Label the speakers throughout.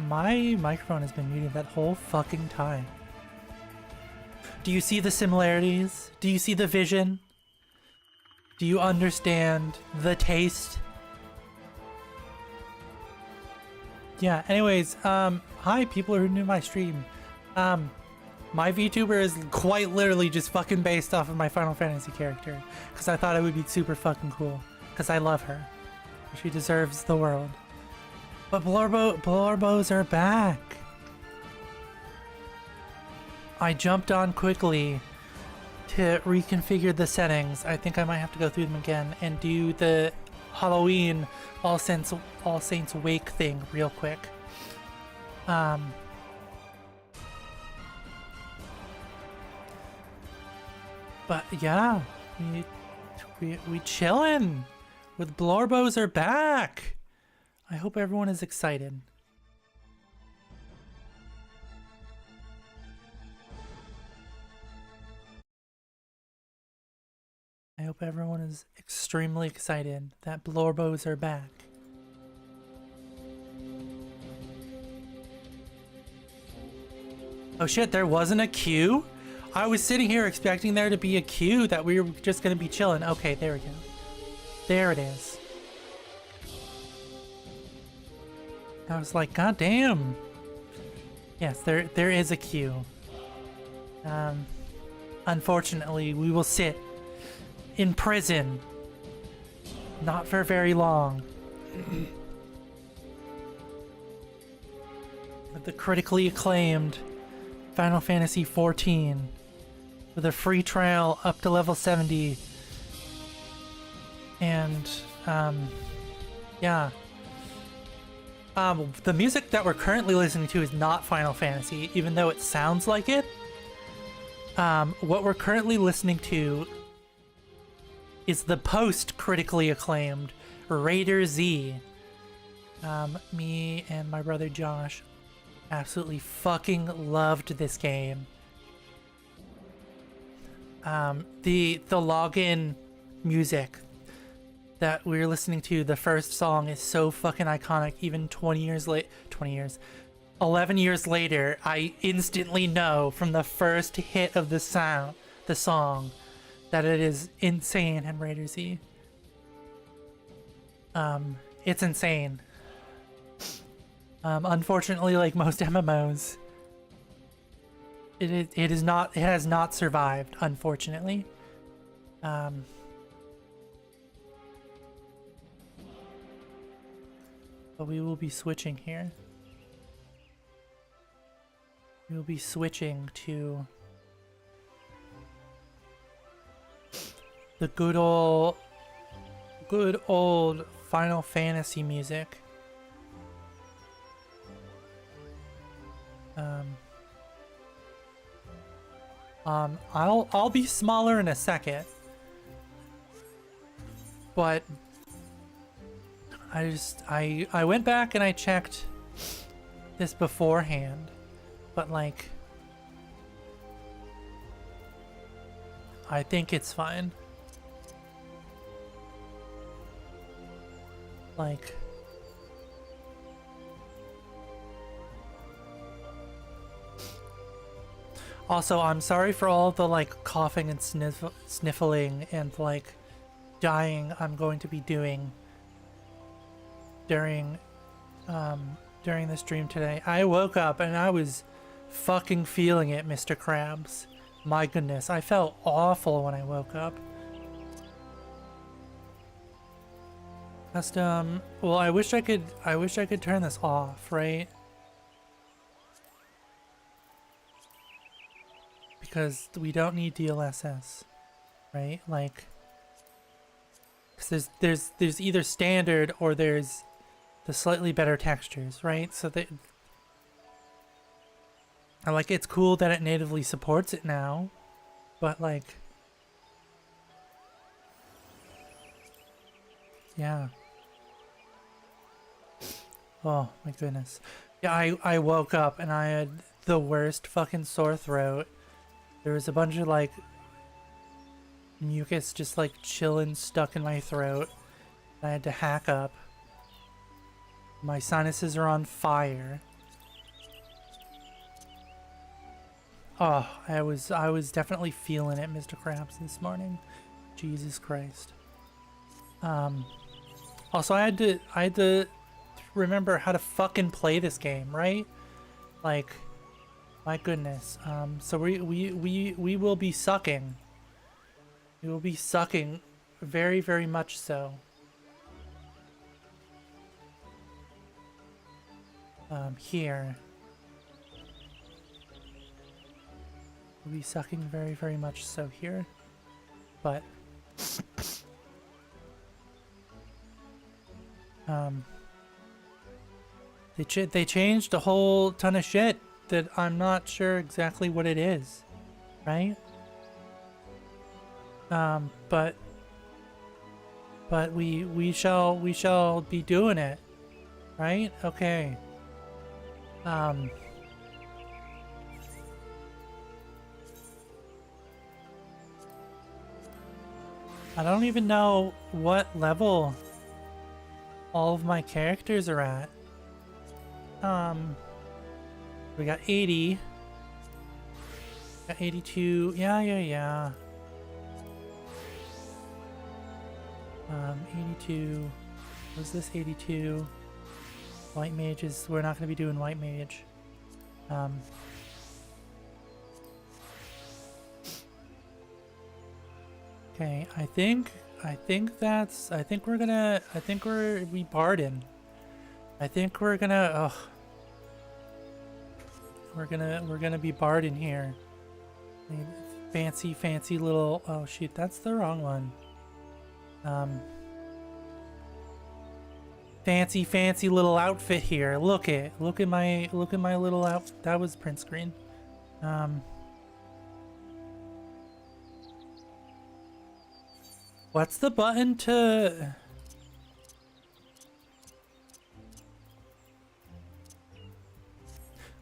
Speaker 1: My microphone has been muted that whole fucking time. Do you see the similarities? Do you see the vision? Do you understand the taste? Yeah, anyways, hi people who are new to my stream. My VTuber is quite literally just fucking based off of my Final Fantasy character. Because I thought it would be super fucking cool. Because I love her. She deserves the world. But Blorbos are back. I jumped on quickly to reconfigure the settings. I think I might have to go through them again and do the Halloween All Saints Wake thing real quick. But yeah, we chillin' with Blorbos are back. I hope everyone is excited. I hope everyone is extremely excited that Blorbos are back. Oh shit, there wasn't a queue? I was sitting here expecting there to be a queue that we were just gonna be chilling. Okay, there we go. There it is. I was like, god damn. Yes, there is a queue. Unfortunately, we will sit in prison. Not for very long. With the critically acclaimed Final Fantasy XIV. With a free trial up to level 70. And, yeah. The music that we're currently listening to is not Final Fantasy, even though it sounds like it. What we're currently listening to is the post-critically acclaimed Raider Z. Me and my brother Josh absolutely fucking loved this game. The login music that we're listening to, the first song, is so fucking iconic. Even 11 years later, I instantly know from the first hit of the song, that it is insane in Raider Z. It's insane. Unfortunately, like most MMOs, it has not survived, unfortunately. But we will be switching here. We will be switching to the good old Final Fantasy music. I'll be smaller in a second, but I went back and I checked this beforehand, but like I think it's fine. Like also, I'm sorry for all the like coughing and sniffling and like dying I'm going to be doing during the stream today. I woke up and I was fucking feeling it, Mr. Krabs. My goodness, I felt awful when I woke up. Custom. Well, I wish I could turn this off, right? Because we don't need DLSS, right? Like, cause there's either standard or there's the slightly better textures, right? So that, like, it's cool that it natively supports it now, but like, yeah. Oh my goodness. Yeah, I woke up and I had the worst fucking sore throat. There was a bunch of like mucus just like chilling stuck in my throat. I had to hack up. My sinuses are on fire. Oh, I was definitely feeling it, Mr. Krabs, this morning. Jesus Christ. Also, I had to remember how to fucking play this game, right? Like, my goodness. So we will be sucking. We will be sucking very, very much so. Here. We'll be sucking very, very much so here. But they changed a whole ton of shit that I'm not sure exactly what it is, right? But we shall be doing it, right? Okay. I don't even know what level all of my characters are at. We got 80. Got 82. Yeah. 82. Was this 82? White mage is... We're not going to be doing white mage. Okay, I think we Bardin. I think we're gonna, we're gonna be Bardin here. Fancy little, oh shoot, that's the wrong one. Fancy little outfit here. Look at my little outfit. That was print screen. What's the button to...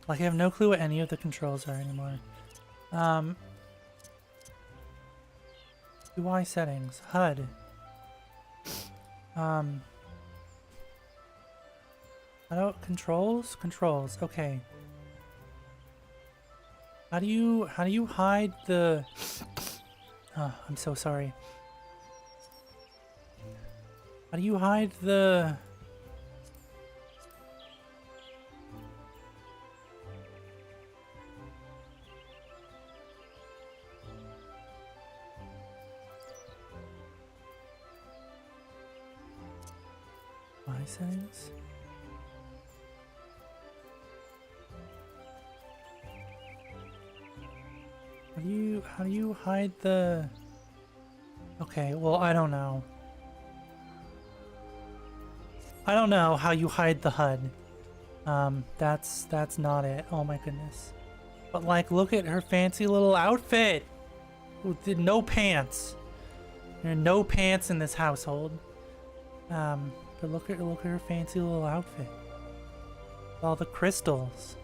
Speaker 1: Like, I have no clue what any of the controls are anymore. UI settings, HUD. Controls, okay. How do you hide the... Oh, I'm so sorry. How do you hide the... My settings? How do you hide the... Okay, well, I don't know. I don't know how you hide the HUD. That's not it. Oh my goodness. But like, look at her fancy little outfit. With no pants. There are no pants in this household. But look at her fancy little outfit. All the crystals.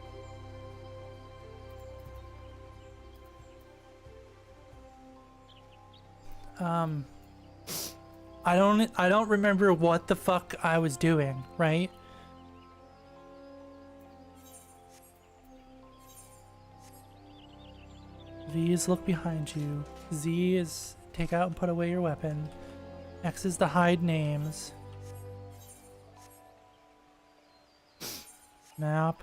Speaker 1: I don't remember what the fuck I was doing, right? V is look behind you. Z is take out and put away your weapon. X is to hide names. Map.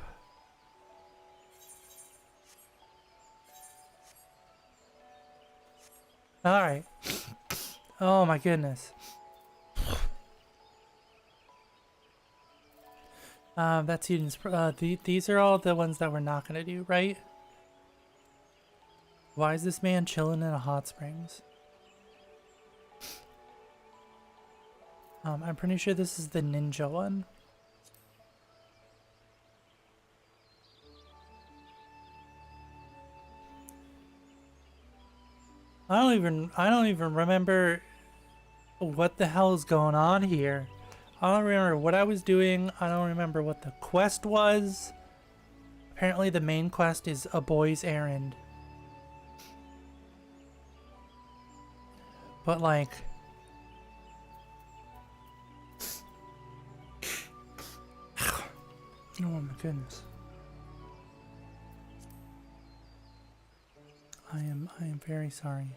Speaker 1: Alright. Oh my goodness. That's Eden's. These are all the ones that we're not gonna do, right? Why is this man chilling in a hot springs? I'm pretty sure this is the ninja one. I don't even remember what the hell is going on here. I don't remember what I was doing. I don't remember what the quest was. Apparently the main quest is a boy's errand. But like... Oh my goodness. I am very sorry.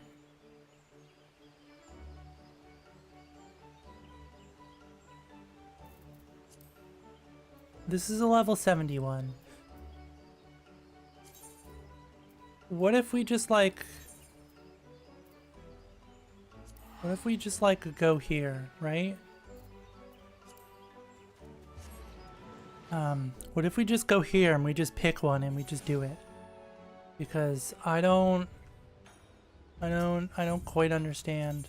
Speaker 1: This is a level 71. What if we just like... What if we just like go here, right? What if we just go here and we just pick one and we just do it? Because I don't quite understand.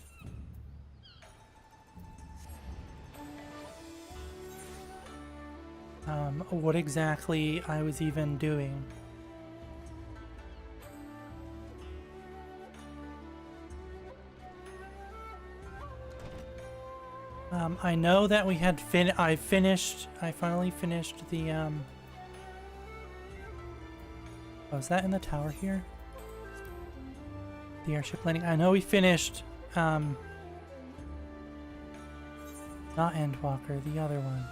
Speaker 1: What exactly I was even doing. I know that we had I finally finished the, oh, is that in the tower here? The airship landing? I know we finished, not Endwalker, the other one.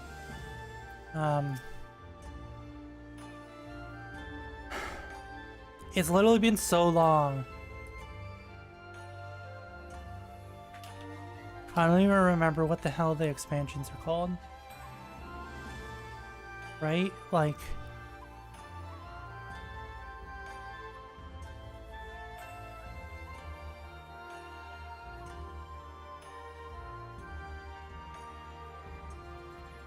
Speaker 1: It's literally been so long. I don't even remember what the hell the expansions are called. Right? Like...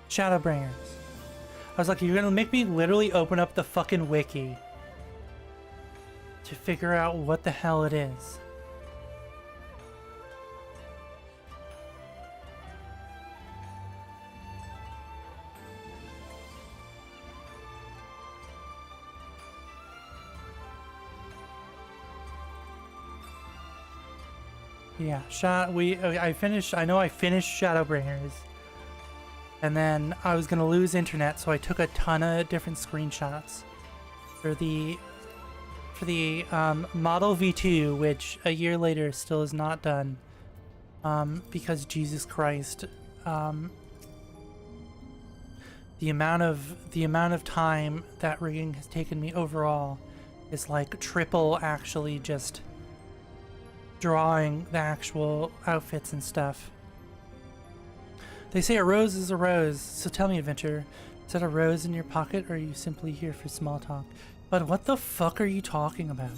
Speaker 1: Shadowbringers. I was like, you're gonna make me literally open up the fucking wiki to figure out what the hell it is. Yeah, I know I finished Shadowbringers. And then I was gonna lose internet, so I took a ton of different screenshots for the Model V2, which a year later still is not done. Because Jesus Christ, the amount of time that rigging has taken me overall is like triple actually just drawing the actual outfits and stuff. They say a rose is a rose, so tell me, Adventure, is that a rose in your pocket, or are you simply here for small talk? But what the fuck are you talking about?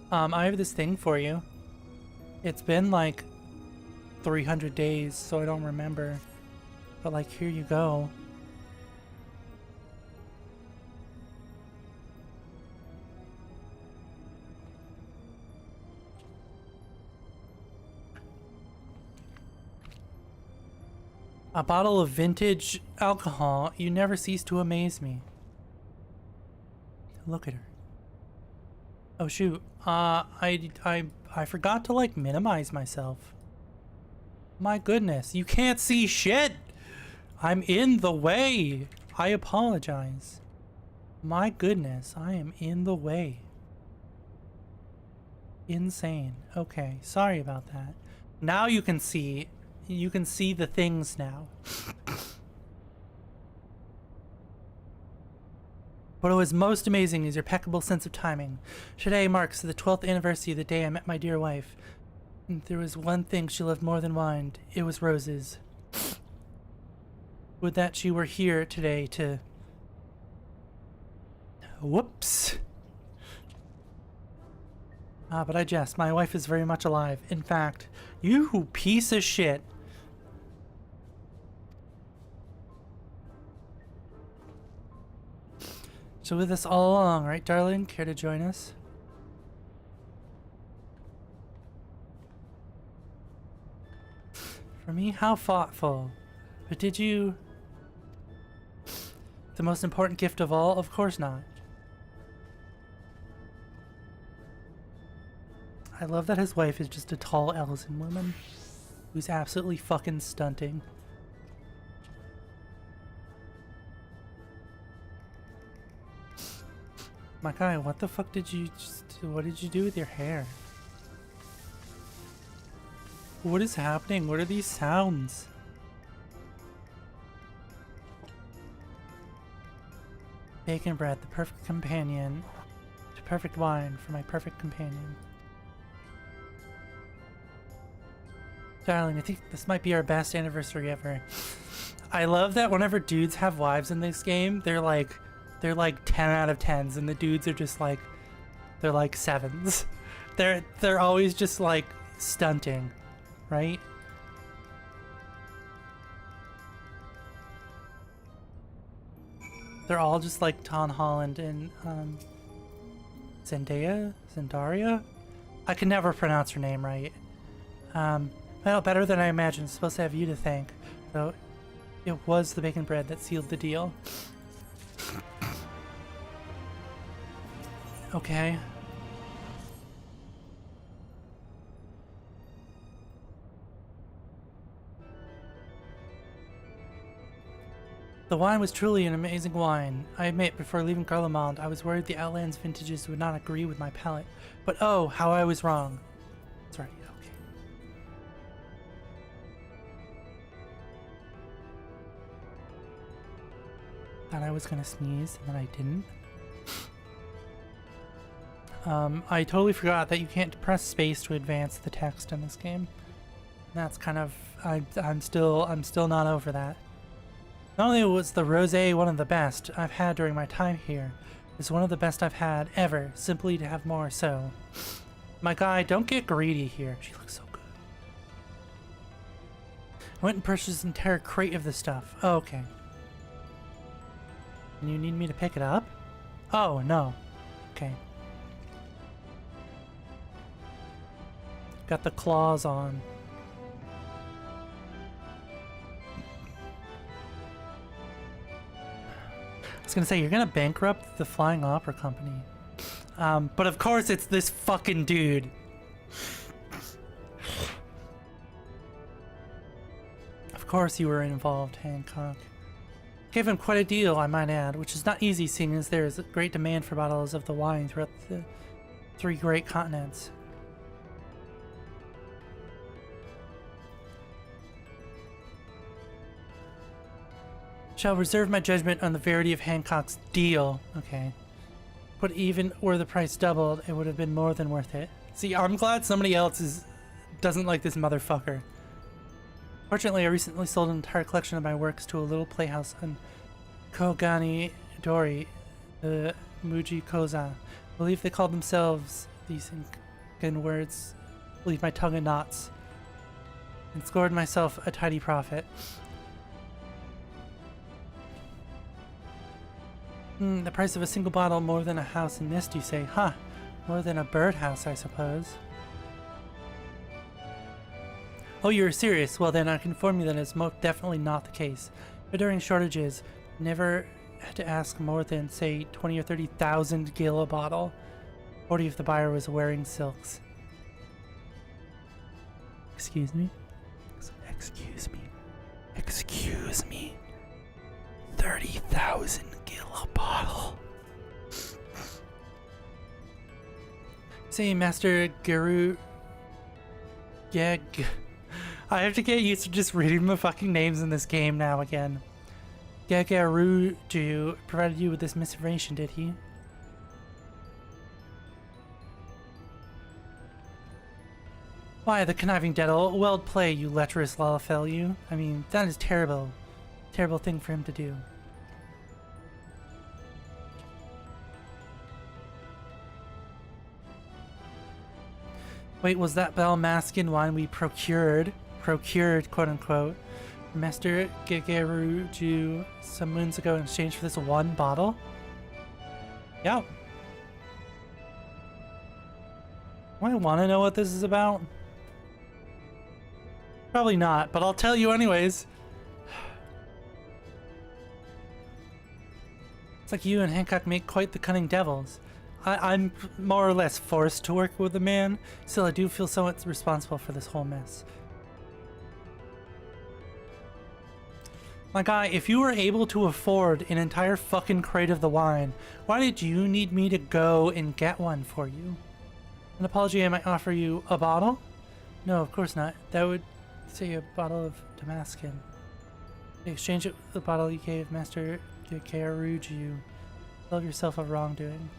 Speaker 1: I have this thing for you. It's been like 300 days, so I don't remember. But like, here you go. A bottle of vintage alcohol. You never cease to amaze me. Look at her. Oh shoot. I forgot to like minimize myself. My goodness, you can't see shit. I'm in the way. I apologize. My goodness, I am in the way. Insane. Okay, sorry about that. Now you can see the things now. What was most amazing is your impeccable sense of timing. Today marks the 12th anniversary of the day I met my dear wife. There was one thing she loved more than wine. It was roses. Would that she were here today to... Whoops. But I jest. My wife is very much alive. In fact, you piece of shit. So with us all along, right, darling? Care to join us? For me, how thoughtful. But did you... The most important gift of all? Of course not. I love that his wife is just a tall Elzen woman who's absolutely fucking stunting. My guy, what the fuck did you what did you do with your hair? What is happening? What are these sounds? Bacon bread, the perfect companion to perfect wine for my perfect companion. Darling, I think this might be our best anniversary ever. I love that whenever dudes have wives in this game, they're like 10 out of 10s, and the dudes are just like, they're like 7s. They're always just like stunting, right? They're all just like Tom Holland and Zendaya? I can never pronounce her name right. Well, better than I imagined. It's supposed to have you to thank. So it was the bacon bread that sealed the deal. Okay. The wine was truly an amazing wine. I admit, before leaving Garlemald, I was worried the Outlands vintages would not agree with my palate. But oh, how I was wrong. That's right, okay. Thought I was gonna sneeze, and then I didn't. I totally forgot that you can't press space to advance the text in this game. That's kind of... I'm still not over that. Not only was the rosé one of the best I've had during my time here, it's one of the best I've had ever, simply to have more so. My guy, don't get greedy here. She looks so good. I went and purchased an entire crate of this stuff. Oh, okay. And you need me to pick it up? Oh, no. Okay. Got the claws on. I was gonna say, you're gonna bankrupt the Flying Opera Company. But of course it's this fucking dude. Of course you were involved, Hancock. Gave him quite a deal, I might add, which is not easy seeing as there is a great demand for bottles of the wine throughout the 3 great continents. Shall reserve my judgment on the verity of Hancock's deal. Okay. But even were the price doubled, it would have been more than worth it. See, I'm glad somebody else doesn't like this motherfucker. Fortunately, I recently sold an entire collection of my works to a little playhouse on Kogani Dori, the Muji Koza. I believe they called themselves these Incan words. Leave my tongue in knots. And scored myself a tidy profit. The price of a single bottle more than a house in mist, you say? Huh. More than a birdhouse, I suppose. Oh, you're serious? Well then, I can inform you that it's most definitely not the case. But during shortages, never had to ask more than, say, 20 or 30,000 gil a bottle. 40 if the buyer was wearing silks. Excuse me? Excuse me. Excuse me. 30,000 gil a bottle. Say, Master Garu... Yeah, I have to get used to just reading the fucking names in this game now again. Gagaruju provided you with this misinformation, did he? Why, the conniving devil. Well played, you lecherous Lalafell, you. I mean, that is terrible. Terrible thing for him to do. Wait, was that Balmaskin wine we procured, quote unquote, Master Gegeruju some moons ago in exchange for this one bottle? Yeah. I want to know what this is about. Probably not, but I'll tell you anyways. It's like you and Hancock make quite the cunning devils. I'm more or less forced to work with the man, still I do feel somewhat responsible for this whole mess. My guy, if you were able to afford an entire fucking crate of the wine, why did you need me to go and get one for you? An apology, I might offer you a bottle? No, of course not. That would say a bottle of Damascus. Exchange it with the bottle you gave Master Gekaruju. Love yourself of wrongdoing.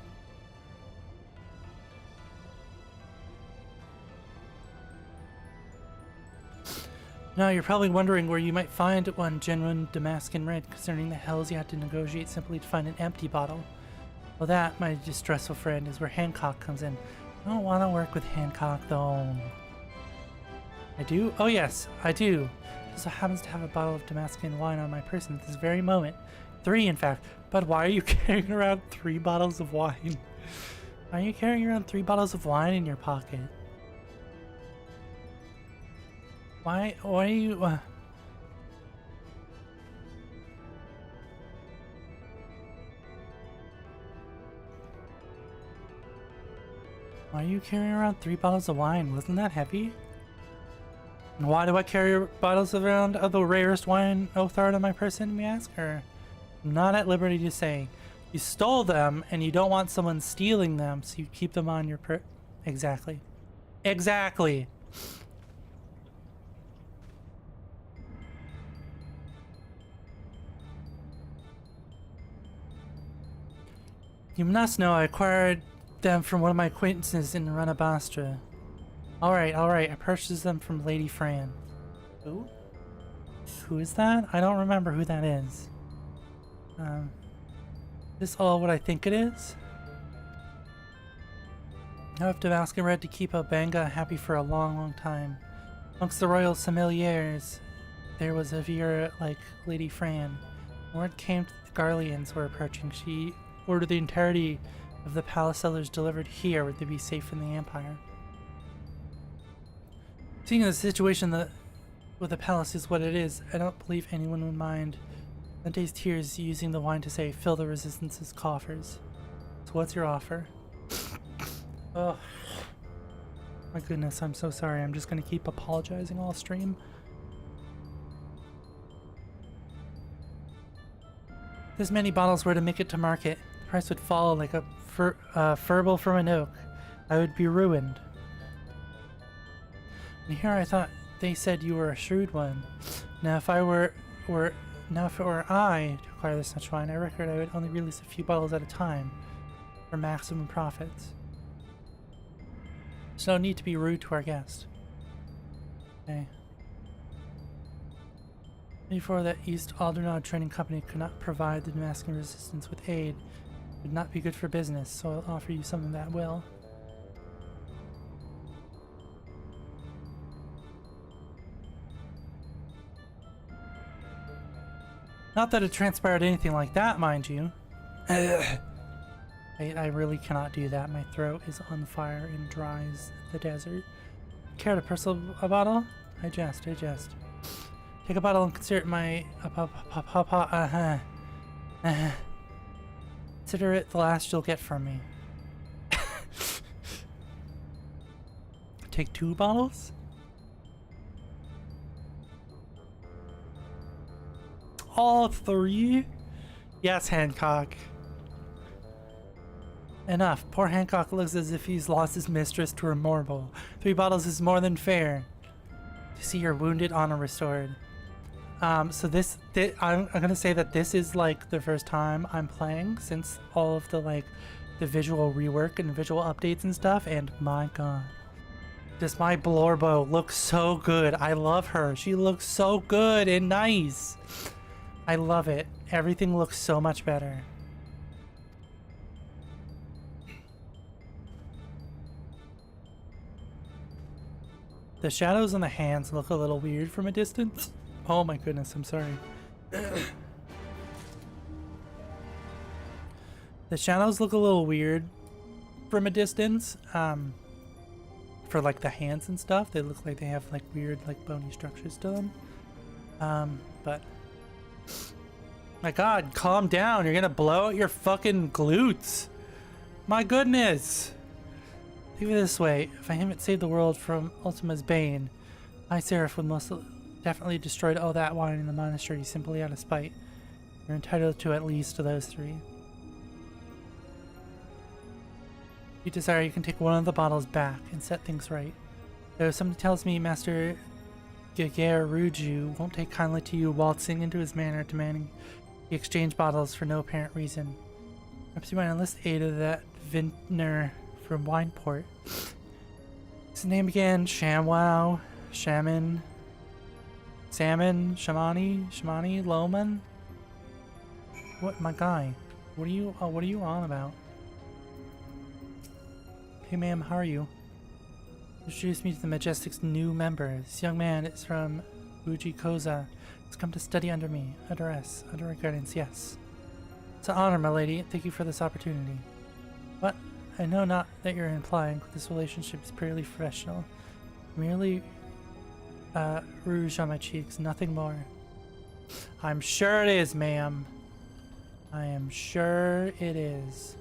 Speaker 1: Now you're probably wondering where you might find one genuine Damascus red, concerning the hells you have to negotiate simply to find an empty bottle. Well, that, my distressful friend, is where Hancock comes in. I don't want to work with Hancock, though. I do? Oh yes, I do. Just so happens to have a bottle of Damascus wine on my person at this very moment. 3, in fact. But why are you carrying around 3 bottles of wine? Why are you carrying around 3 bottles of wine in your pocket? Why are you... Why are you carrying around 3 bottles of wine? Wasn't that heavy? And why do I carry bottles around of the rarest wine Othard on my person, me ask? Or, I'm not at liberty to say. You stole them, and you don't want someone stealing them, so you keep them on your Exactly. Exactly! You must know I acquired them from one of my acquaintances in Ranabastra. Alright, I purchased them from Lady Fran. Who? Who is that? I don't remember who that is. Is this all what I think it is? I have Damascus red to keep Albanga happy for a long time. Amongst the royal familiars, there was a Vera like Lady Fran. When word came to the Garleans were approaching, she ordered the entirety of the palace cellars delivered here where they'd be safe in the Empire. Seeing the situation with the palace is what it is, I don't believe anyone would mind Dante's tears using the wine to say, fill the resistance's coffers. So what's your offer? Oh, my goodness, I'm so sorry. I'm just gonna keep apologizing all stream. If this many bottles were to make it to market, the price would fall like a furball from an oak. I would be ruined. And here I thought they said you were a shrewd one. Now if it were I to acquire this much wine, I reckon I would only release a few bottles at a time for maximum profits. There's no need to be rude to our guest. Okay. Before that East Aldernod Trading Company could not provide the Damascus resistance with aid, it would not be good for business, so I'll offer you something that will. Not that it transpired anything like that, mind you. I really cannot do that. My throat is on fire and dry as the desert. Care to purse a bottle? I jest. Take a bottle and consider it my... Consider it the last you'll get from me. Take 2 bottles? All 3? Yes, Hancock. Enough. Poor Hancock looks as if he's lost his mistress to a mortal. 3 bottles is more than fair. To see your wounded honor restored. So this I'm gonna say that this is like the first time I'm playing since all of the the visual rework and visual updates and stuff, and my god. Does my Blorbo look so good. I love her. She looks so good and nice. I love it. Everything looks so much better. The shadows on the hands look a little weird from a distance. Oh my goodness, I'm sorry. The shadows look a little weird from a distance. For the hands and stuff, they look like they have weird bony structures to them. But my god, calm down. You're gonna blow out your fucking glutes. My goodness. Think of it this way, if I haven't saved the world from Ultima's bane, I, Seraph, would most definitely destroyed all that wine in the monastery simply out of spite. You're entitled to at least those 3. If you desire, you can take one of the bottles back and set things right. Though something tells me Master Gagaruju won't take kindly to you waltzing into his manor demanding the exchange bottles for no apparent reason. Perhaps you might enlist aid of that vintner from Wineport. His name began ShamWow, Shaman. Salmon, Shamani, Loman. What, my guy? What are you on about? Hey ma'am, how are you? Introduce me to the Majestic's new member. This young man is from Uji Koza. He's come to study under me. Under us. Under our guidance, yes. It's an honor, my lady. Thank you for this opportunity. What? I know not that you're implying this relationship is purely professional. Merely rouge on my cheeks, nothing more. I'm sure it is, ma'am. I am sure it is.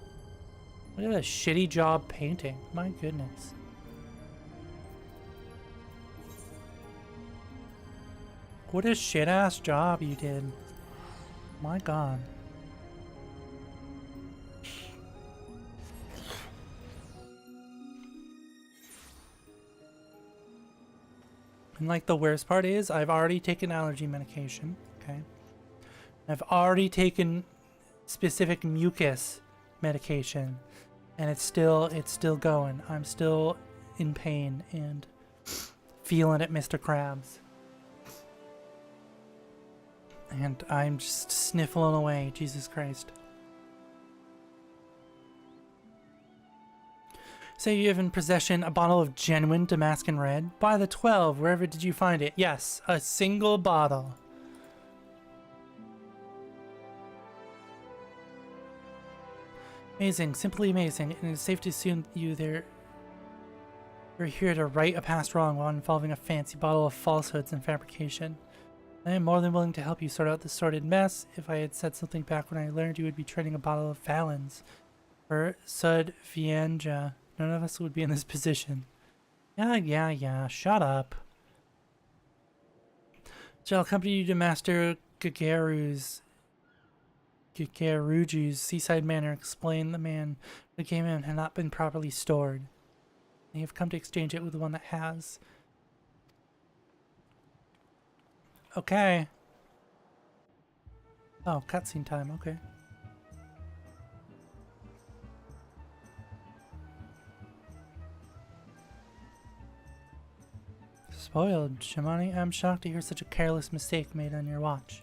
Speaker 1: Look at a shitty job painting. My goodness. What a shit-ass job you did. My god. And like the worst part is, I've already taken allergy medication, okay? I've already taken specific mucus medication, and it's still going. I'm still in pain and feeling it, Mr. Krabs. And I'm just sniffling away, Jesus Christ. Say you have in possession a bottle of genuine Damascus Red? By the 12, wherever did you find it? Yes, a single bottle. Amazing, simply amazing, and it's safe to assume you're here to right a past wrong while involving a fancy bottle of falsehoods and fabrication. I am more than willing to help you sort out this sordid mess. If I had said something back when I learned you would be trading a bottle of Valens for Sud Vienja, none of us would be in this position. Yeah, shut up. So I'll accompany you to Master Gagaru's seaside manor. Explain the man who came in had not been properly stored. And you have come to exchange it with the one that has. Okay. Oh, cutscene time, okay. Spoiled, Shimani. I'm shocked to hear such a careless mistake made on your watch.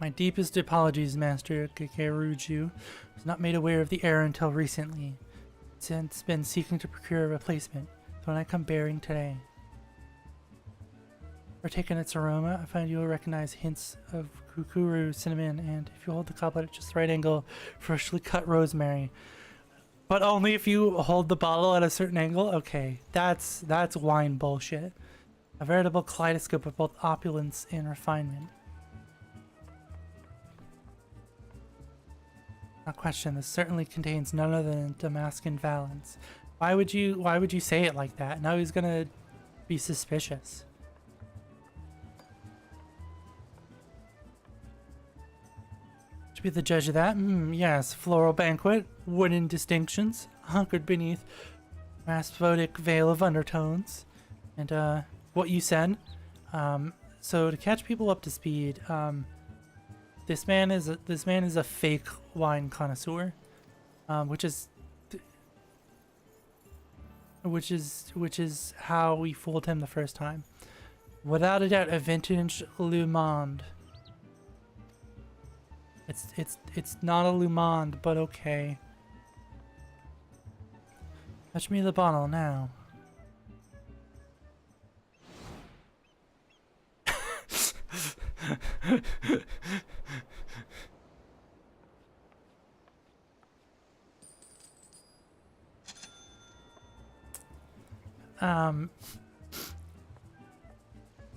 Speaker 1: My deepest apologies, Master Kakeruju. I was not made aware of the error until recently. Since been seeking to procure a replacement. So when I come bearing today. For taking its aroma, I find you will recognize hints of kukuru, cinnamon, and if you hold the goblet at just the right angle, freshly cut rosemary. But only if you hold the bottle at a certain angle? Okay, that's wine bullshit. A veritable kaleidoscope of both opulence and refinement. No question, this certainly contains none other than Damascus Valens. Why would you say it like that? Now he's gonna be suspicious. To be the judge of that? Yes, floral banquet, wooden distinctions, hunkered beneath rhapsodic veil of undertones, and what you said. So to catch people up to speed, this man is a fake wine connoisseur, which is how we fooled him the first time. Without a doubt, a vintage Le Monde. It's not a Le Monde, but okay. Fetch me the bottle now.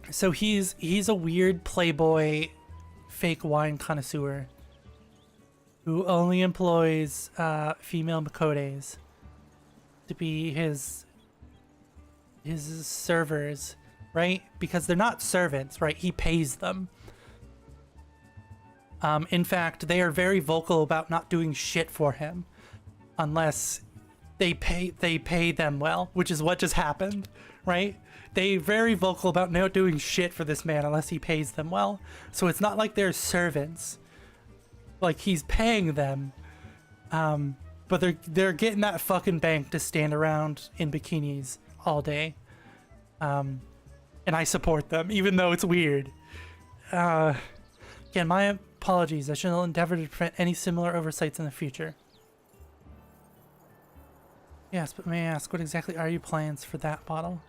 Speaker 1: So he's a weird playboy fake wine connoisseur who only employs female Makotes to be his servers, right? Because they're not servants, right? He pays them. In fact, they are very vocal about not doing shit for him unless they pay them well, which is what just happened, right? They're very vocal about not doing shit for this man unless he pays them well. So it's not like they're servants. Like, he's paying them, but they're getting that fucking bank to stand around in bikinis all day. And and I support them, even though it's weird. Again, my apologies. I shall endeavor to prevent any similar oversights in the future. Yes, but may I ask, what exactly are your plans for that bottle?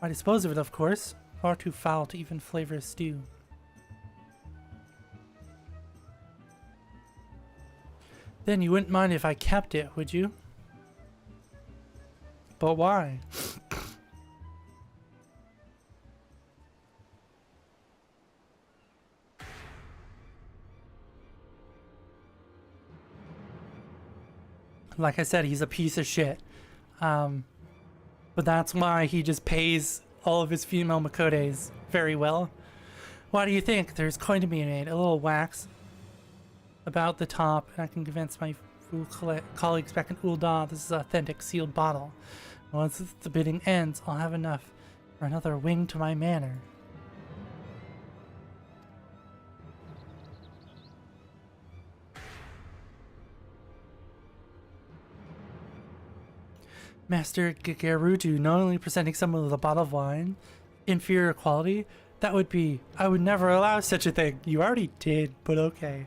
Speaker 1: I dispose of it, of course. Far too foul to even flavor a stew. Then you wouldn't mind if I kept it, would you? But why? Like I said, he's a piece of shit. But that's why he just pays all of his female Makotes very well. Why do you think? There's coin to be made. A little wax about the top, and I can convince my fool colleagues back in Ul'dah this is an authentic sealed bottle. Once the bidding ends, I'll have enough for another wing to my manor. Master Geruju not only presenting someone with a bottle of wine, inferior quality, that would be... I would never allow such a thing. You already did, but okay.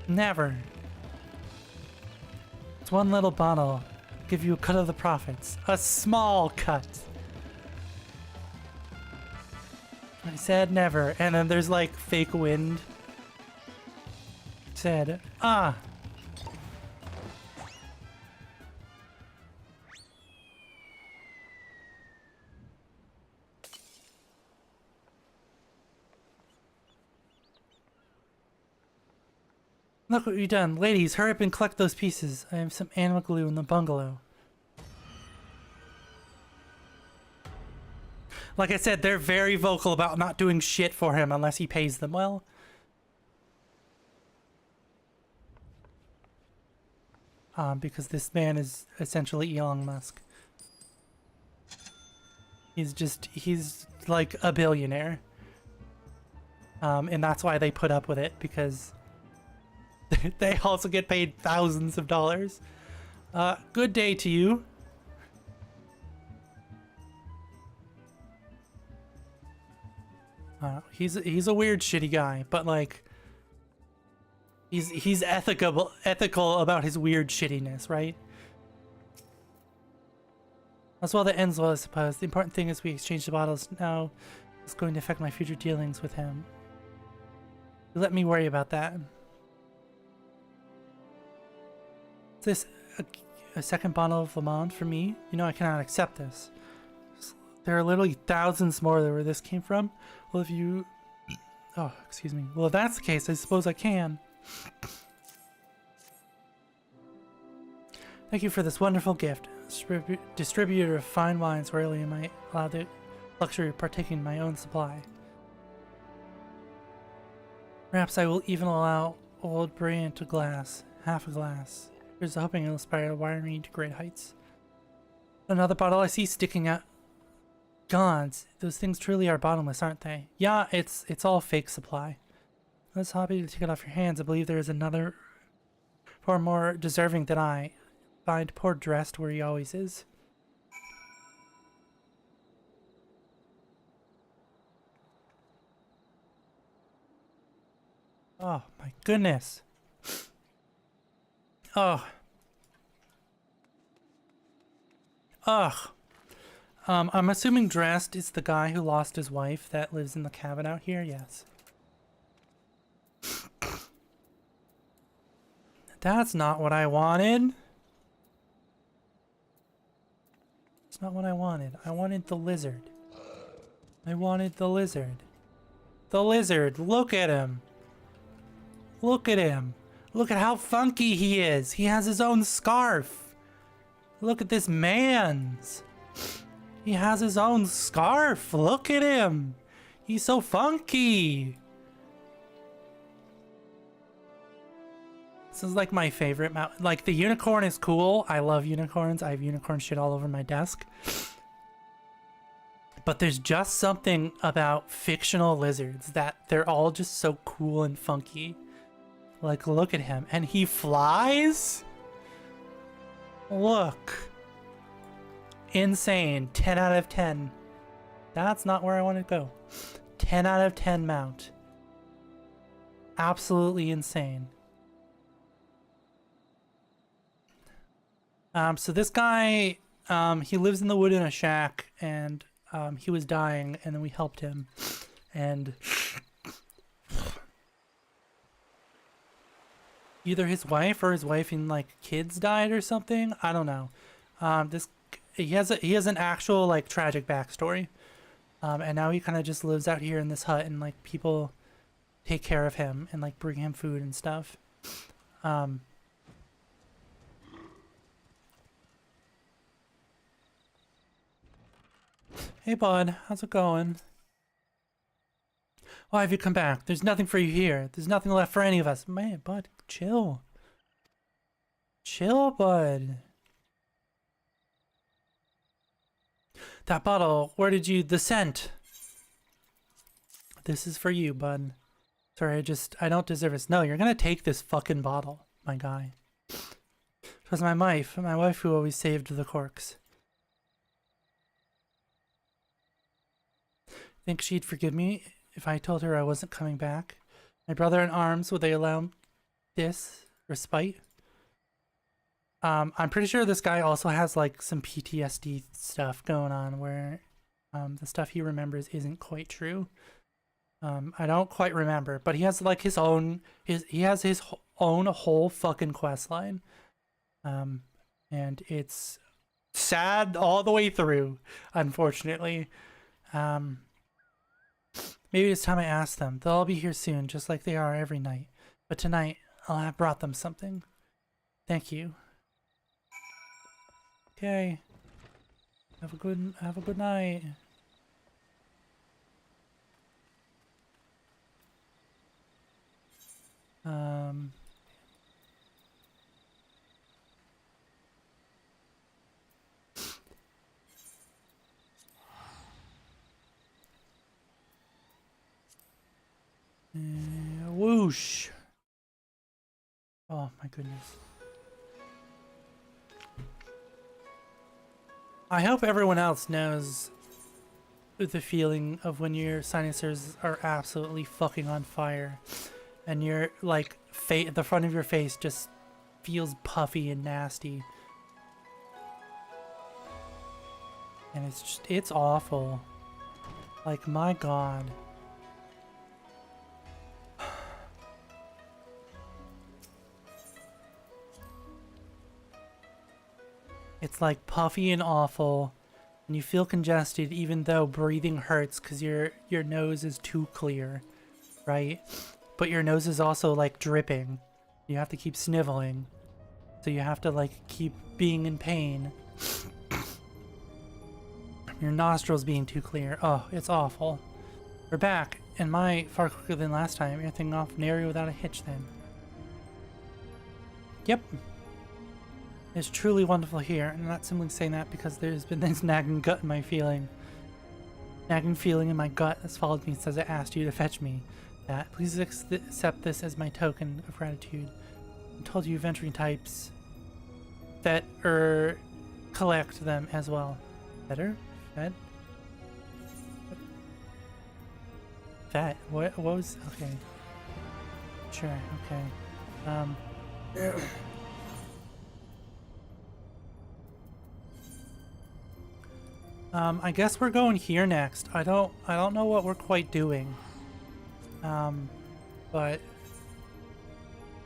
Speaker 1: Never. It's one little bottle. Give you a cut of the profits. A small cut. I said never. And then there's like fake wind. Said, ah. Look what you've done. Ladies, hurry up and collect those pieces. I have some animal glue in the bungalow. Like I said, they're very vocal about not doing shit for him unless he pays them well. Because this man is essentially Elon Musk. He's like a billionaire. And that's why they put up with it, because they also get paid thousands of dollars. Good day to you. He's a weird shitty guy, but like he's ethical about his weird shittiness, right? That's well that ends well, I suppose. The important thing is we exchange the bottles now. It's going to affect my future dealings with him. Let me worry about that. Is this a second bottle of Lamont for me? You know I cannot accept this. There are literally thousands more where this came from. Well, if you... Oh, excuse me. Well, if that's the case, I suppose I can. Thank you for this wonderful gift. Distributor of fine wines, rarely am I allowed the luxury of partaking in my own supply. Perhaps I will even allow old brilliant to glass. Half a glass. Here's hoping it'll inspire wiring to great heights. Another bottle I see sticking out. Gods, those things truly are bottomless, aren't they? Yeah, it's all fake supply. I was happy to take it off your hands. I believe there is another far more deserving than I. Find poor dressed where he always is. Oh my goodness. Oh. Ugh. I'm assuming Dressed is the guy who lost his wife that lives in the cabin out here? Yes. That's not what I wanted. It's not what I wanted. I wanted the lizard. I wanted the lizard. The lizard! Look at him! Look at him! Look at how funky he is! He has his own scarf! Look at this man's! He has his own scarf! Look at him! He's so funky! This is like my favorite mount. Like, the unicorn is cool. I love unicorns. I have unicorn shit all over my desk. But there's just something about fictional lizards that they're all just so cool and funky. Like, look at him. And he flies? Look. Insane. 10 out of 10. That's not where I want to go. 10 out of 10 mount. Absolutely insane. So this guy, he lives in the wood in a shack, and he was dying, and then we helped him. And either his wife or his wife and like kids died or something. I don't know. He has an actual like tragic backstory. And now he kind of just lives out here in this hut, and like people take care of him and like bring him food and stuff. Hey bud, how's it going? Why have you come back? There's nothing for you here. There's nothing left for any of us. Man, bud, chill. Chill, bud. That bottle, where did you... The scent. This is for you, bud. Sorry, I don't deserve this. No, you're gonna take this fucking bottle, my guy. It was my wife who always saved the corks. Think she'd forgive me if I told her I wasn't coming back? My brother in arms, would they allow this respite? I'm pretty sure this guy also has like some PTSD stuff going on where the stuff he remembers isn't quite true. I don't quite remember, but he has like his own whole fucking quest line. And it's sad all the way through, unfortunately. Maybe it's time I ask them. They'll all be here soon, just like they are every night. But tonight, I'll have brought them something. Thank you. Okay. Have a good night. Whoosh. Oh my goodness. I hope everyone else knows the feeling of when your sinuses are absolutely fucking on fire and your like the front of your face just feels puffy and nasty. And it's awful. Like, my God. It's like puffy and awful, and you feel congested even though breathing hurts because your nose is too clear, right? But your nose is also like dripping. You have to keep sniveling, so you have to like keep being in pain. Your nostrils being too clear. Oh, it's awful. We're back, and far quicker than last time. Everything off an area without a hitch then. Yep. It's truly wonderful here, and I'm not simply saying that because there's been this nagging feeling in my gut that's followed me since I asked you to fetch me. That please accept this as my token of gratitude. I told you venturing types that collect them as well. Better? Fed? Fat? What was? Okay. Sure. Okay. I guess we're going here next. I don't know what we're quite doing. But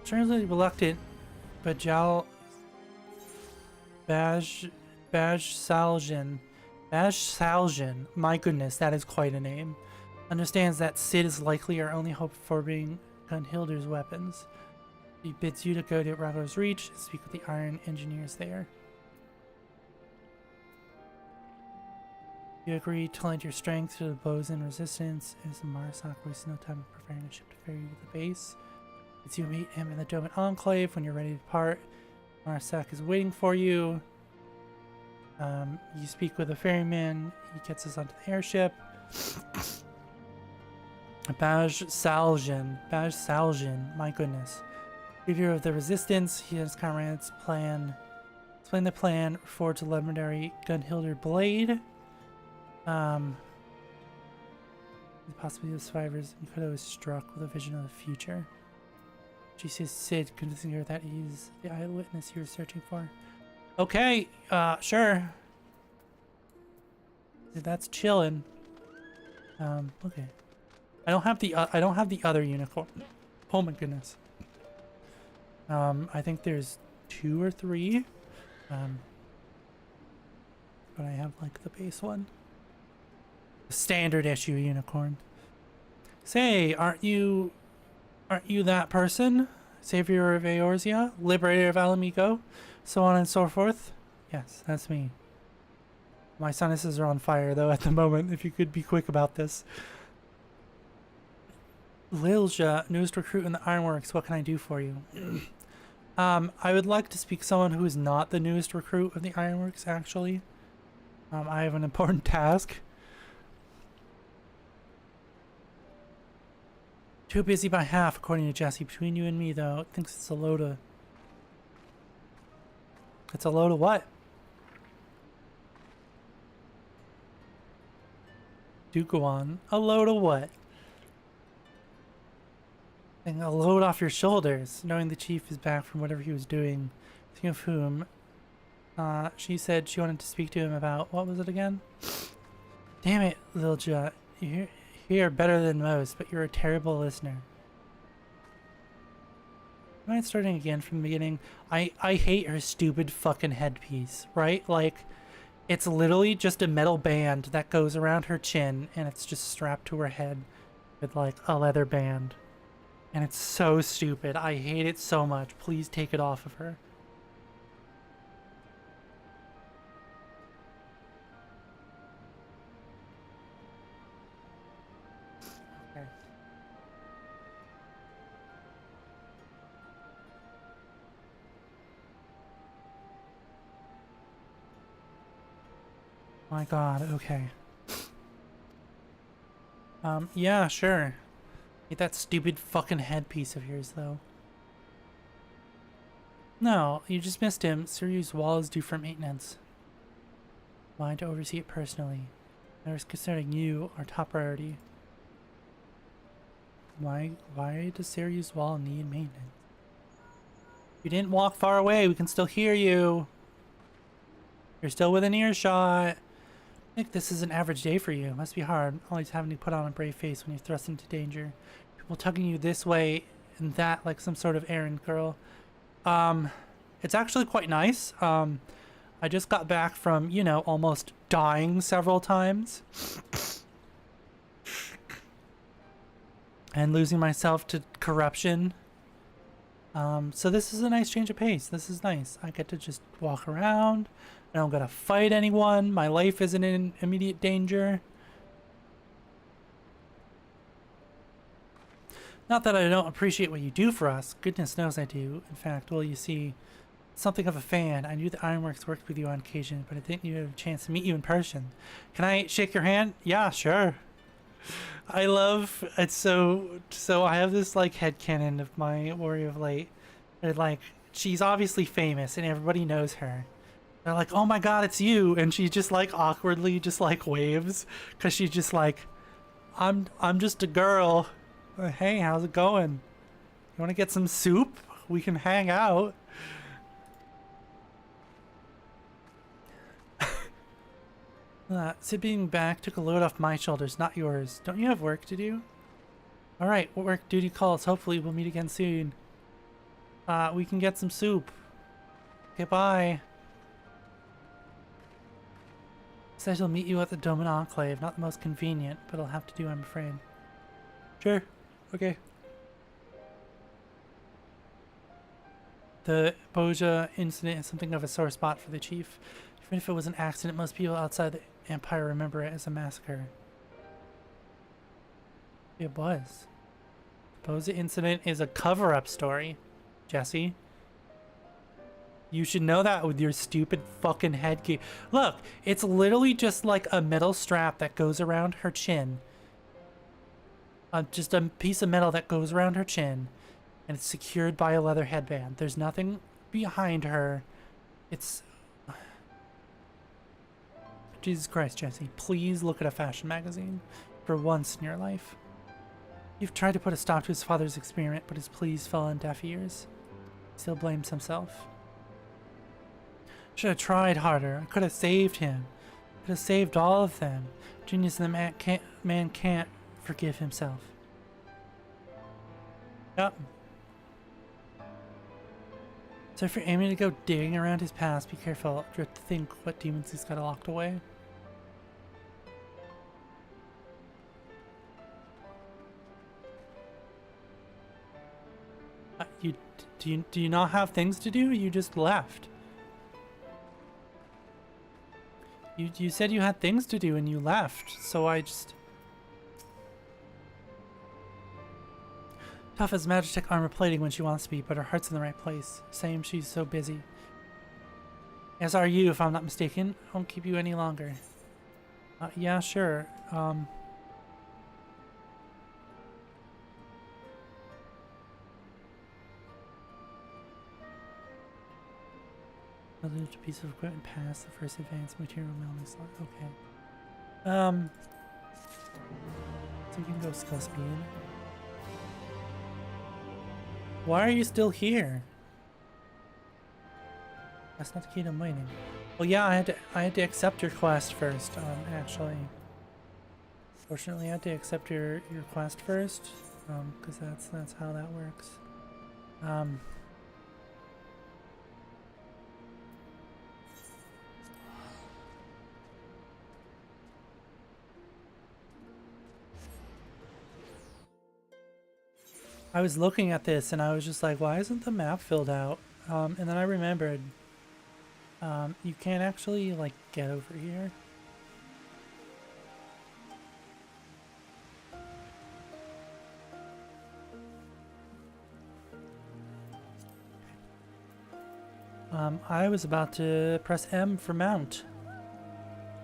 Speaker 1: strangely reluctant, but Baj Saljan, my goodness, that is quite a name, understands that Sid is likely our only hope for being Gunhilder's weapons. He bids you to go to Rago's Reach and speak with the Iron Engineers there. You agree to lend your strength to the bows and resistance as Marasak wastes no time preparing a ship to ferry you to the base. As you meet him in the Doman Enclave when you're ready to depart, Marasak is waiting for you. You speak with a ferryman. He gets us onto the airship. Baj Saljan, my goodness. Leader of the resistance, he and his comrades explain the plan, forge a legendary Gunhilder blade. The possibility of survivors, Mikoto is struck with a vision of the future. She sees Sid convincing her that he's the eyewitness he was searching for. Okay, sure. That's chillin'. Okay. I don't have the other unicorn. Oh my goodness. I think there's 2 or 3. But I have like the base one. The standard issue unicorn. Say, aren't you that person? Savior of Eorzea? Liberator of Alamigo? So on and so forth? Yes, that's me. My sinuses are on fire though at the moment, if you could be quick about this. Lilja, newest recruit in the Ironworks, what can I do for you? I would like to speak to someone who is not the newest recruit of the Ironworks, actually. I have an important task. Too busy by half, according to Jesse. Between you and me, though, it thinks it's a load of... It's a load of what? Do go on. A load of what? A load off your shoulders, knowing the chief is back from whatever he was doing. Speaking of whom, she said she wanted to speak to him about, what was it again? Damn it, Lilja. You're better than most, but you're a terrible listener. Am I starting again from the beginning? I hate her stupid fucking headpiece, right? Like, it's literally just a metal band that goes around her chin, and it's just strapped to her head with, like, a leather band. And it's so stupid. I hate it so much. Please take it off of her. Okay. My god, okay. Yeah, sure. Hate that stupid fucking headpiece of yours, though. No, you just missed him. Suryu's wall is due for maintenance. Mine to oversee it personally. Matters concerning you are top priority. Why does Suryu's wall need maintenance? You didn't walk far away. We can still hear you. You're still within earshot. I think this is an average day for you. It must be hard, always having to put on a brave face when you're thrust into danger. People tugging you this way and that like some sort of errand girl. It's actually quite nice. I just got back from, you know, almost dying several times. And losing myself to corruption. So this is a nice change of pace. This is nice. I get to just walk around. I don't gotta fight anyone. My life isn't in immediate danger. Not that I don't appreciate what you do for us. Goodness knows I do. In fact, well, you see, something of a fan. I knew the Ironworks worked with you on occasion, but I didn't have a chance to meet you in person. Can I shake your hand? Yeah, sure. I love it's so I have this like headcanon of my Warrior of Light. And like she's obviously famous and everybody knows her. They're like, oh my god, it's you, and she just like awkwardly just like waves because she's just like, I'm just a girl. Hey, how's it going? You want to get some soup? We can hang out. Sid being back took a load off my shoulders, not yours. Don't you have work to do? Alright, what work duty calls? Hopefully we'll meet again soon. We can get some soup. Okay, bye. Says he'll meet you at the Doman Enclave. Not the most convenient, but it'll have to do, I'm afraid. Sure. Okay. The Boja incident is something of a sore spot for the chief. Even if it was an accident, most people outside the Empire remember it as a massacre. It was. The Boja incident is a cover-up story, Jesse. You should know that with your stupid fucking headgear. Look, it's literally just like a metal strap that goes around her chin. Just a piece of metal that goes around her chin, and it's secured by a leather headband. There's nothing behind her. It's... Jesus Christ, Jesse. Please look at a fashion magazine for once in your life. You've tried to put a stop to his father's experiment, but his pleas fell on deaf ears. He still blames himself. Should have tried harder. I could have saved him. Could have saved all of them. Genius in the man can't forgive himself. Yep. So if you're aiming to go digging around his past, be careful. You have to think what demons he's got locked away. Do you not have things to do? You just left. You said you had things to do and you left, so I just... Tough as Magitech armor plating when she wants to be, but her heart's in the right place. Same, she's so busy. As are you, if I'm not mistaken. I won't keep you any longer. Yeah, sure. A piece of equipment past the first advanced material melting slot. Okay. So we can go skill speed. Why are you still here? That's not the key to mining. Well, yeah, I had to accept your quest first. Actually, fortunately, I had to accept your quest first. Because that's how that works. I was looking at this and I was just like, why isn't the map filled out? And then I remembered, you can't actually, like, get over here. I was about to press M for mount.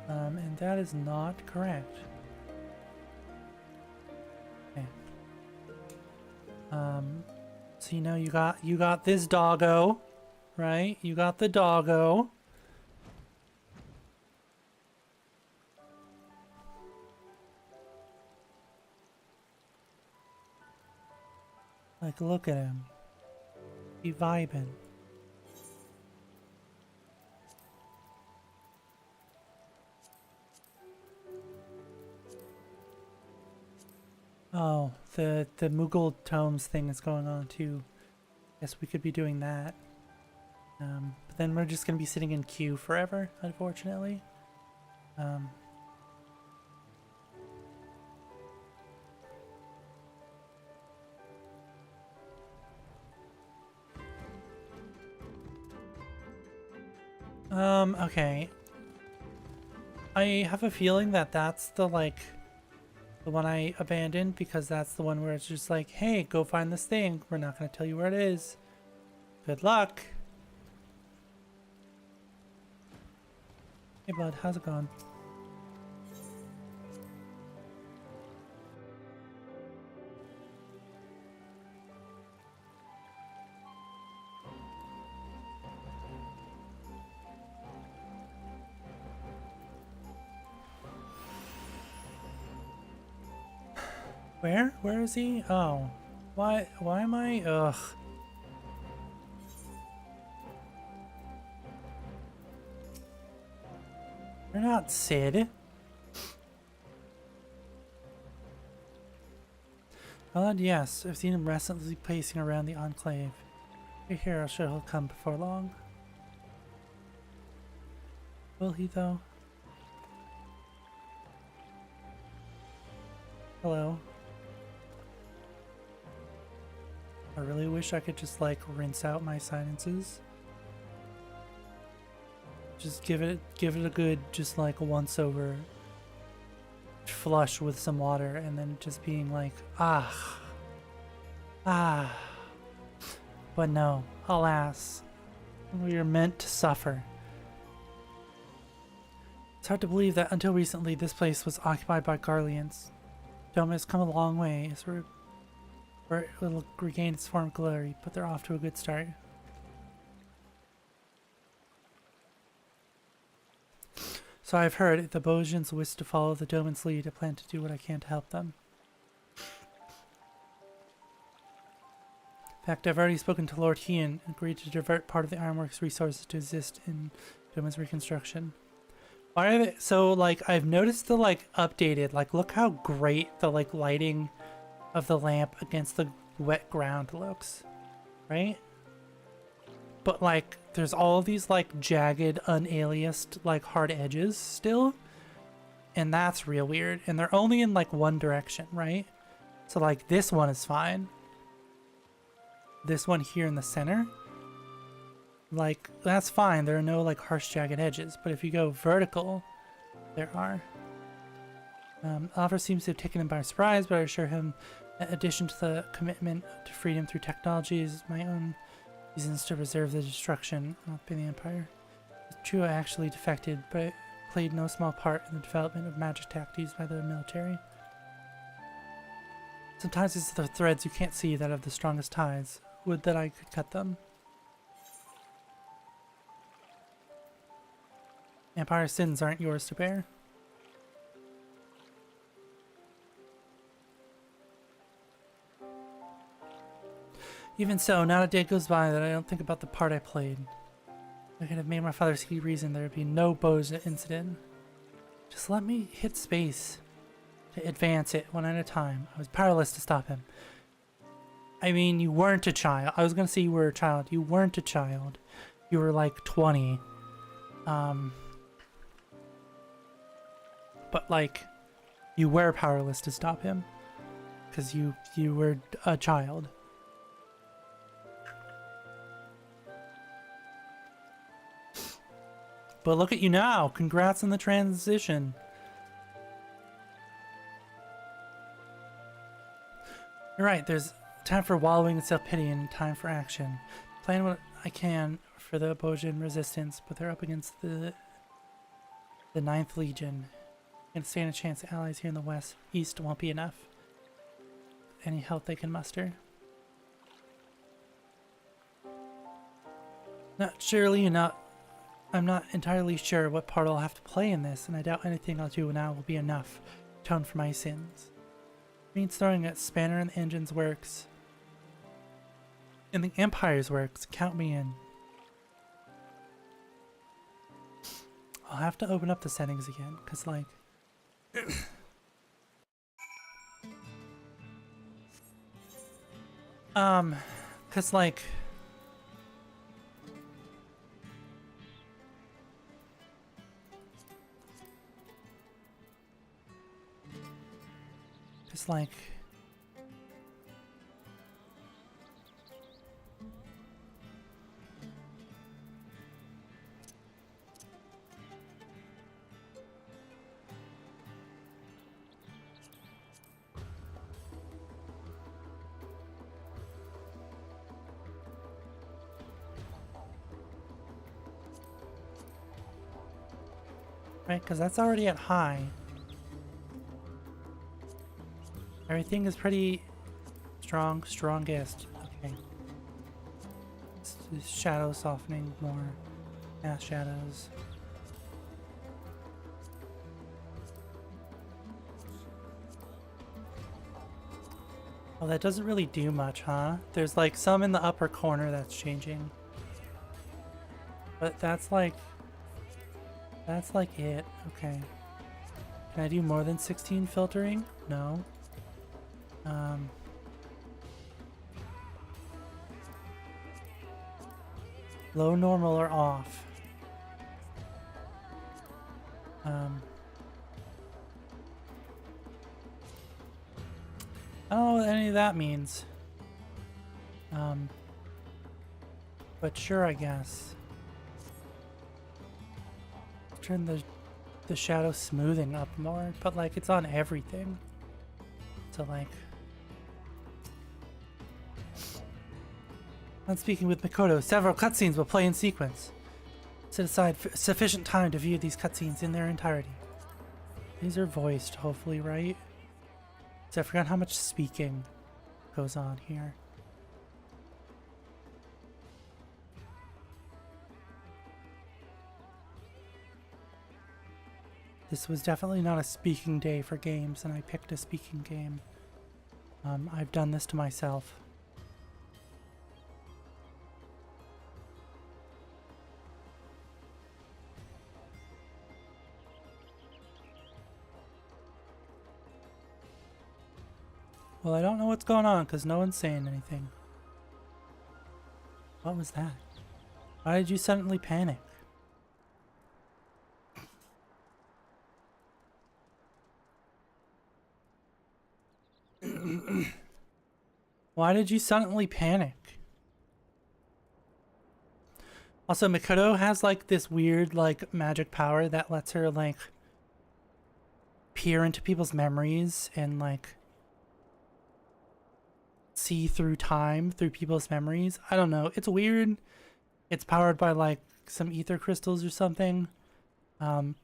Speaker 1: And that is not correct. So you know you got this doggo, right? You got the doggo. Like, look at him. He vibing. Oh, the Mughal tomes thing is going on too. Guess we could be doing that. But then we're just gonna be sitting in queue forever, unfortunately. Okay. I have a feeling that that's the, like, the one I abandoned, because that's the one where it's just like, hey, go find this thing. We're not going to tell you where it is. Good luck. Hey, bud, how's it going? Where? Where is he? Oh. Why am I? Ugh. You're not Sid. Well, yes, I've seen him restlessly pacing around the enclave. Your hero should he'll come before long. Will he, though? Hello. I really wish I could just, like, rinse out my silences. Just give it a good, just like, once over flush with some water, and then just being like, ah. But no, alas, We are meant to suffer. It's hard to believe that until recently this place was occupied by Garleans. Dome has come a long way, where it will regain its former glory, but they're off to a good start. So I've heard if the Bojans wish to follow the Doman's lead, I plan to do what I can to help them. In fact, I've already spoken to Lord Hien and agreed to divert part of the Ironworks resources to assist in Doman's reconstruction. Why are they so, like, I've noticed the, like, updated, like, look how great the, like, lighting of the lamp against the wet ground looks, right? But, like, there's all these, like, jagged, unaliased, like, hard edges still, and that's real weird, and they're only in, like, one direction, right? So, like, this one is fine. This one here in the center, like, that's fine. There are no, like, harsh jagged edges. But if you go vertical, there are. Oliver seems to have taken him by surprise, but I assure him, in addition to the commitment to freedom through technology, is my own reasons to preserve the destruction of the Empire. It's true I actually defected, but it played no small part in the development of magic tech used by the military. Sometimes it's the threads you can't see that have the strongest ties. Would that I could cut them. Empire sins aren't yours to bear. Even so, not a day goes by that I don't think about the part I played. I could have made my father see reason there would be no Boja incident. Just let me hit space to advance it one at a time. I was powerless to stop him. I mean, you weren't a child. I was gonna say you were a child. You weren't a child. You were like 20. But like, you were powerless to stop him. Because you were a child. But look at you now. Congrats on the transition. You're right, there's time for wallowing in self-pity and time for action. Plan what I can for the Bojan resistance, but they're up against the 9th Legion. And stand a chance the allies here in the east won't be enough. Any help they can muster. I'm not entirely sure what part I'll have to play in this, and I doubt anything I'll do now will be enough to atone for my sins. It means throwing a spanner in the engine's works. In the Empire's works, count me in. I'll have to open up the settings again, because like... because like... Just like... Right, because that's already at high. Everything is pretty strongest. Okay. It's shadow softening more. Mass shadows. Well, that doesn't really do much, huh? There's like some in the upper corner that's changing. But that's like it. Okay. Can I do more than 16 filtering? No. Low, normal, or off. I don't know what any of that means. But sure, I guess. Turn the shadow smoothing up more, but like it's on everything. So like, On speaking with Mikoto, several cutscenes will play in sequence. Set aside sufficient time to view these cutscenes in their entirety. These are voiced, hopefully, right? So I forgot how much speaking goes on here. This was definitely not a speaking day for games, and I picked a speaking game. I've done this to myself. Well, I don't know what's going on because no one's saying anything. What was that? Why did you suddenly panic? Why did you suddenly panic? Also, Mikoto has like this weird like magic power that lets her like peer into people's memories and like see through time through people's memories. I don't know. It's weird. It's powered by like some ether crystals or something.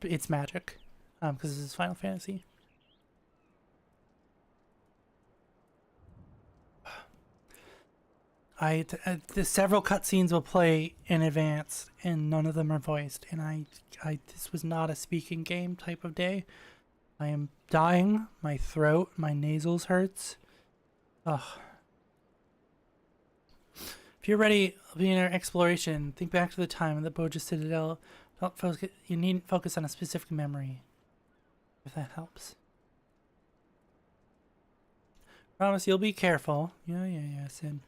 Speaker 1: It's magic. Because this is Final Fantasy. Several cutscenes will play in advance, and none of them are voiced. And this was not a speaking game type of day. I am dying. My throat, my nasals hurts. Ugh. If you're ready to begin our exploration, think back to the time in the Boja Citadel. You needn't focus on a specific memory, if that helps. Promise you'll be careful. Yeah, Sid.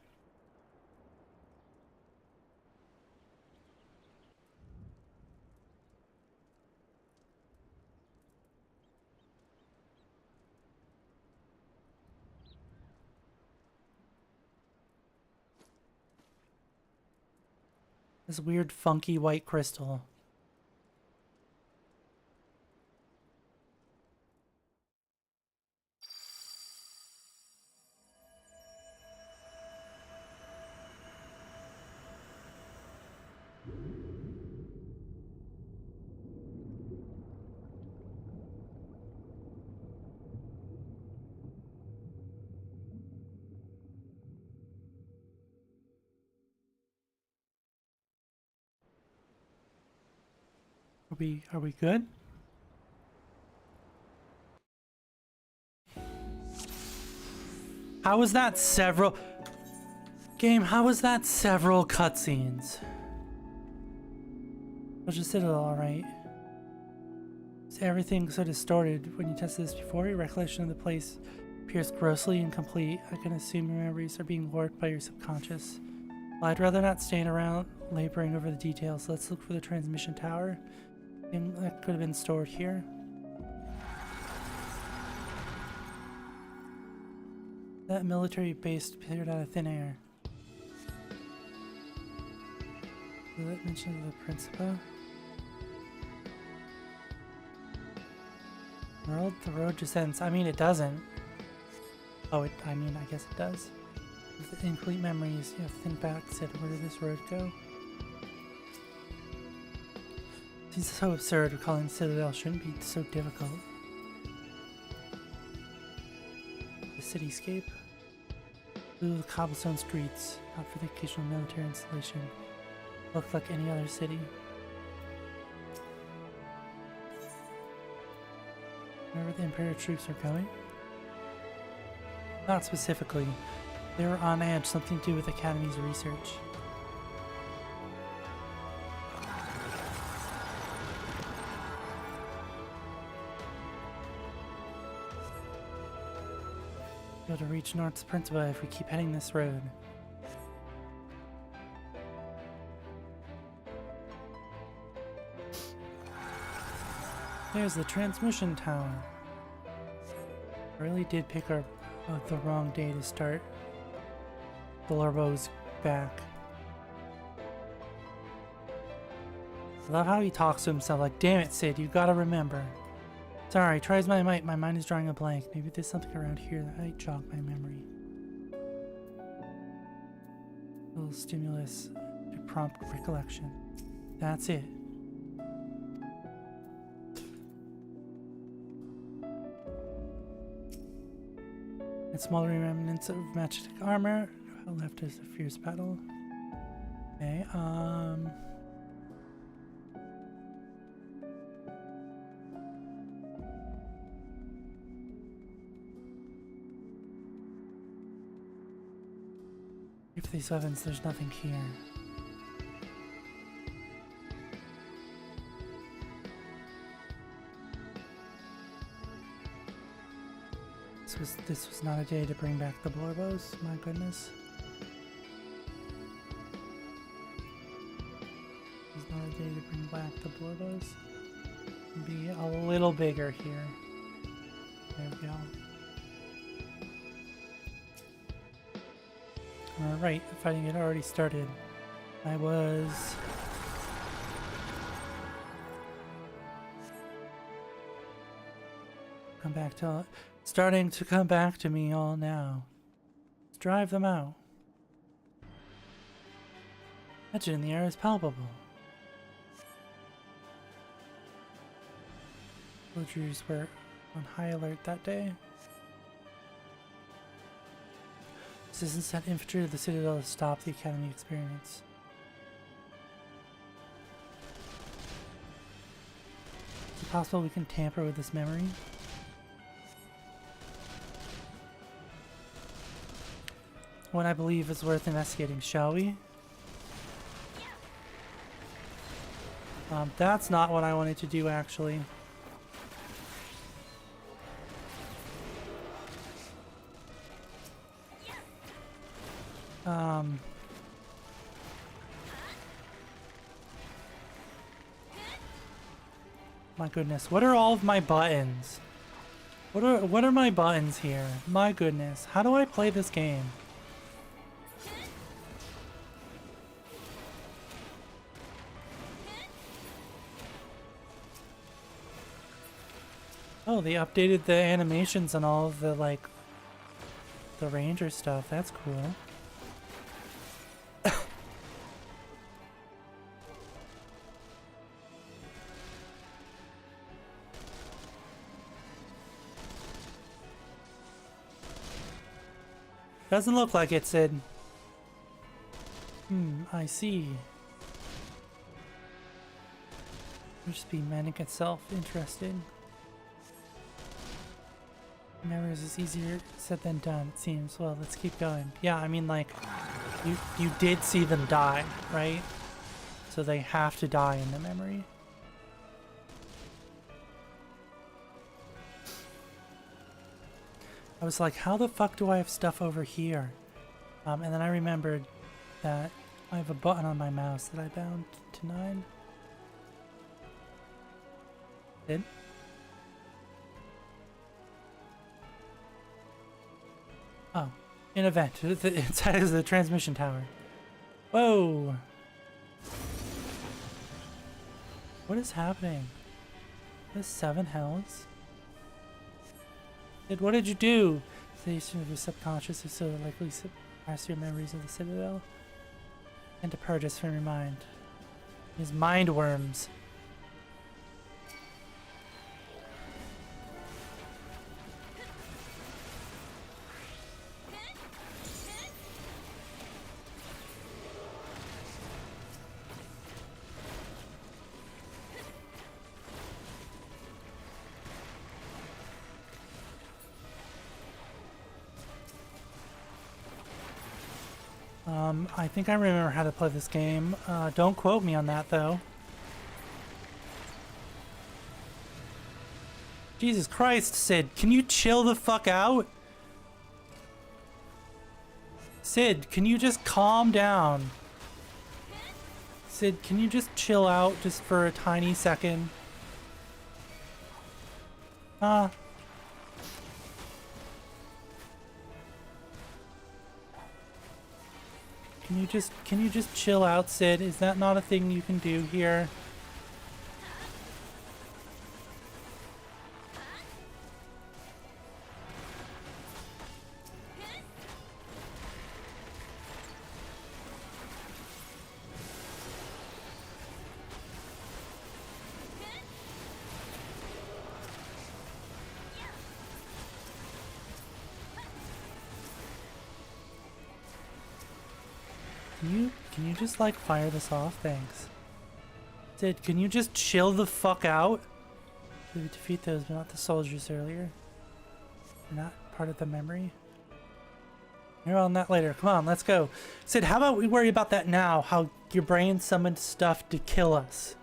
Speaker 1: This weird, funky white crystal. Are we good? How was that several... Game, how was that several cutscenes? I'll just sit it all right. Is everything so distorted when you tested this before? Your recollection of the place appears grossly incomplete. I can assume your memories are being warped by your subconscious. Well, I'd rather not stand around laboring over the details. Let's look for the transmission tower. And that could have been stored here. That military base appeared out of thin air. Did that mention the Principal? The road just ends. I mean, it doesn't. Oh, I guess it does. With the incomplete memories, you have to think back, said, where did this road go? Seems so absurd. Recalling the Citadel shouldn't be so difficult. The cityscape. Blue the cobblestone streets, not for the occasional military installation. Looked like any other city. Wherever the Imperial troops are going? Not specifically. They were on edge, something to do with Academy's research. Be able to reach North's Principal if we keep heading this road. There's the transmission tower. I really did pick the wrong day to start. Blorbos back. I love how he talks to himself like, damn it, Sid, you gotta remember. Sorry, try as my might, my mind is drawing a blank. Maybe there's something around here that might jog my memory. little stimulus to prompt recollection. That's it. And smaller remnants of magic armor. Left is a fierce battle. Okay, if these weapons, there's nothing here. This was not a day to bring back the Blorbos, my goodness. This is not a day to bring back the Blorbos. Be a little bigger here. There we go. Alright, the fighting had already started. I was... starting to come back to me all now. Let's drive them out. Tension in the air is palpable. Soldiers were on high alert that day. Citizens sent infantry to the citadel to stop the academy experience. Is it possible we can tamper with this memory? What I believe is worth investigating, shall we? That's not what I wanted to do, actually. My goodness, what are all of my buttons? What are my buttons here? My goodness, how do I play this game? Oh, they updated the animations and all of the, like, the ranger stuff. That's cool. Doesn't look like it, Sid. I see. Just be Manic itself interested. Memories is easier said than done, it seems. Well, let's keep going. Yeah, I mean, like, you did see them die, right? So they have to die in the memory. I was like, how the fuck do I have stuff over here? And then I remembered that I have a button on my mouse that I bound to 9. Did? Oh, an event inside of the transmission tower. Whoa! What is happening? There's 7 hells? What did you do? Station of your subconscious is so likely to suppress your memories of the Citadel and to purge us from your mind. These mind worms. I think I remember how to play this game. Don't quote me on that, though. Jesus Christ, Sid, can you chill the fuck out? Sid, can you just calm down? Sid, can you just chill out just for a tiny second? Can you just chill out, Sid? Is that not a thing you can do here? Can you just like fire this off? Thanks. Sid, can you just chill the fuck out? We would defeat those, but not the soldiers earlier. They're not part of the memory. You're on that later. Come on, let's go. Sid, how about we worry about that now? How your brain summoned stuff to kill us.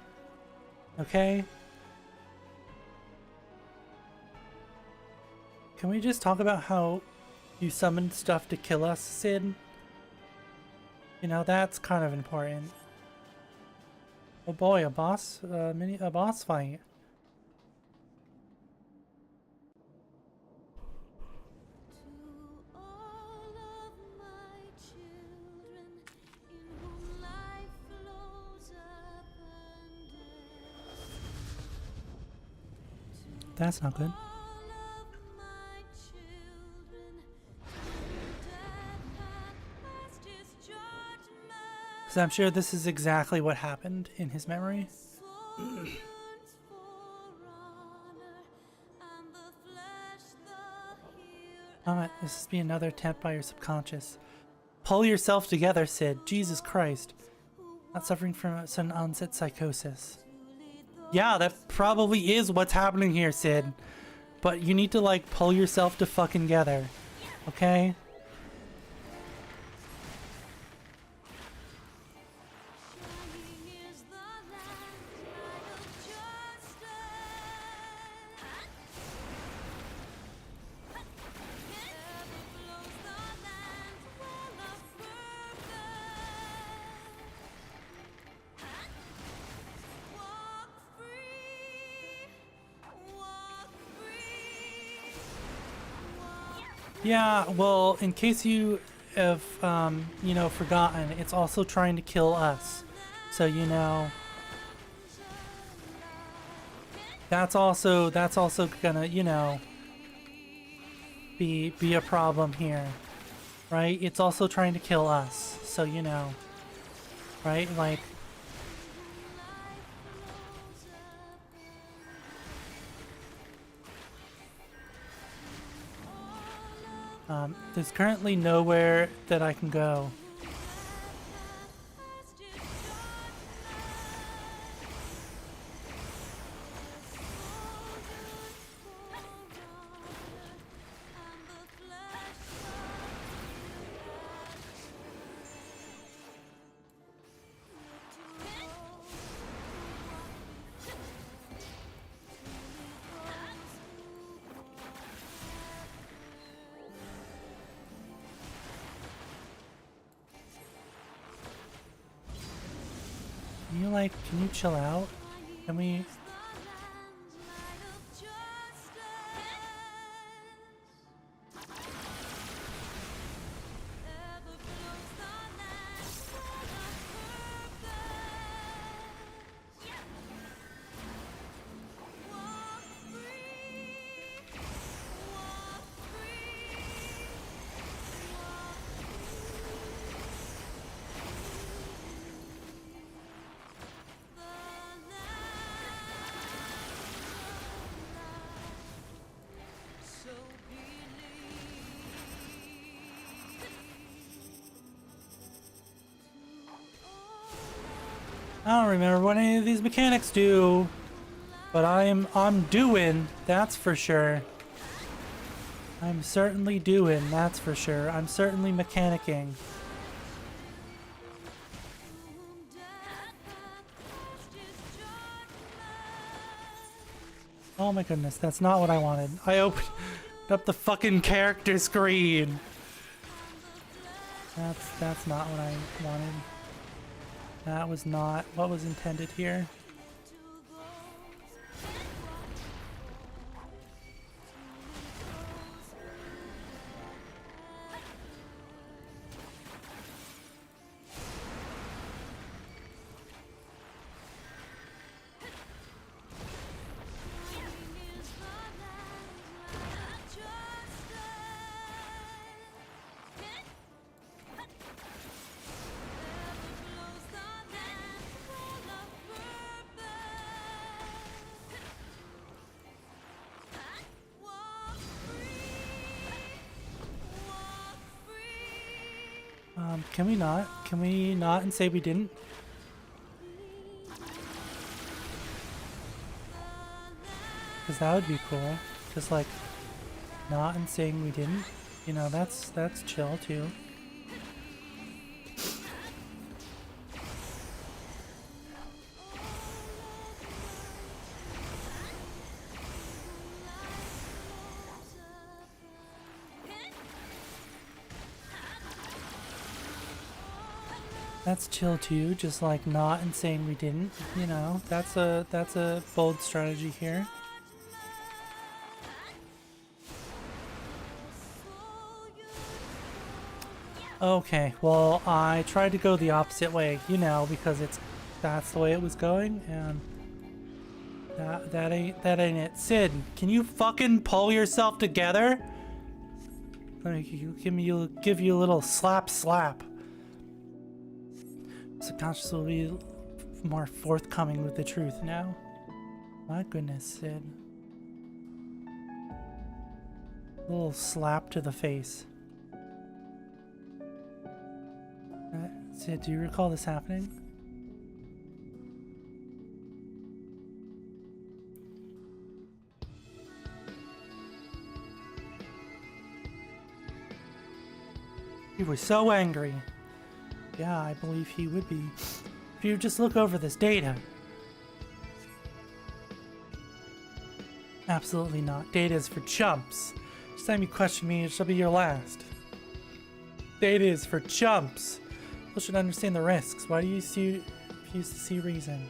Speaker 1: Okay? Can we just talk about how you summoned stuff to kill us, Sid? You know, that's kind of important. Oh boy, a boss fight. That's not good. Because I'm sure this is exactly what happened in his memory. Alright, this must be another attempt by your subconscious. Pull yourself together, Sid. Jesus Christ. Not suffering from a sudden onset psychosis. Yeah, that probably is what's happening here, Sid. But you need to, like, pull yourself to fucking together. Okay? Yeah, well, in case you have, you know, forgotten, it's also trying to kill us. So, you know, that's also gonna, you know, be a problem here, right? It's also trying to kill us. So, you know, right? Like, there's currently nowhere that I can go. Can you chill out? Can we? I don't remember what any of these mechanics do, but I'm doing, that's for sure. I'm certainly doing, that's for sure. I'm certainly mechanicking. Oh my goodness, that's not what I wanted. I opened up the fucking character screen. That's not what I wanted. That was not what was intended here. Can we not? Can we not and say we didn't? Because that would be cool. Just like, not and saying we didn't. You know, that's chill too. That's chill too, just like not and saying we didn't. You know, that's a bold strategy here. Okay, well, I tried to go the opposite way, you know, because that's the way it was going, and that ain't it. Sid, can you fucking pull yourself together? Let me give you a little slap. Subconscious will be more forthcoming with the truth now. My goodness, Sid. A little slap to the face. Sid, do you recall this happening? He was so angry. Yeah, I believe he would be. If you just look over this data. Absolutely not. Data is for chumps. Each time you question me, it shall be your last. Data is for chumps. People should understand the risks. Why do you refuse to see reason?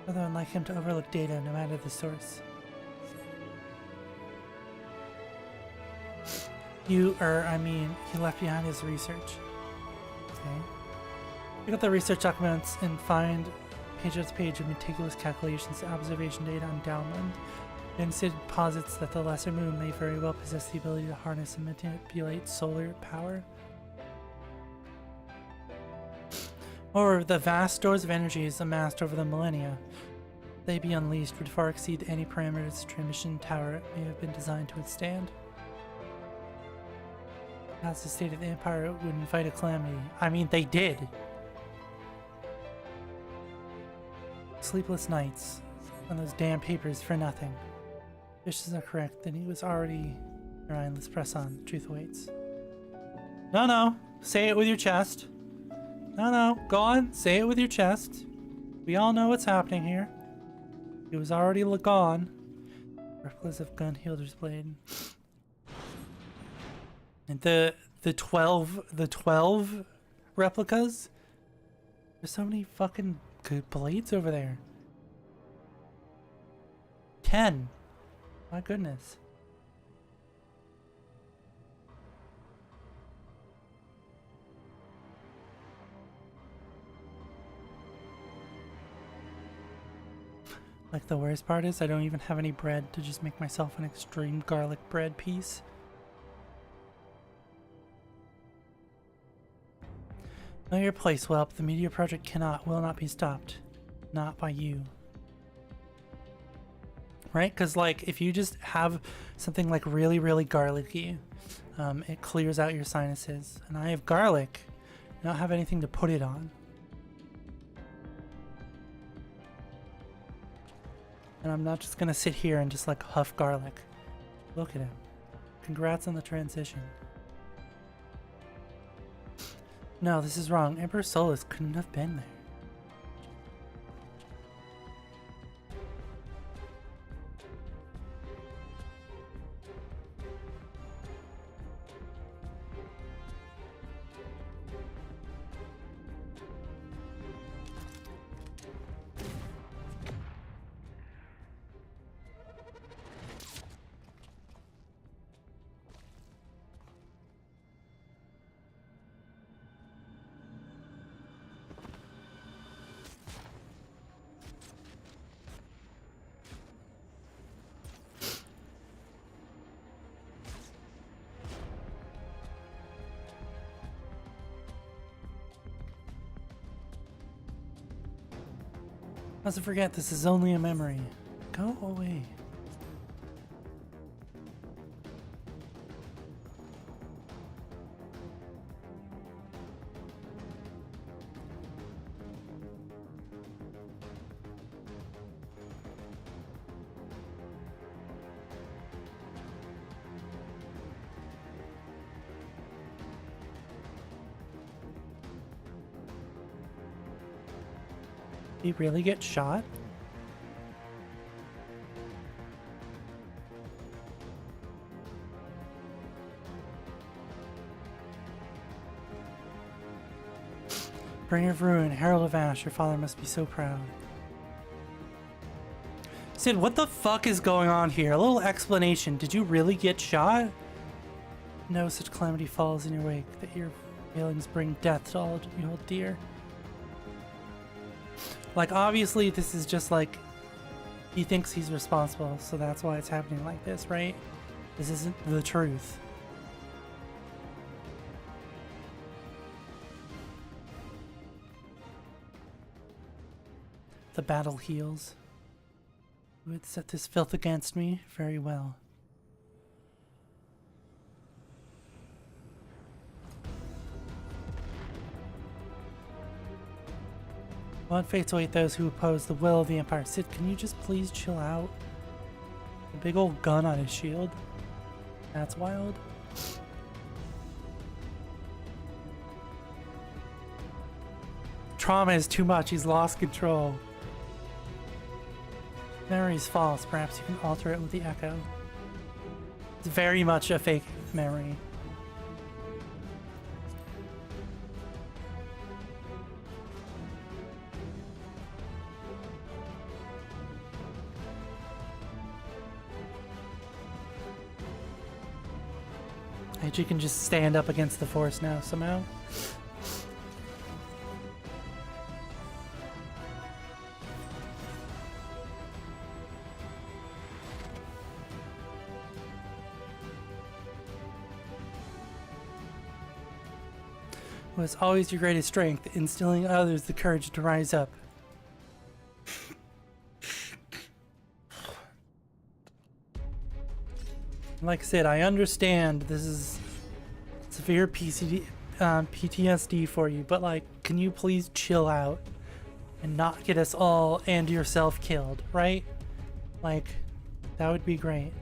Speaker 1: Rather unlike him to overlook data, no matter the source. He left behind his research. Okay. Pick up the research documents and find page after page of meticulous calculations, observation data on Downwind. Then Sid posits that the lesser moon may very well possess the ability to harness and manipulate solar power. Moreover, the vast stores of energies amassed over the millennia, they be unleashed, would far exceed any parameters the transmission tower may have been designed to withstand. As the state of the Empire would invite a calamity. I mean, they did. Sleepless nights on those damn papers for nothing. If wishes are correct, then he was already... Alright, let's press on. The truth awaits. No. Say it with your chest. No. Go on. Say it with your chest. We all know what's happening here. He was already gone. Replicas of Gunhilder's blade. And the 12 replicas? There's so many fucking good blades over there. 10. My goodness. Like, the worst part is I don't even have any bread to just make myself an extreme garlic bread piece. Know your place, Whelp. The meteor project will not be stopped. Not by you. Right? Because, like, if you just have something, like, really, really garlicky, it clears out your sinuses. And I have garlic. I don't have anything to put it on. And I'm not just gonna sit here and just, like, huff garlic. Look at him. Congrats on the transition. No, this is wrong. Emperor Solus couldn't have been there. Must forget this is only a memory. Go away. He really get shot? Bringer of Ruin, Herald of Ash, your father must be so proud. Sid, what the fuck is going on here? A little explanation. Did you really get shot? No such calamity falls in your wake, that your failings bring death to all you hold dear. Like, obviously, this is just like, he thinks he's responsible, so that's why it's happening like this, right? This isn't the truth. The battle heals. You would set this filth against me very well. What fates await those who oppose the will of the Empire? Sid, can you just please chill out? A big old gun on his shield. That's wild. Trauma is too much. He's lost control. Memory's false. Perhaps you can alter it with the echo. It's very much a fake memory. You can just stand up against the force now somehow. Was always your greatest strength, instilling in others the courage to rise up. Like I said, I understand this is severe PTSD for you, but like, can you please chill out and not get us all and yourself killed, right? Like, that would be great.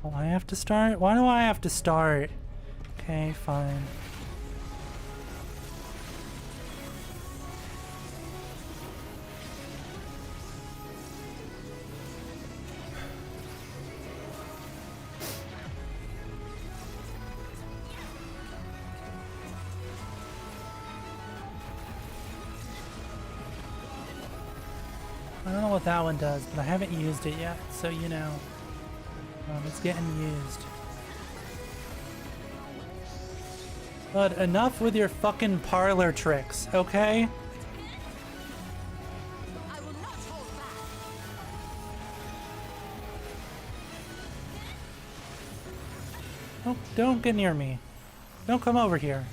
Speaker 1: Oh, I have to start? Why do I have to start? Okay, fine. I don't know what that one does, but I haven't used it yet, so you know, it's getting used. But enough with your fucking parlor tricks, okay?
Speaker 2: I will not hold back.
Speaker 1: Oh, don't get near me. Don't come over here.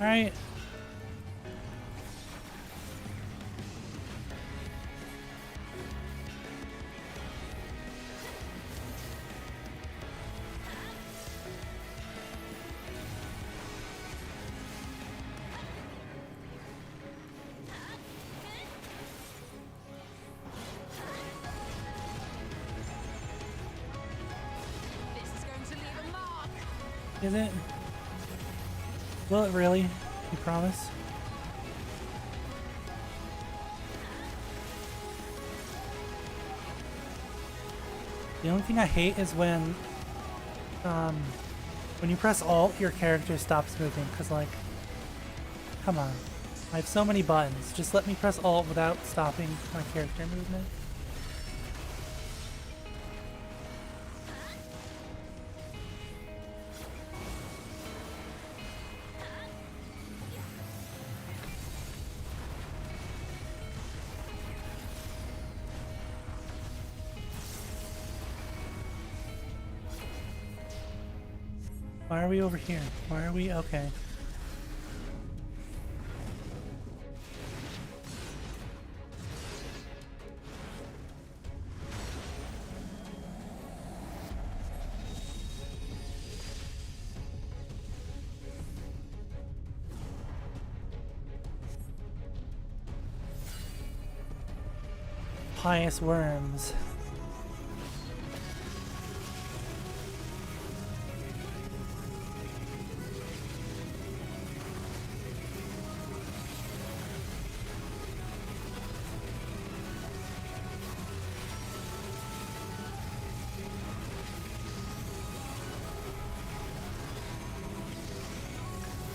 Speaker 1: Alright? Is it? Will it really? You promise? The only thing I hate is when you press Alt, your character stops moving, because like, come on. I have so many buttons. Just let me press Alt without stopping my character movement. Why are we over here? Why are we? Okay. pious worms.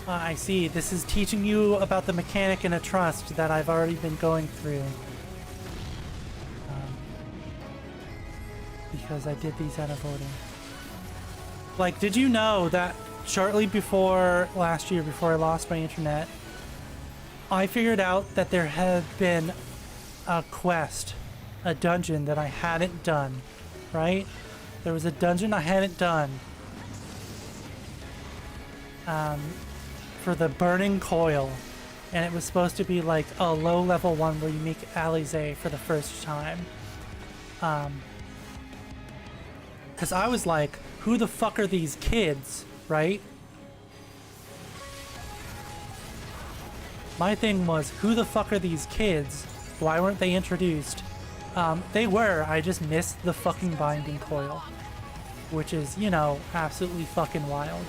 Speaker 1: I see. This is teaching you about the mechanic in a trust that I've already been going through. Because I did these out of order. Like, did you know that shortly before last year, before I lost my internet, I figured out that there had been a quest, a dungeon that I hadn't done, right? There was a dungeon I hadn't done. For the Burning Coil, and it was supposed to be like a low-level one where you make Alize for the first time. Because I was like, who the fuck are these kids, right? My thing was, who the fuck are these kids? Why weren't they introduced? They were, I just missed the fucking Binding Coil. Which is, you know, absolutely fucking wild.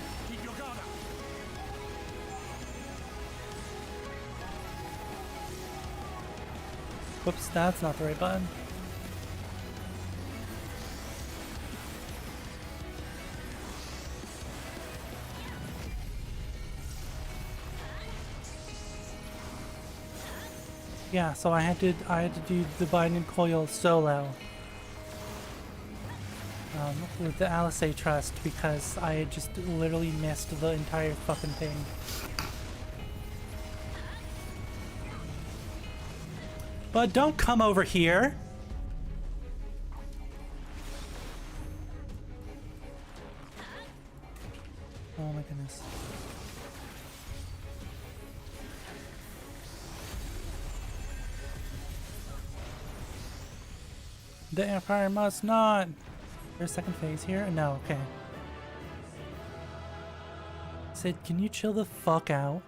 Speaker 1: Whoops, that's not the right button. Yeah, so I had to do the Binding Coil solo with the Alice Trust because I had just literally missed the entire fucking thing. But don't come over here. Oh my goodness. The Empire must not. There's a second phase here? No, okay. Sid, can you chill the fuck out?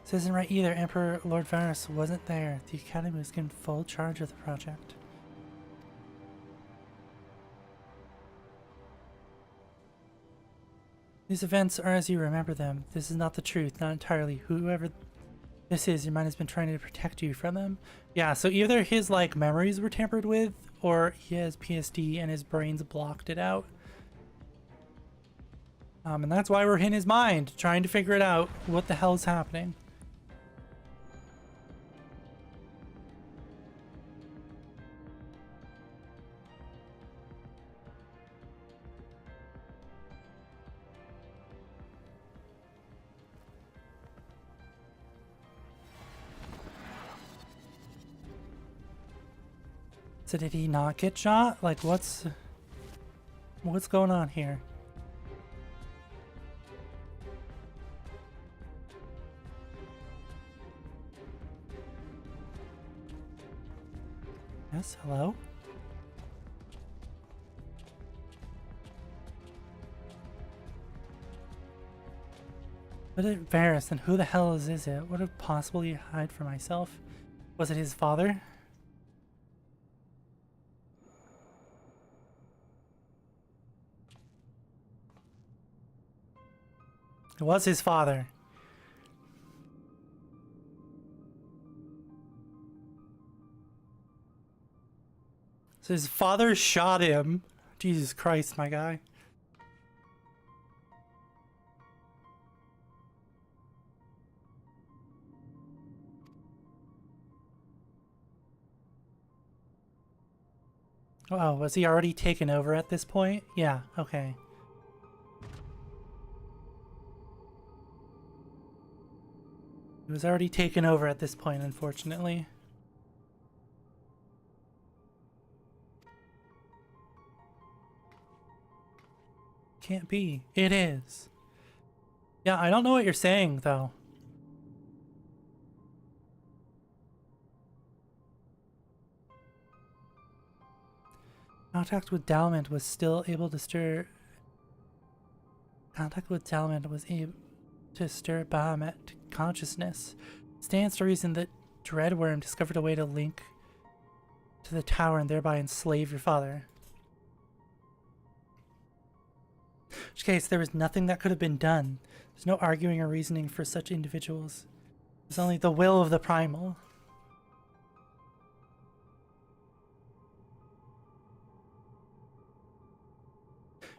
Speaker 1: This isn't right either. Emperor Lord Varus wasn't there. The Academy was given full charge of the project. These events are as you remember them. This is not the truth, not entirely. Whoever this is, your mind has been trying to protect you from them. Yeah, so either his like memories were tampered with, or he has PSD and his brain's blocked it out. And that's why we're in his mind, trying to figure it out. What the hell is happening? So did he not get shot? Like what's going on here? Yes, hello? What did Varus, and who the hell is it? What did possibly hide from myself? Was it his father? It was his father. So his father shot him. Jesus Christ, my guy. Oh, was he already taken over at this point? Yeah, okay. He was already taken over at this point, unfortunately. Can't be. It is. Yeah, I don't know what you're saying, though. Contact with Dalmond was still able to stir... Contact with Dalmond was able to stir Bahamut to consciousness. Stands to reason that Dreadworm discovered a way to link to the tower and thereby enslave your father. In which case, there was nothing that could have been done. There's no arguing or reasoning for such individuals. There's only the will of the primal.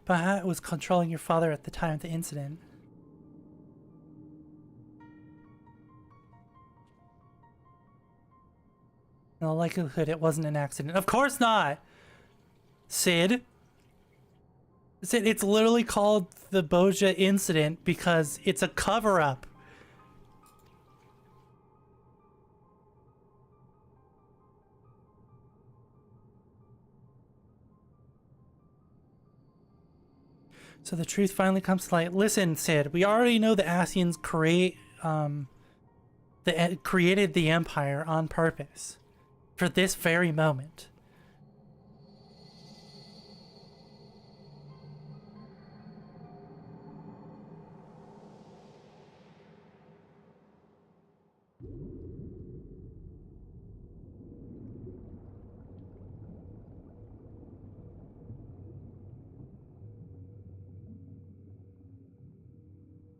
Speaker 1: Bahamut was controlling your father at the time of the incident. In all likelihood, it wasn't an accident. Of course not! Sid? Sid, it's literally called the Boja incident because it's a cover-up. So the truth finally comes to light. Listen, Sid, we already know the Asians created the Empire on purpose. For this very moment.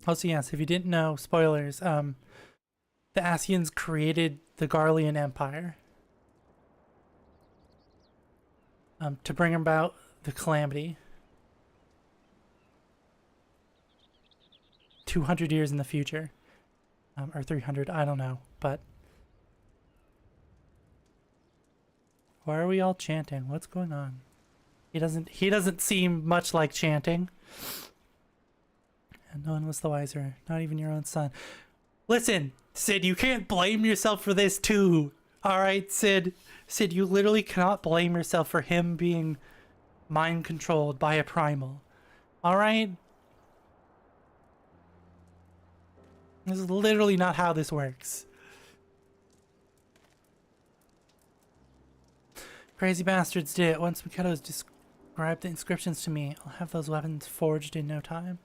Speaker 1: Also, yes, if you didn't know, spoilers, the Asians created the Garlean Empire. To bring about the calamity. 200 years in the future. Or 300, I don't know, but... Why are we all chanting? What's going on? He doesn't seem much like chanting. And no one was the wiser, not even your own son. Listen, Sid, you can't blame yourself for this too. Alright, Sid. Sid, you literally cannot blame yourself for him being mind controlled by a primal. Alright? This is literally not how this works. Crazy bastards did it. Once Mikedo's described the inscriptions to me, I'll have those weapons forged in no time.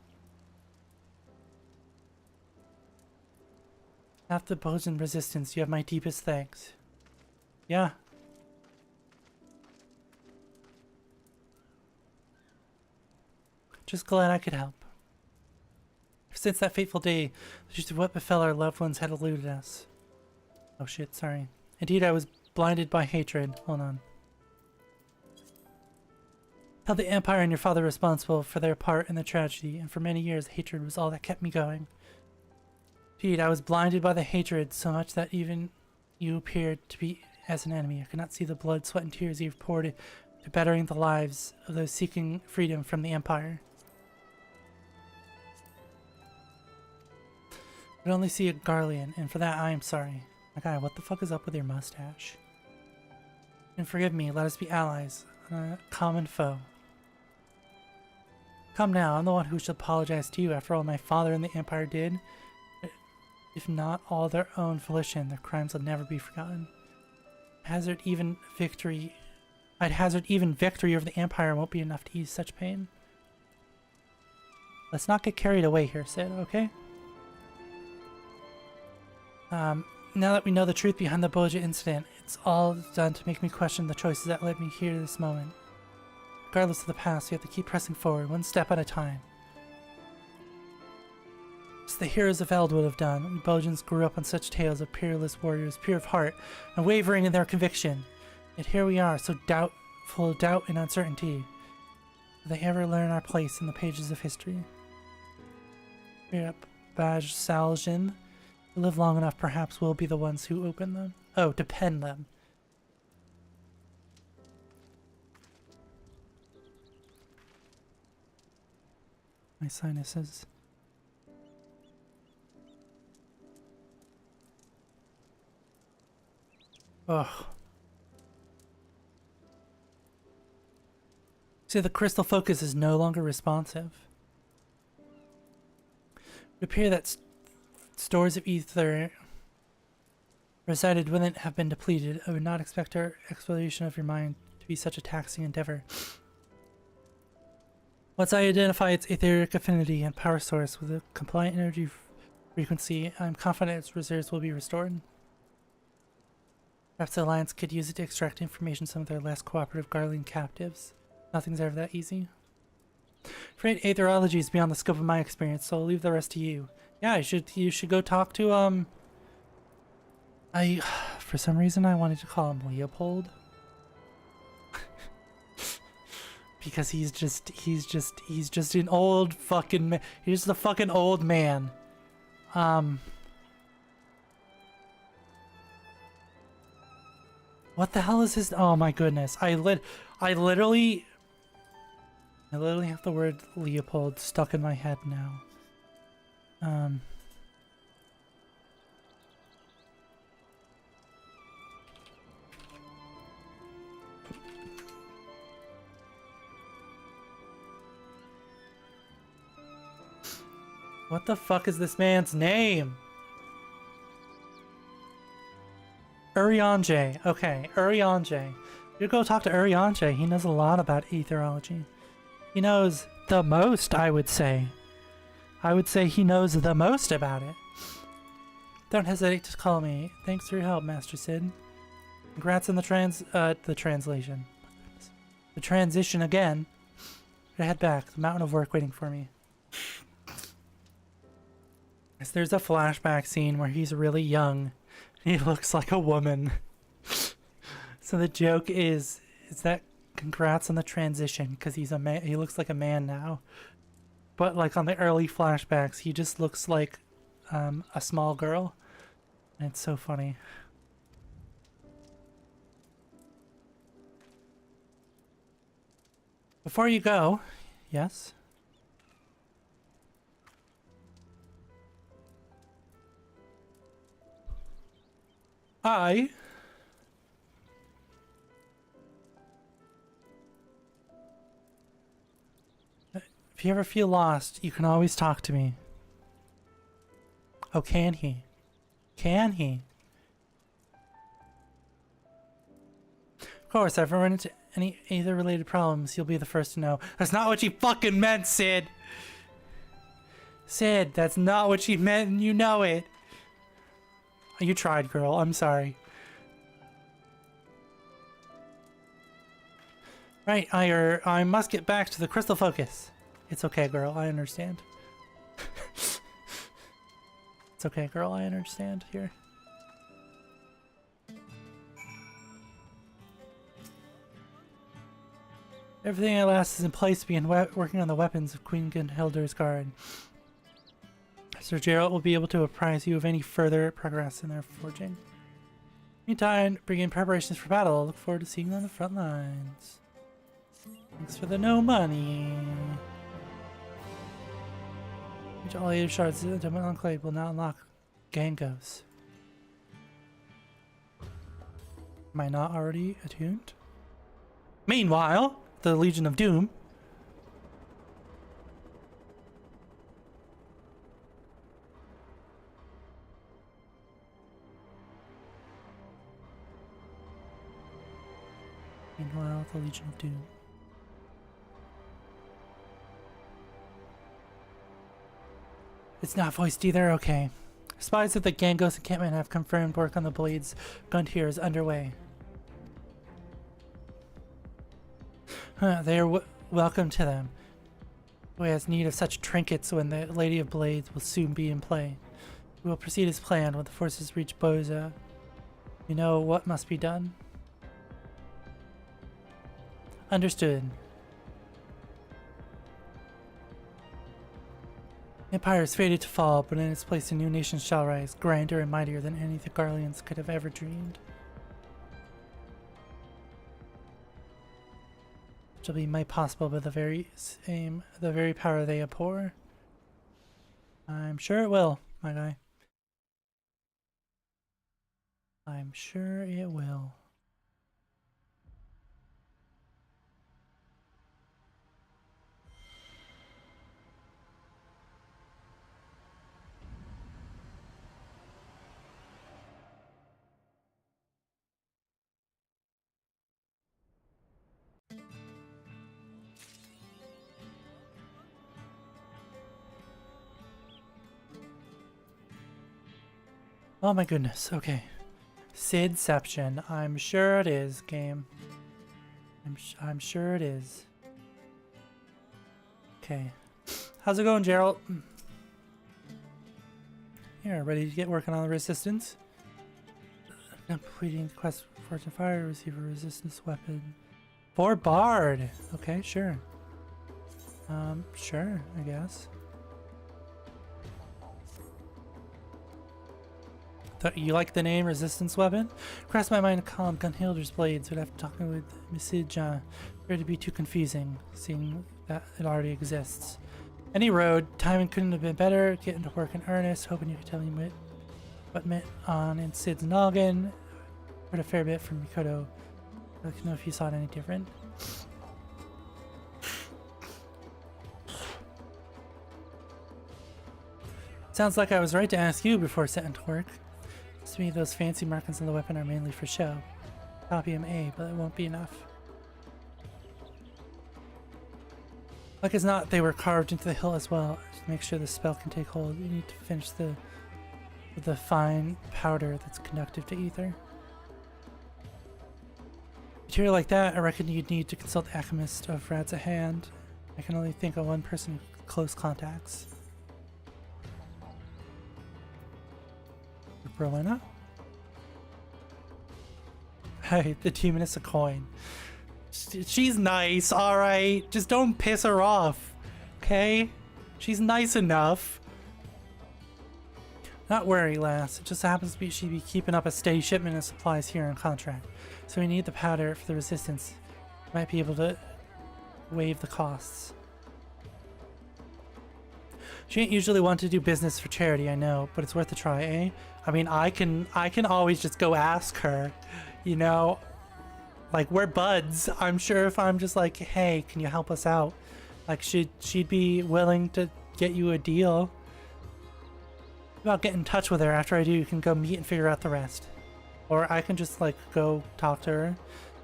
Speaker 1: After the Bojan resistance, you have my deepest thanks. Yeah. Just glad I could help. Since that fateful day, the truth of what befell our loved ones had eluded us. Oh shit, sorry. Indeed, I was blinded by hatred. Hold on. Held the Empire and your father responsible for their part in the tragedy, and for many years hatred was all that kept me going. Indeed, I was blinded by the hatred so much that even you appeared to be as an enemy. I could not see the blood, sweat, and tears you've poured into bettering the lives of those seeking freedom from the Empire. I could only see a Garlean, and for that I am sorry. My guy, what the fuck is up with your mustache? And forgive me, let us be allies, a common foe. Come now, I'm the one who should apologize to you. After all my father and the Empire did, if not all their own volition, their crimes will never be forgotten. I'd hazard even victory over the Empire won't be enough to ease such pain. Let's not get carried away here, Sid, okay? Now that we know the truth behind the Boja incident, it's all done to make me question the choices that led me here to this moment. Regardless of the past, we have to keep pressing forward, one step at a time. As the heroes of Eld would have done, we Bojans grew up on such tales of peerless warriors, pure of heart, unwavering in their conviction. Yet here we are, so full of doubt and uncertainty. Will they ever learn our place in the pages of history? We're up, Baj Saljin. We live long enough, perhaps we'll be the ones who open them. Oh, to pen them. My sinuses. Ugh. See, the crystal focus is no longer responsive. It would appear that stores of ether resided within it have been depleted. I would not expect our exploration of your mind to be such a taxing endeavor. Once I identify its etheric affinity and power source with a compliant energy frequency, I'm confident its reserves will be restored. Perhaps the Alliance could use it to extract information from some of their less cooperative Garlean captives. Nothing's ever that easy. Afraid aetherology is beyond the scope of my experience, so I'll leave the rest to you. Yeah, you should go talk to for some reason I wanted to call him Leopold. Because he's just an old fucking he's just a fucking old man. What the hell is his? Oh my goodness! I literally have the word Leopold stuck in my head now. What the fuck is this man's name? Urianger. Okay, Urianger. You go talk to Urianger. He knows a lot about etherology. He knows the most, I would say. I would say he knows the most about it. Don't hesitate to call me. Thanks for your help, Master Sid. Congrats on the translation. The transition again. I head back. The mountain of work waiting for me. There's a flashback scene where he's really young. He looks like a woman. So the joke is that congrats on the transition because he's a man. He looks like a man now. But like on the early flashbacks, he just looks like a small girl. And it's so funny. Before you go, yes? If you ever feel lost, you can always talk to me. Oh, can he? Can he? Of course, if I ever run into any ether-related problems, you'll be the first to know. That's not what she fucking meant, Sid! Sid, that's not what she meant, and you know it. You tried, girl. I'm sorry. Right, I must get back to the crystal focus. It's okay, girl. I understand. It's okay, girl. I understand here. Everything at last is in place to begin working on the weapons of Queen Gunhilder's guard. Sir Geralt will be able to apprise you of any further progress in their forging. Meantime, begin preparations for battle. I look forward to seeing you on the front lines. Thanks for the no money. Reach all 8 shards of the Enclave will now unlock Gangos. Am I not already attuned? Meanwhile, the Legion of Doom. Meanwhile, the Legion of Doom. It's not voiced either, okay. Spies at the Gangos encampment have confirmed work on the Blades Guntier is underway. They are welcome to them. Who has need of such trinkets when the Lady of Blades will soon be in play. We will proceed as planned when the forces reach Boza. You know what must be done? Understood. Empire is fated to fall, but in its place a new nation shall rise, grander and mightier than any the Garleans could have ever dreamed. It shall be made possible by the very power they abhor. I'm sure it will, my guy. I'm sure it will. Oh my goodness, okay. Sidception. I'm sure it is, game. I'm sure it is. Okay. How's it going, Gerald? Here, ready to get working on the resistance? Completing the quest for Fortune Fire, receive a resistance weapon. For Bard! Okay, sure. Sure, I guess. You like the name Resistance Weapon? Crossed my mind to call him Gunhilder's Blades, but after talking with Message, appeared to be too confusing, seeing that it already exists. Any road, timing couldn't have been better. Getting to work in earnest, hoping you could tell me what meant on in Sid's noggin. Heard a fair bit from Mikoto. I'd like to know if you saw it any different. Sounds like I was right to ask you before setting to work. To me, those fancy markings on the weapon are mainly for show. Copy M.A., but it won't be enough. Like as not, they were carved into the hilt as well. To make sure the spell can take hold, you need to finish with the fine powder that's conductive to ether. Material like that, I reckon you'd need to consult the alchemist of Rad's at hand. I can only think of one person with close contacts. Rowena? Hey, the demoness a coin. She's nice, alright? Just don't piss her off, okay? She's nice enough. Not worry, lass. It just happens to be she'd be keeping up a steady shipment of supplies here on contract. So we need the powder for the resistance. Might be able to waive the costs. She ain't usually one to do business for charity, I know, but it's worth a try, eh? I mean, I can always just go ask her, you know? Like, we're buds. I'm sure if I'm just like, hey, can you help us out? Like, she'd be willing to get you a deal. About getting in touch with her. After I do, you can go meet and figure out the rest. Or I can just, like, go talk to her.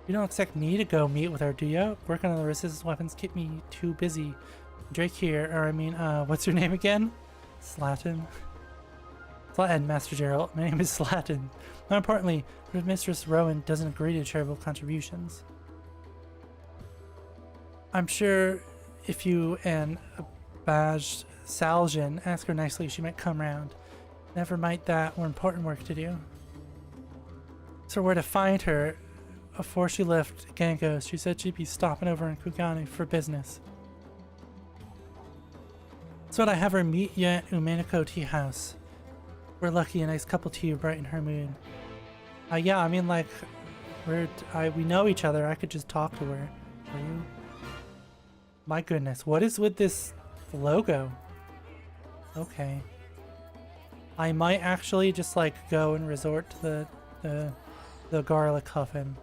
Speaker 1: You don't expect me to go meet with her, do you? Working on the resistance weapons keep me too busy. Drake here, or I mean, what's your name again? Slatin. Slatin, Master Gerald. My name is Slatin. More importantly, what if Mistress Rowan doesn't agree to charitable contributions? I'm sure if you and Baj Saljan ask her nicely, she might come round. Never mind that, more important work to do. So where to find her? Before she left Gangos, she said she'd be stopping over in Kugane for business. So I have her meet you at Umaniko Tea House. We're lucky a nice couple tea would brighten her mood. Yeah, I mean, like, we know each other. I could just talk to her. Are you? My goodness, what is with this logo? Okay. I might actually just, like, go and resort to the garlic coffin.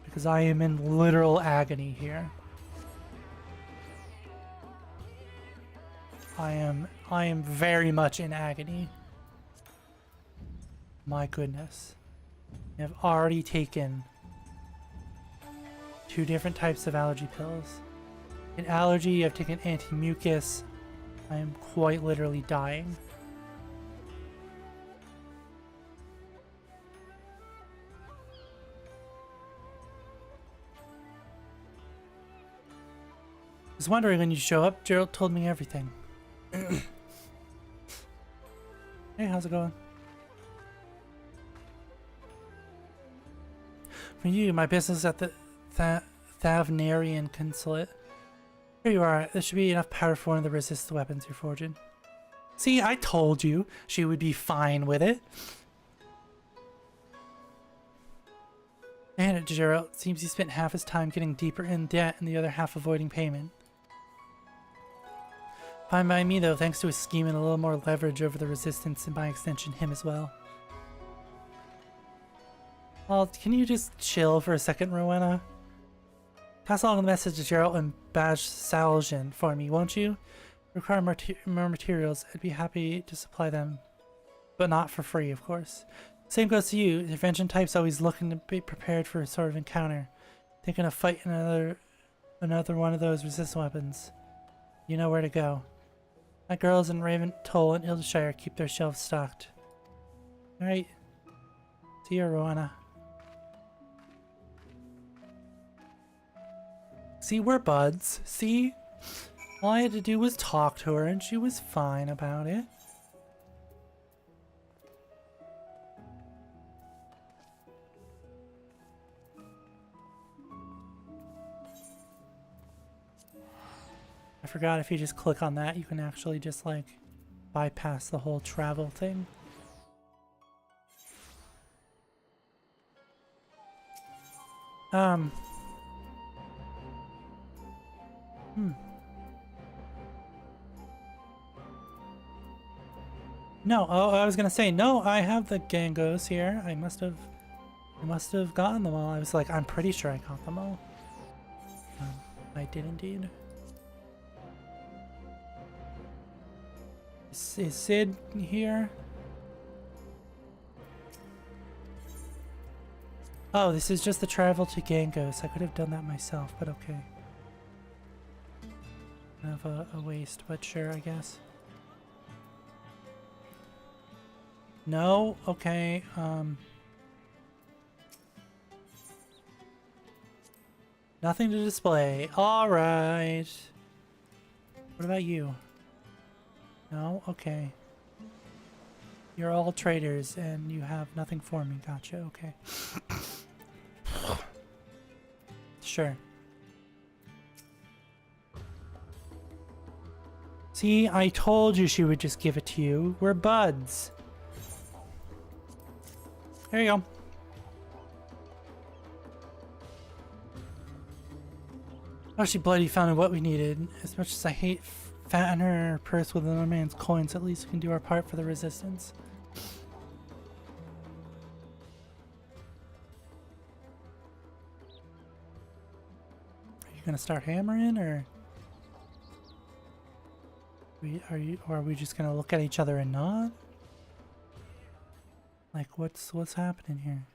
Speaker 1: Because I am in literal agony here. I am very much in agony. My goodness. I have already taken 2 different types of allergy pills. In allergy, I've taken anti-mucus. I am quite literally dying. I was wondering when you show up. Gerald told me everything. Hey, how's it going? For you, my business at the Thavnarian Consulate. Here you are. There should be enough powder for one of the resist weapons you're forging. See, I told you she would be fine with it. And Gerald, it seems he spent half his time getting deeper in debt and the other half avoiding payment. Fine by me though, thanks to his scheme and a little more leverage over the resistance and by extension him as well. Well, can you just chill for a second, Rowena? Pass along the message to Gerald and Baj Saljan for me, won't you? Require more materials, I'd be happy to supply them. But not for free, of course. Same goes to you, intervention type's always looking to be prepared for a sort of encounter. Thinking of fighting another one of those resistance weapons. You know where to go. My girls in Raven Toll and Ildershire keep their shelves stocked. Alright. See you, Rowana. See, we're buds. See? All I had to do was talk to her and she was fine about it. I forgot if you just click on that, you can actually just like bypass the whole travel thing. No, oh, I was gonna say, no, I have the Gangos here. I must have gotten them all. I was like, I'm pretty sure I got them all. I did indeed. Is Sid here? Oh, this is just the travel to Gangos. I could have done that myself, but okay. Kind of a waste, but sure, I guess. No? Okay, nothing to display. Alright. What about you? No? Okay. You're all traders and you have nothing for me. Gotcha, okay. Sure. See, I told you she would just give it to you. We're buds. There you go. Oh, she bloody found what we needed. As much as I hate fattening her purse with another man's coins, at least we can do our part for the resistance. Are you gonna start hammering, or are we just gonna look at each other and nod? Like, what's happening here?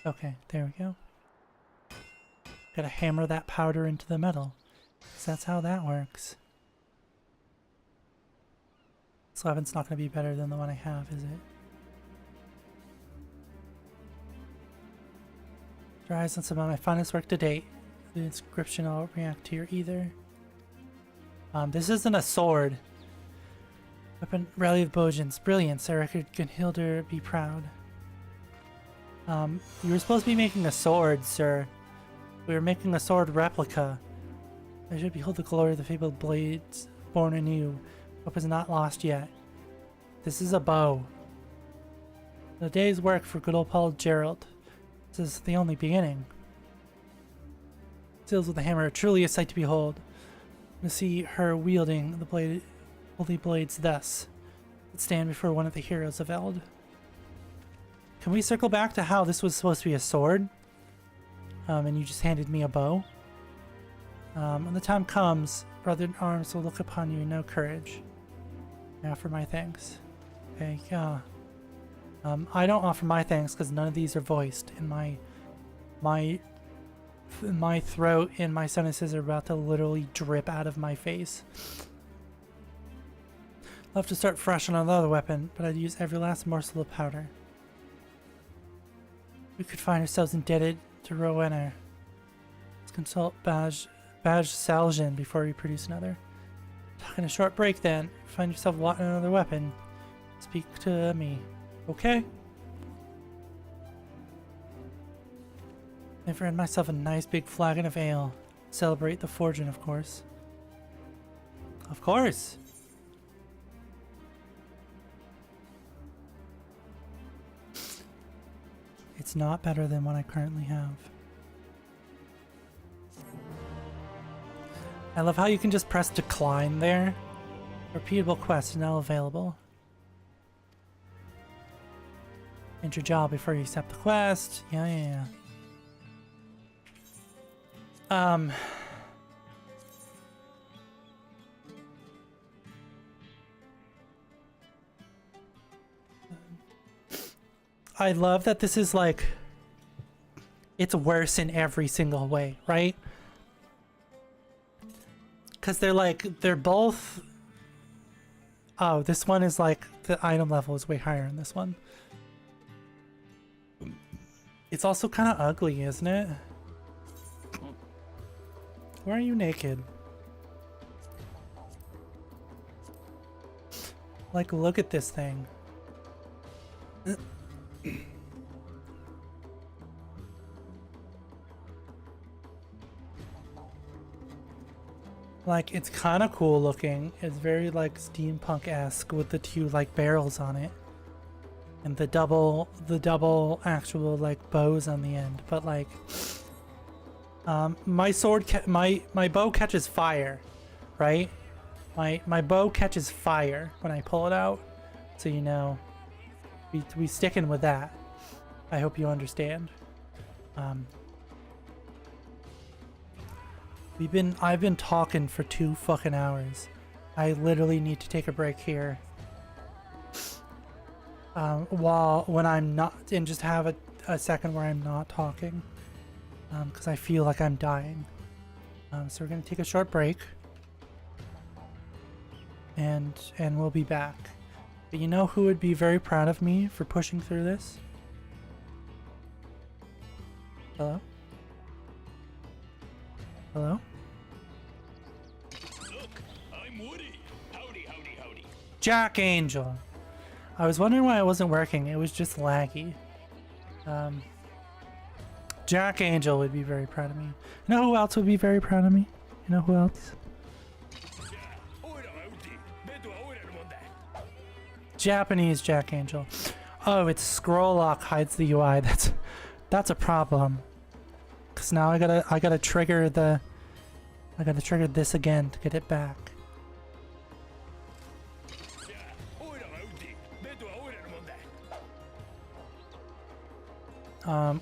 Speaker 1: Okay, there we go. Gotta hammer that powder into the metal. 'Cause that's how that works. This weapon's not gonna be better than the one I have, is it? Your eyes on some of my finest work to date. The inscription I'll react to your either. This isn't a sword. Weapon Rally of Bojans. Brilliance. I reckon Gunhilder be proud. You were supposed to be making a sword, sir. We were making a sword replica. I should behold the glory of the fabled blades born anew. Hope is not lost yet. This is a bow. The day's work for good old Paul Gerald. This is the only beginning. Seals with the hammer are truly a sight to behold. To see her wielding the blade, holy blades thus. Stand before one of the heroes of Eld. Can we circle back to how this was supposed to be a sword? And you just handed me a bow? When the time comes, brother in arms will look upon you in no courage. I offer my thanks. Okay, yeah. I don't offer my thanks because none of these are voiced, and my throat and my sentences are about to literally drip out of my face. I'll have to start fresh on another weapon, but I'd use every last morsel of powder. We could find ourselves indebted to Rowena. Let's consult Badge Saljan before we produce another. Taking a short break then. Find yourself wanting another weapon. Speak to me. Okay? I've earned myself a nice big flagon of ale. Celebrate the fortune, of course. Of course! It's not better than what I currently have. I love how you can just press decline there. Repeatable quest now available. Enter your job before you accept the quest. Yeah. I love that this is like, it's worse in every single way, right? Because they're both Oh, this one is like, the item level is way higher in this one. It's also kind of ugly, isn't it? Why are you naked? Like, look at this thing. Like, it's kind of cool looking. It's very, like, steampunk-esque with the two, like, barrels on it. And the double actual, like, bows on the end. But, like, my sword, my bow catches fire, right? My bow catches fire when I pull it out. So, you know, we sticking with that. I hope you understand. I've been talking for 2 fucking hours. I literally need to take a break here. When I'm not, and just have a second where I'm not talking. Because I feel like I'm dying. So we're gonna take a short break. And we'll be back. But you know who would be very proud of me for pushing through this? Hello? Hello?
Speaker 2: Look, I'm Woody. Howdy, howdy, howdy.
Speaker 1: Jack Angel. I was wondering why it wasn't working. It was just laggy. Jack Angel would be very proud of me. You know who else would be very proud of me? You know who else? Japanese Jack Angel. Oh, it's scroll lock hides the UI. That's a problem. Cause now I gotta trigger this again to get it back.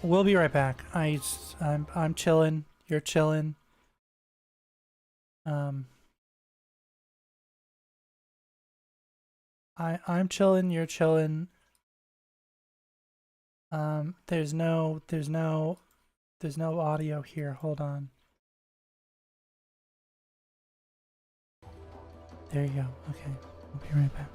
Speaker 1: We'll be right back. I'm chilling. You're chilling. I'm chilling. You're chilling. There's no audio here. Hold on. There you go. Okay, we'll be right back.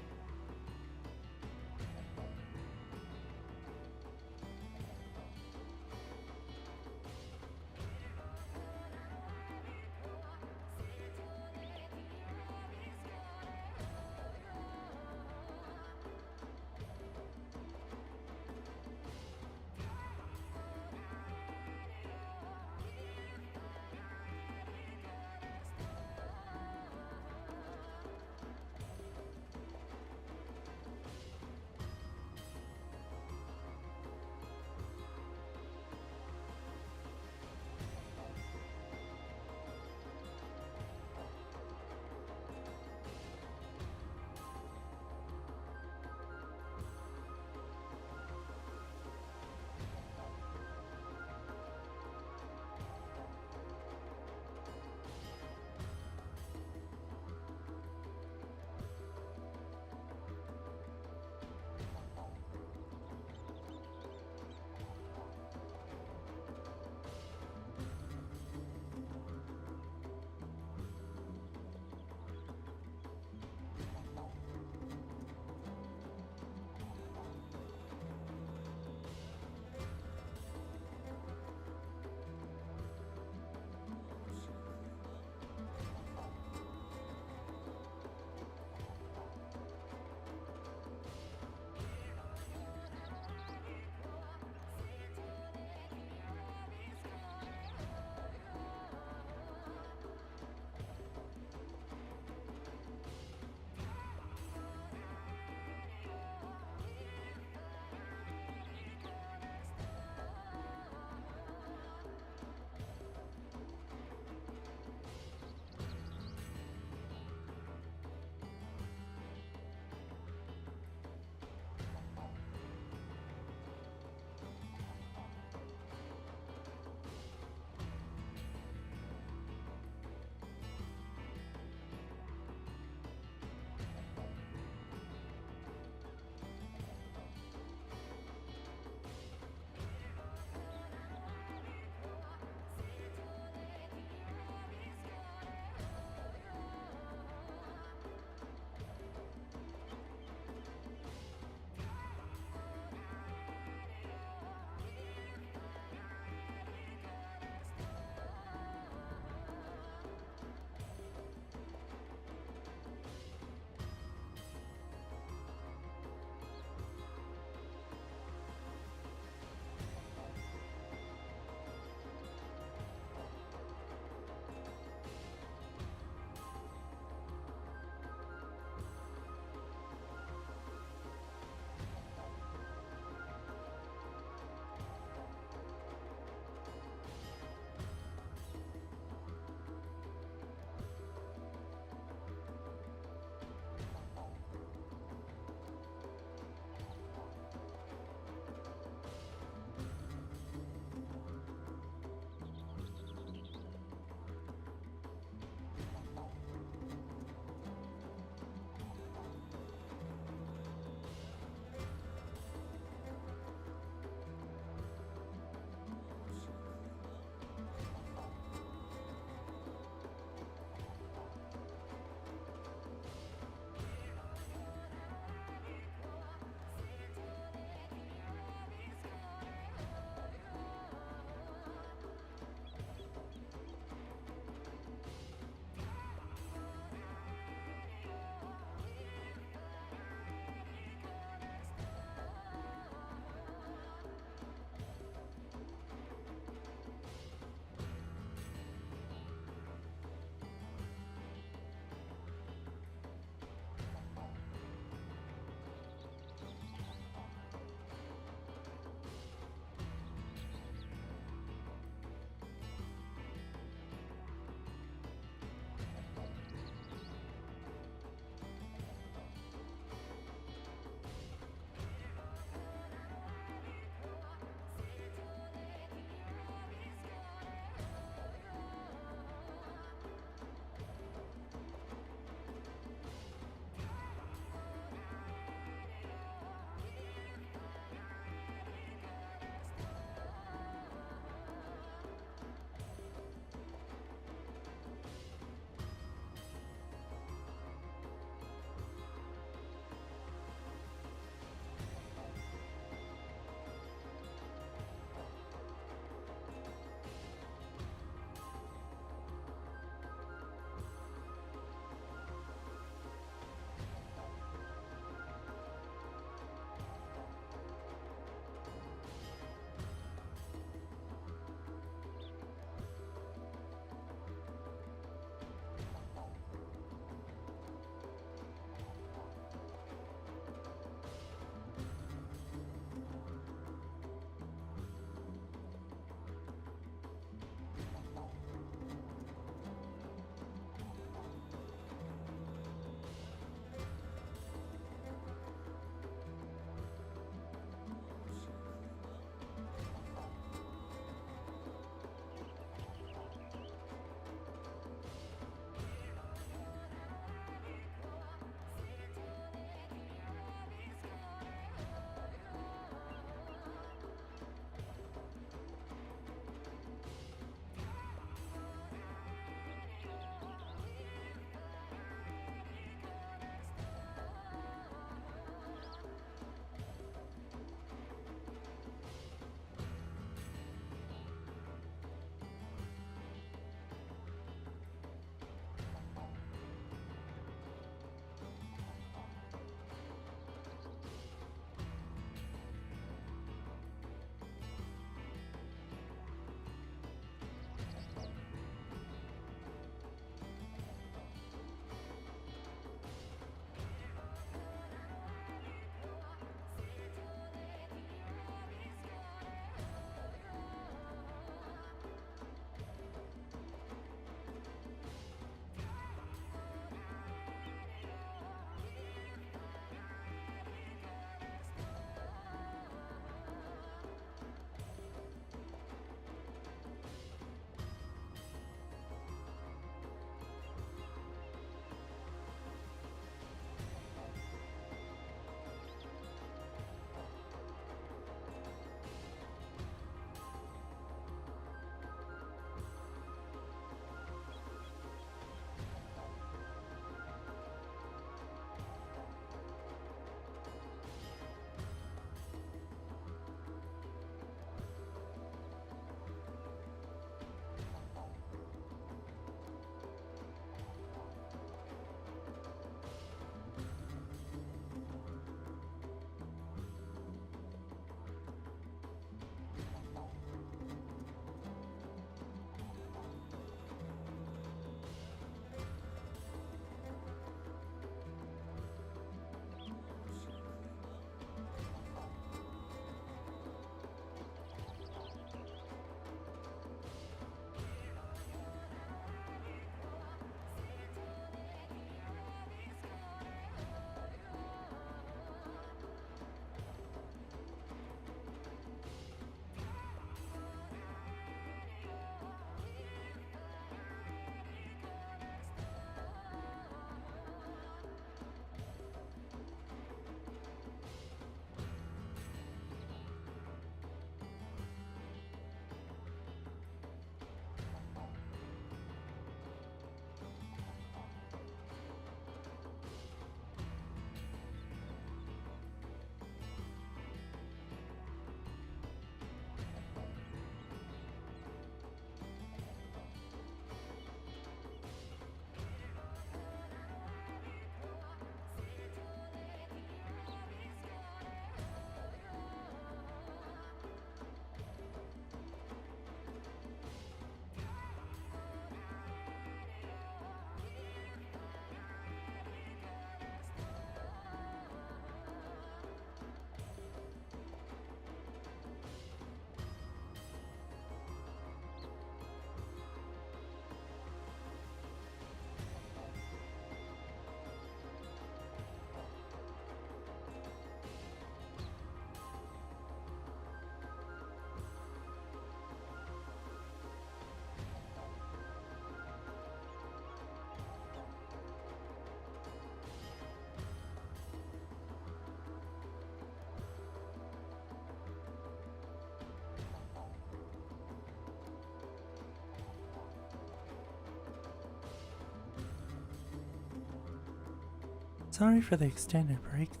Speaker 1: Sorry for the extended break there.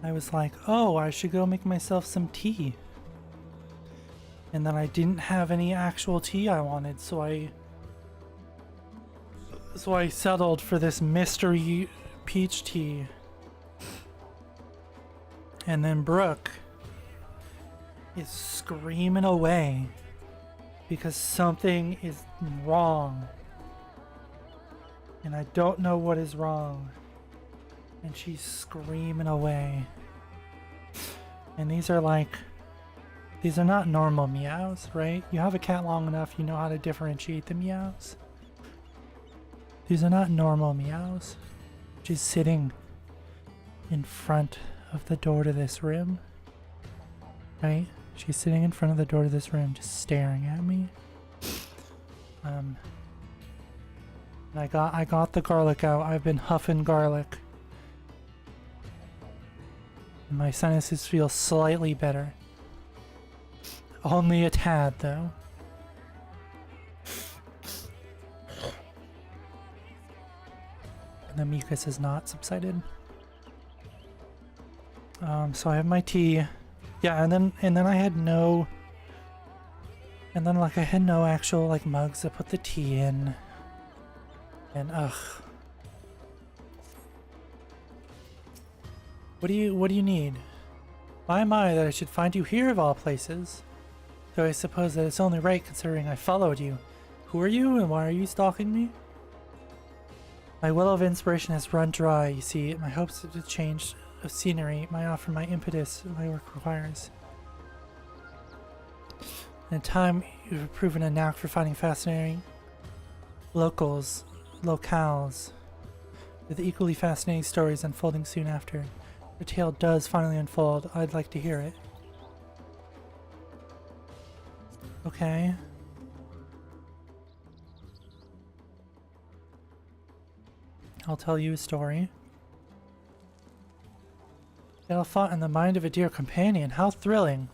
Speaker 1: I was like, oh, I should go make myself some tea. And then I didn't have any actual tea I wanted, so I settled for this mystery peach tea. And then Brooke is screaming away because something is wrong. And I don't know what is wrong. And she's screaming away. And these are not normal meows, right? You have a cat long enough, you know how to differentiate the meows. These are not normal meows. She's sitting in front of the door to this room. Right? She's sitting in front of the door to this room, just staring at me. And I got the garlic out. I've been huffing garlic. And my sinuses feel slightly better. Only a tad, though. And the mucus has not subsided. So I have my tea. Yeah, and then I had no... And then, like, I had no actual, like, mugs to put the tea in. And, ugh. What do you need? My, that I should find you here of all places. Though I suppose that it's only right considering I followed you. Who are you and why are you stalking me? My well of inspiration has run dry, you see. My hopes of the change of scenery might offer my impetus my work requires. In time, you've proven a knack for finding fascinating locales, with equally fascinating stories unfolding soon after. The tale does finally unfold. I'd like to hear it. Okay. I'll tell you a story. Battle fought in the mind of a dear companion. How thrilling.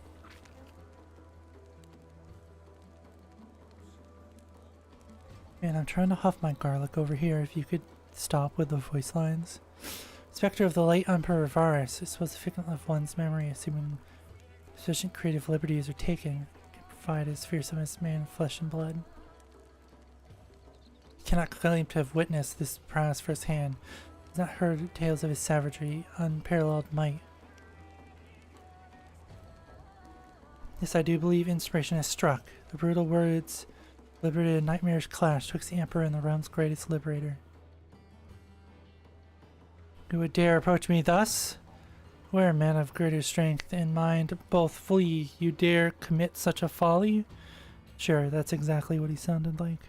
Speaker 1: Man, I'm trying to huff my garlic over here. If you could stop with the voice lines. Spectre of the late Emperor Varus. This was a figment of one's memory, assuming sufficient creative liberties are taken. Can provide as fearsome as man, flesh and blood. Cannot claim to have witnessed this prowess firsthand. Has not heard tales of his savagery, unparalleled might. Yes, I do believe inspiration has struck. The brutal words liberated a nightmarish clash twixt the Emperor and the realm's greatest liberator. Who would dare approach me thus? Where, man of greater strength and mind, both flee, you dare commit such a folly? Sure, that's exactly what he sounded like.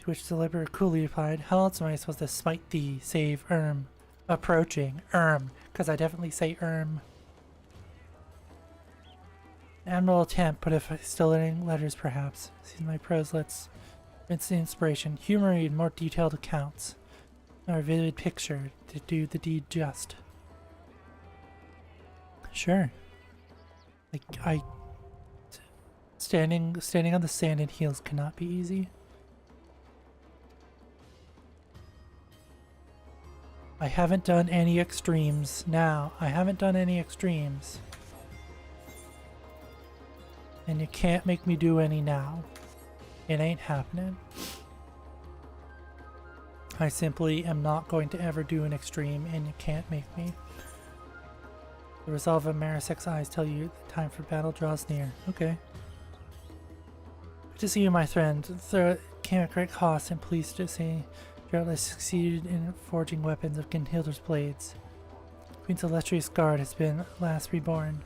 Speaker 1: To which the liberator coolly replied, how else am I supposed to smite thee, save approaching, because I definitely say Admirable attempt, but if still learning letters perhaps. See my prose lets instant inspiration, humor and more detailed accounts, or a vivid picture to do the deed just. Sure. Like standing on the sand in heels cannot be easy. I haven't done any extremes now. I haven't done any extremes. And you can't make me do any now. It ain't happening. I simply am not going to ever do an extreme, and you can't make me. The resolve of Marisek's eyes tell you the time for battle draws near. Okay. Good to see you, my friend. Though it came at great cost, and pleased to say Geralt has succeeded in forging weapons of Gunhilder's blades. Queen's illustrious guard has been last reborn.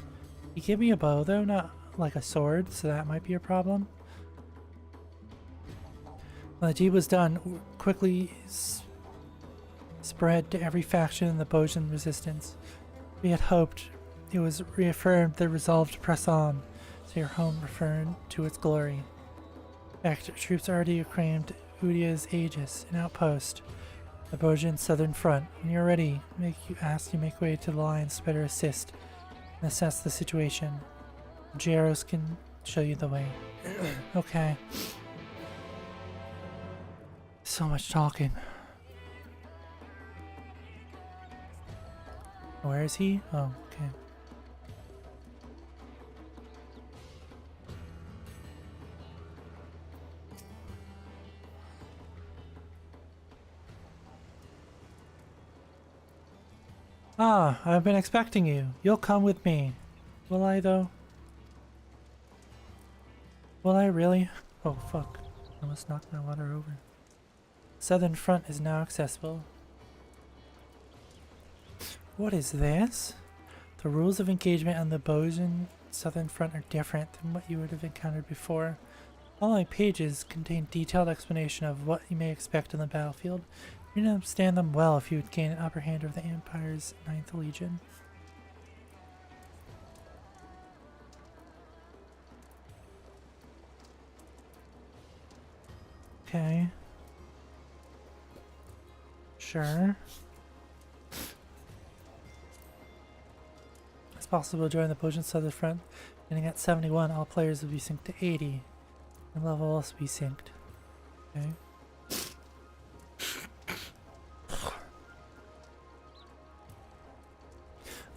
Speaker 1: You give me a bow, though, not like a sword, so that might be a problem. When the deed was done, quickly spread to every faction in the Bojan resistance. We had hoped it was reaffirmed the resolve to press on, so your home referred to its glory. In fact, troops already acclaimed Udia's Aegis, an outpost, the Bojan southern front. When you're ready, you make way to the lines to better assist and assess the situation. Jaros can show you the way. Okay. So much talking. Where is he? Oh, okay. Ah, I've been expecting you. You'll come with me. Will I, though? Will I really? Oh, fuck. I almost knocked my water over. Southern front is now accessible. What is this? The rules of engagement on the Bojan Southern front are different than what you would have encountered before. Following pages contain detailed explanation of what you may expect on the battlefield. You can understand them well if you would gain an upper hand over the Empire's 9th Legion. Okay. Sure. It's possible to join the Bojan Southern Front. Ending at 71, all players will be synced to 80. And level will also be synced. Okay.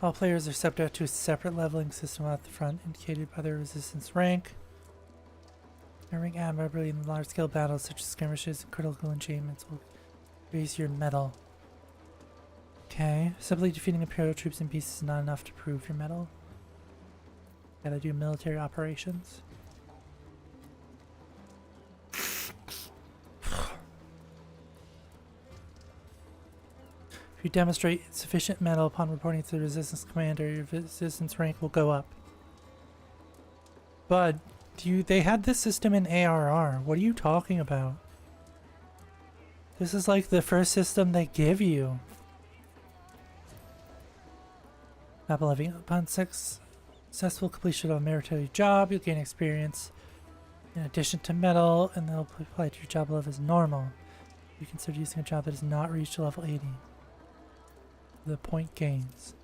Speaker 1: All players are subject to a separate leveling system at the front, indicated by their resistance rank. Rank admirably in large-scale battles such as skirmishes and critical enchantments will raise your medal. Okay, simply defeating Imperial troops in peace is not enough to prove your medal. Gotta do military operations. If you demonstrate sufficient mettle upon reporting to the resistance commander, your resistance rank will go up. Bud, they had this system in ARR. What are you talking about? This is like the first system they give you. Map 11. Upon successful completion of a military job, you'll gain experience in addition to mettle, and they'll apply to your job level as normal. You consider using a job that has not reached level 80. The point gains.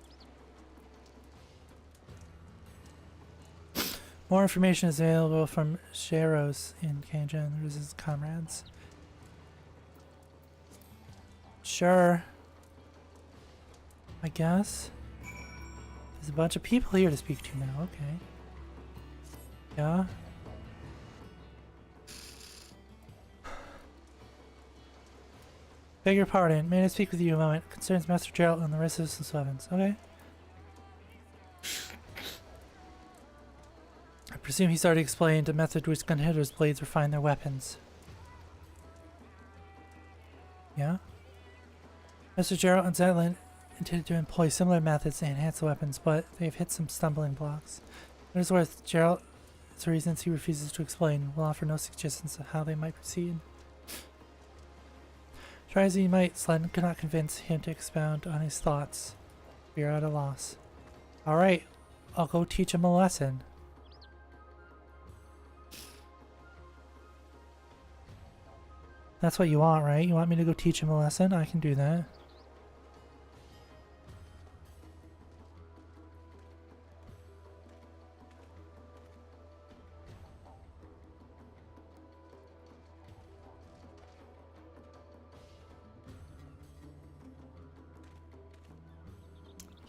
Speaker 1: More information is available from Sheros in Kanja and his comrades. Sure. I guess. There's a bunch of people here to speak to now, okay. Yeah. Beg your pardon, may I speak with you a moment? Concerns Master Gerald and the resistance weapons. Okay. I presume he's already explained the method which gun hitters' blades refine their weapons. Yeah? Master Gerald and Zetlin intended to employ similar methods to enhance the weapons, but they've hit some stumbling blocks. What is worth, Gerald's reasons he refuses to explain will offer no suggestions of how they might proceed. Try as he might, Sledden could not convince him to expound on his thoughts. We are at a loss. Alright, I'll go teach him a lesson. That's what you want, right? You want me to go teach him a lesson? I can do that.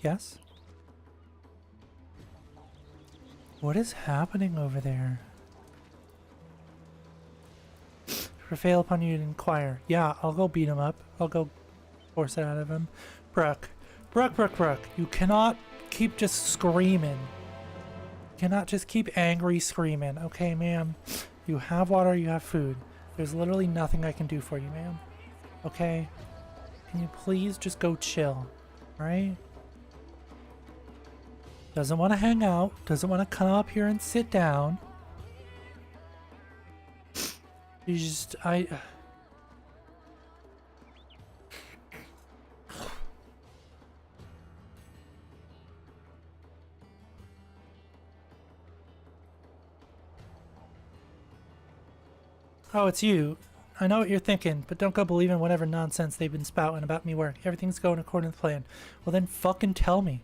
Speaker 1: Yes? What is happening over there? Prevail upon you to inquire. Yeah, I'll go beat him up. I'll go force it out of him. Brooke. Brooke. You cannot keep just screaming. You cannot just keep angry screaming. Okay, ma'am? You have water, you have food. There's literally nothing I can do for you, ma'am. Okay? Can you please just go chill? Alright? Doesn't want to hang out. Doesn't want to come up here and sit down. You just, Oh, it's you. I know what you're thinking, but don't go believing whatever nonsense they've been spouting about me work. Everything's going according to plan. Well then fucking tell me.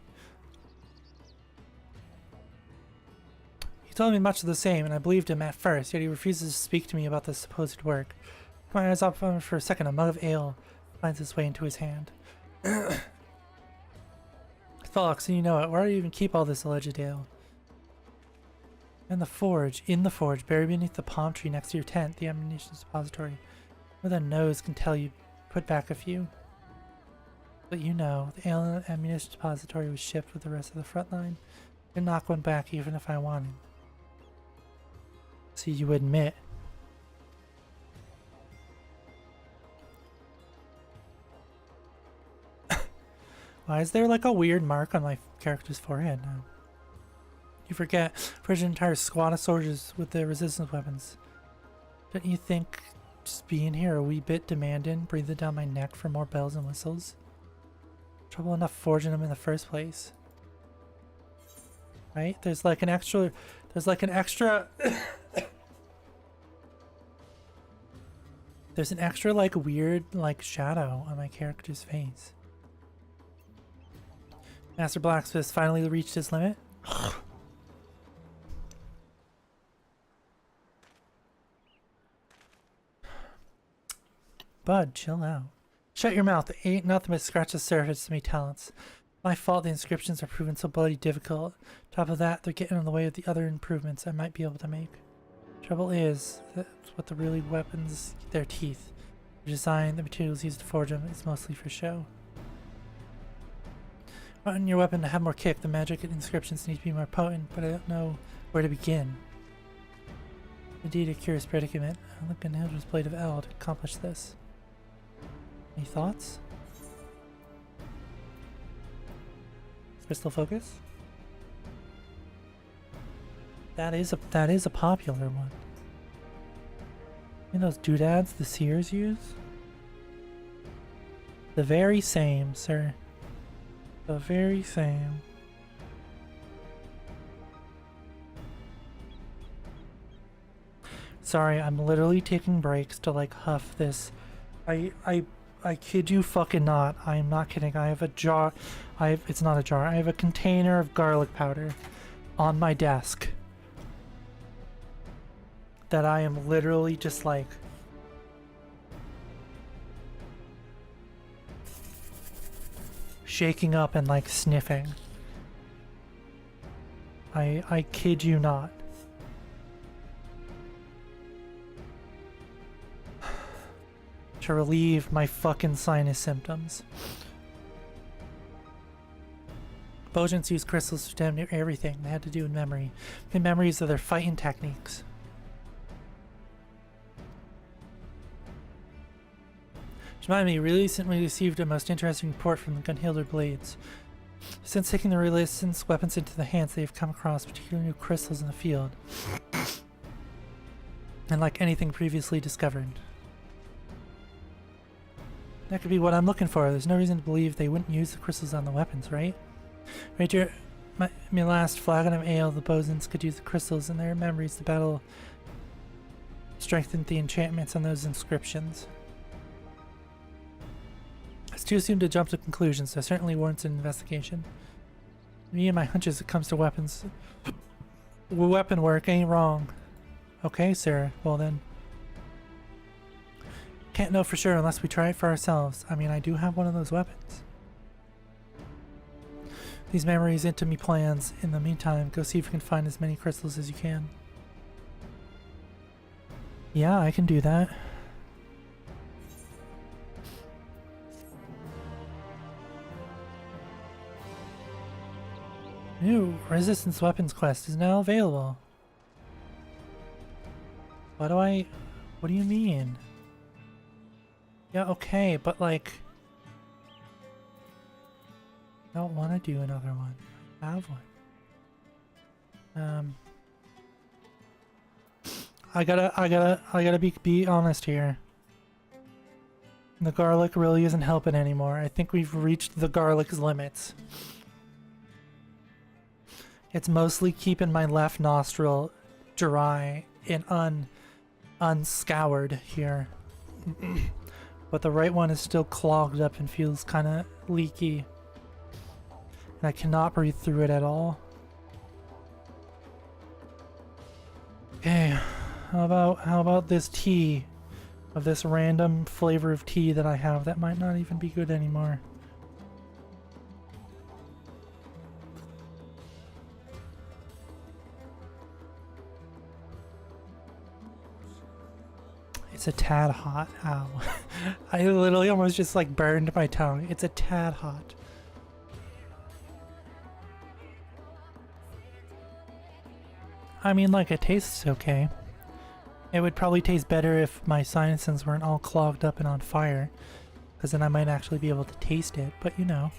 Speaker 1: He told me much of the same, and I believed him at first, yet he refuses to speak to me about the supposed work. My eyes off for a second. A mug of ale finds its way into his hand. Fox, you know it. Why do you even keep all this alleged ale? In the forge, buried beneath the palm tree next to your tent, the ammunition depository. Where the nose can tell you put back a few. But you know, the ale and ammunition depository was shipped with the rest of the front line. I could knock one back even if I wanted. So you admit. Why is there like a weird mark on my character's forehead now? You forget, for an entire squad of soldiers with the resistance weapons. Don't you think just being here a wee bit demanding, breathing down my neck for more bells and whistles? Trouble enough forging them in the first place. Right? There's like an extra there's an extra like weird like shadow on my character's face. Master Blacksmith finally reached his limit. Bud, chill out. Shut your mouth. It ain't nothing but scratch the surface to me talents. My fault the inscriptions are proven so bloody difficult. Top of that, they're getting in the way of the other improvements I might be able to make. Trouble is, that's what the really weapons, their teeth. The design, the materials used to forge them is mostly for show. Wanting your weapon to have more kick, the magic and inscriptions need to be more potent, but I don't know where to begin. Indeed, a curious predicament. I'm looking at Hildra's Blade of El to accomplish this. Any thoughts? Crystal focus? That is a popular one. You know those doodads the seers use? The very same, sir. The very same. Sorry, I'm literally taking breaks to like huff this. I kid you fucking not. I am not kidding. I have a jar. It's not a jar. I have a container of garlic powder on my desk that I am literally just like shaking up and like sniffing. I kid you not. To relieve my fucking sinus symptoms. Bojans use crystals to damn near everything they had to do with memory. And memories of their fighting techniques. Remind me, we recently received a most interesting report from the Gunhilder Blades. Since taking the resistance weapons into the hands, they have come across particular new crystals in the field. And like anything previously discovered. That could be what I'm looking for. There's no reason to believe they wouldn't use the crystals on the weapons, right? Right here, my last flagon of ale, the Bosons could use the crystals in their memories to battle, strengthen the enchantments on those inscriptions. It's too soon to jump to conclusions, so certainly warrants an investigation. Me and my hunches when it comes to weapons. Weapon work ain't wrong. Okay, sir. Well then. Can't know for sure unless we try it for ourselves. I mean, I do have one of those weapons. These memories into me plans. In the meantime, go see if you can find as many crystals as you can. Yeah, I can do that. New resistance weapons quest is now available. What do you mean? Yeah, okay, but like, I don't want to do another one. I have one. I gotta be honest here. The garlic really isn't helping anymore. I think we've reached the garlic's limits. It's mostly keeping my left nostril dry and unscoured here. But the right one is still clogged up and feels kind of leaky. And I cannot breathe through it at all. Okay, how about this tea? of this random flavor of tea that I have that might not even be good anymore. It's a tad hot. Ow. I literally almost just like burned my tongue. It's a tad hot. I mean, like, it tastes okay. It would probably taste better if my sinuses weren't all clogged up and on fire, because then I might actually be able to taste it, but you know.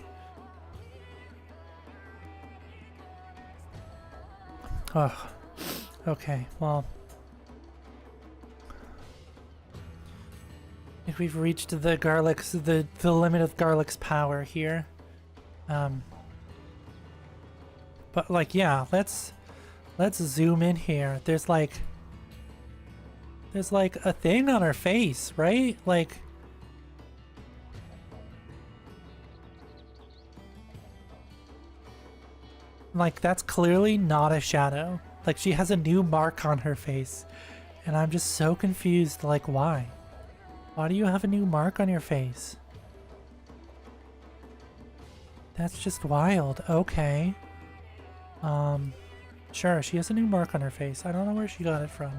Speaker 1: Ugh. Okay, well. I think we've reached the garlic's, the limit of garlic's power here. But like, yeah, let's zoom in here. There's like a thing on her face, right? Like that's clearly not a shadow. Like she has a new mark on her face. And I'm just so confused, like why? Why do you have a new mark on your face? That's just wild. Okay. Sure, she has a new mark on her face. I don't know where she got it from.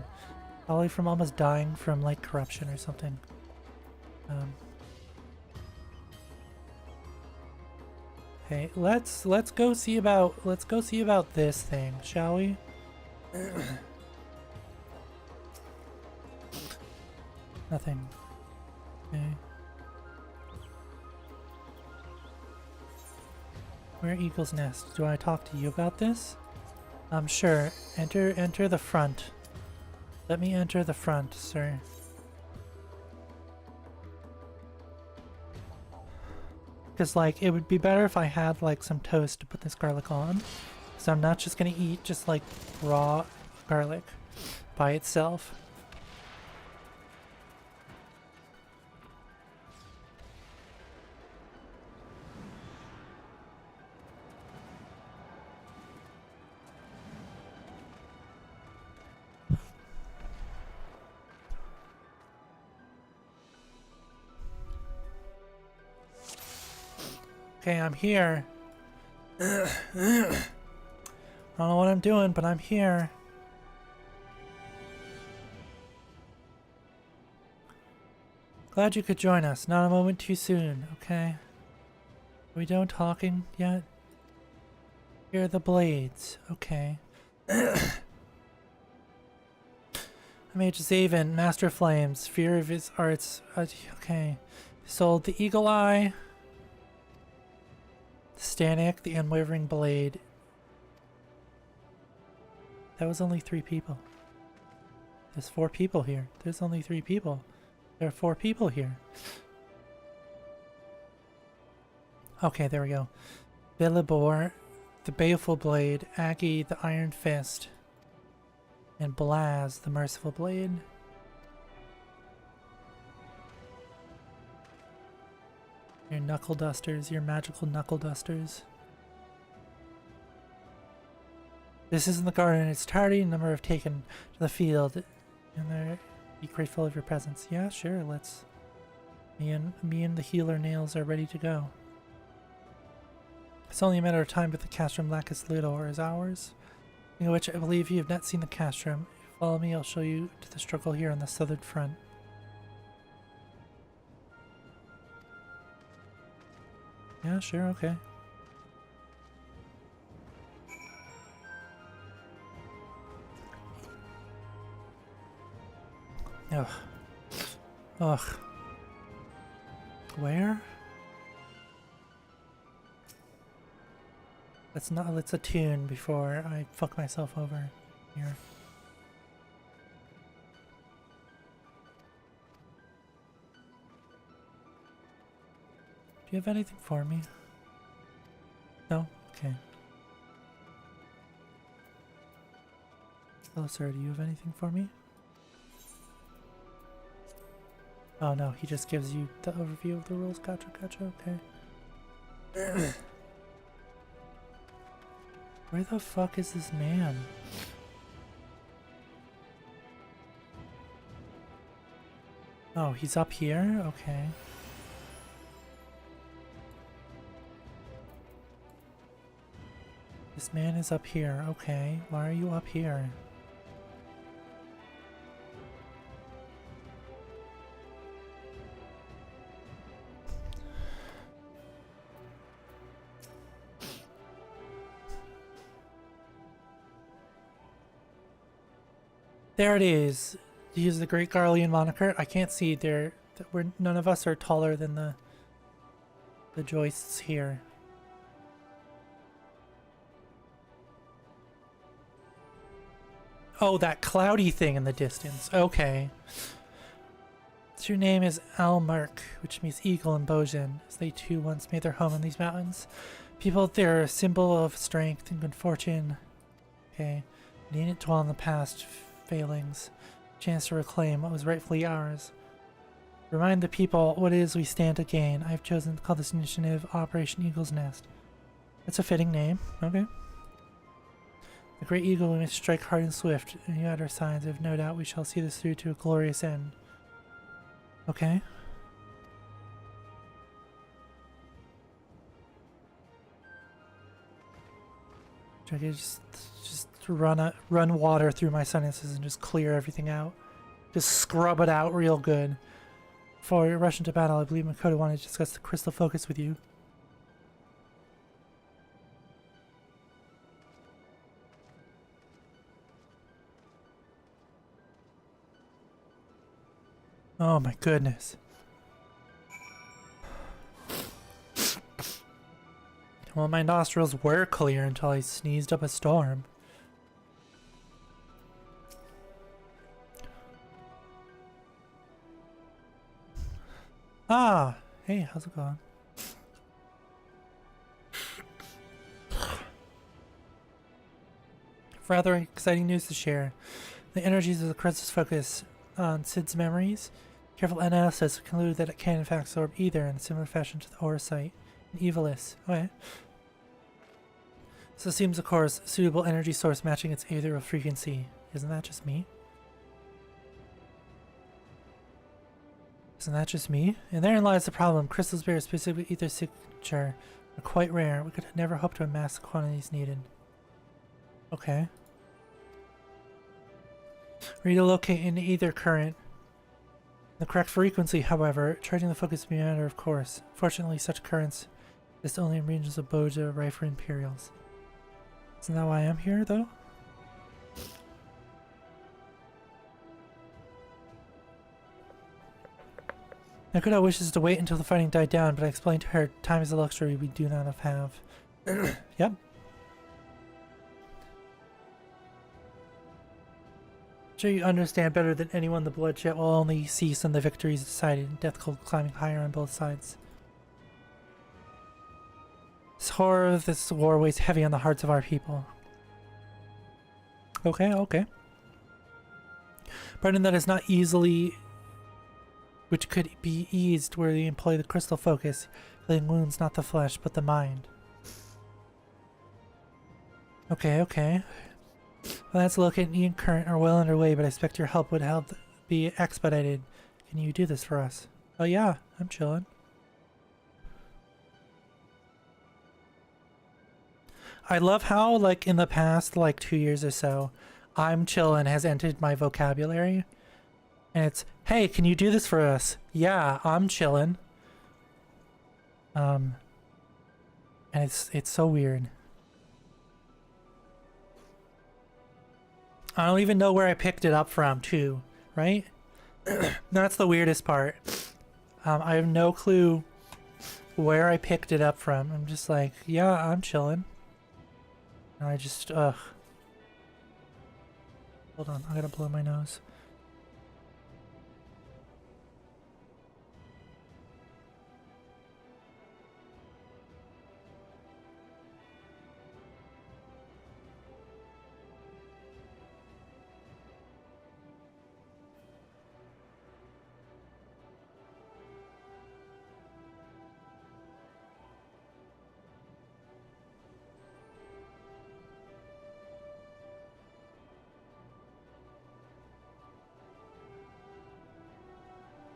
Speaker 1: Probably from almost dying from like corruption or something. Hey, let's go see about this thing, shall we? Nothing. Okay. Where Eagle's Nest? Do I talk to you about this? Sure. Enter the front. Let me enter the front, sir. Because, like, it would be better if I had, like, some toast to put this garlic on. So I'm not just gonna eat just, like, raw garlic by itself. Okay, I'm here. I don't know what I'm doing, but I'm here. Glad you could join us. Not a moment too soon, okay? Are we done talking yet? Here are the blades, okay. Mage Zaven, Master of Flames, Fear of his arts, okay. Sold the Eagle Eye. Stanek, the Unwavering Blade. That was only 3 people. There's 4 people here. There's only 3 people. There are 4 people here. Okay, there we go. Billibor, the Baleful Blade. Aggie, the Iron Fist. And Blaz, the Merciful Blade. Your knuckle dusters, your magical knuckle dusters. This isn't the garden, it's tardy. Number have taken to the field. And they're be grateful of your presence. Yeah, sure, let's. Me and the healer nails are ready to go. It's only a matter of time, but the castrum Lacus Ludor is ours. In which I believe you have not seen the castrum. If you follow me, I'll show you to the struggle here on the southern front. Yeah, sure, okay. Ugh. Ugh. Where? Let's attune before I fuck myself over here. Do you have anything for me? No? Okay. Hello, sir. Do you have anything for me? Oh, no. He just gives you the overview of the rules. Gotcha, gotcha. Okay. Where the fuck is this man? Oh, he's up here? Okay. This man is up here. Okay. Why are you up here? There it is. Use the Great Garlean moniker. I can't see there. None of us are taller than the joists here. Oh, that cloudy thing in the distance. Okay. So your name is Almark, which means eagle in Bojan, as they too once made their home in these mountains. People there are a symbol of strength and good fortune. Okay. Needn't dwell on the past failings. Chance to reclaim what was rightfully ours. Remind the people what it is we stand to gain. I've chosen to call this initiative Operation Eagle's Nest. That's a fitting name. Okay. The great eagle may strike hard and swift, and you utter signs. I have no doubt we shall see this through to a glorious end. Okay. I could just run water through my sentences and just clear everything out. Just scrub it out real good. Before we rush into battle, I believe Makoto wanted to discuss the crystal focus with you. Oh my goodness. Well, my nostrils were clear until I sneezed up a storm. Ah! Hey, how's it going? Rather exciting news to share. The energies of the crystal's focus on Sid's memories. Careful analysis conclude that it can in fact absorb either in a similar fashion to the Orisight and Evilis. Okay. So it seems, of course, suitable energy source matching its aether frequency. Isn't that just me? Isn't that just me? And therein lies the problem. Crystals bear a specific ether signature are quite rare. We could never hope to amass the quantities needed. Okay. Relocate an ether current. The correct frequency, however, charging the focus will be a matter of course. Fortunately, such currents exist only in regions of Boja, ripe for Imperials. Isn't that why I'm here, though? Nakoda wishes to wait until the fighting died down, but I explained to her time is a luxury we do not have. Yep. Sure, you understand better than anyone the bloodshed will only cease and the victory is decided, death cold climbing higher on both sides. This horror of this war weighs heavy on the hearts of our people. Okay, okay. Burden that is not easily, which could be eased where you employ the crystal focus, healing wounds not the flesh, but the mind. Okay, okay. Plans to locate an current are well underway, but I expect your help would help be expedited. Can you do this for us? Oh yeah, I'm chilling. I love how, like, in the past, like, 2 years or so, I'm chillin' has entered my vocabulary. And it's, hey, can you do this for us? Yeah, I'm chillin'. And it's so weird. I don't even know where I picked it up from, too, right? That's the weirdest part. I have no clue where I picked it up from. I'm just like, yeah, I'm chillin'. And I just, ugh. Hold on, I gotta blow my nose.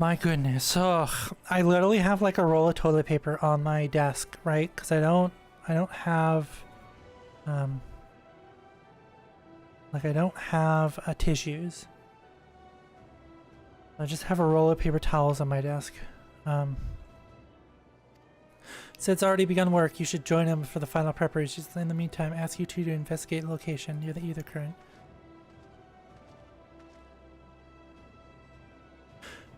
Speaker 1: My goodness. Ugh. I literally have like a roll of toilet paper on my desk, right? Because I don't have, like I don't have tissues. I just have a roll of paper towels on my desk. Sid's already begun work. You should join him for the final preparations. In the meantime, ask you two to investigate the location near the ether current.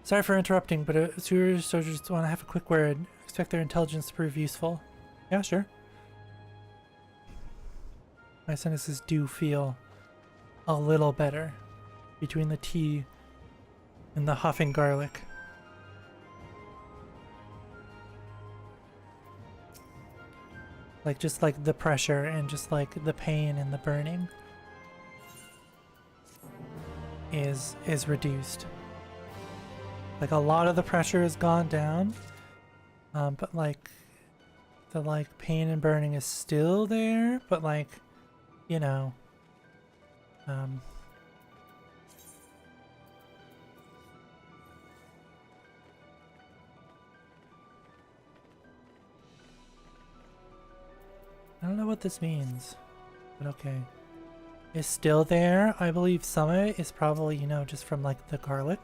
Speaker 1: Sorry for interrupting, but sewer soldiers want to have a quick word. Expect their intelligence to prove useful. Yeah, sure. My sinuses do feel a little better between the tea and the huffing garlic. Like just like the pressure and just like the pain and the burning is reduced. Like a lot of the pressure has gone down, but like the like pain and burning is still there, but like, you know, I don't know what this means, but okay. It's still there. I believe some of it is probably, you know, just from like the garlic.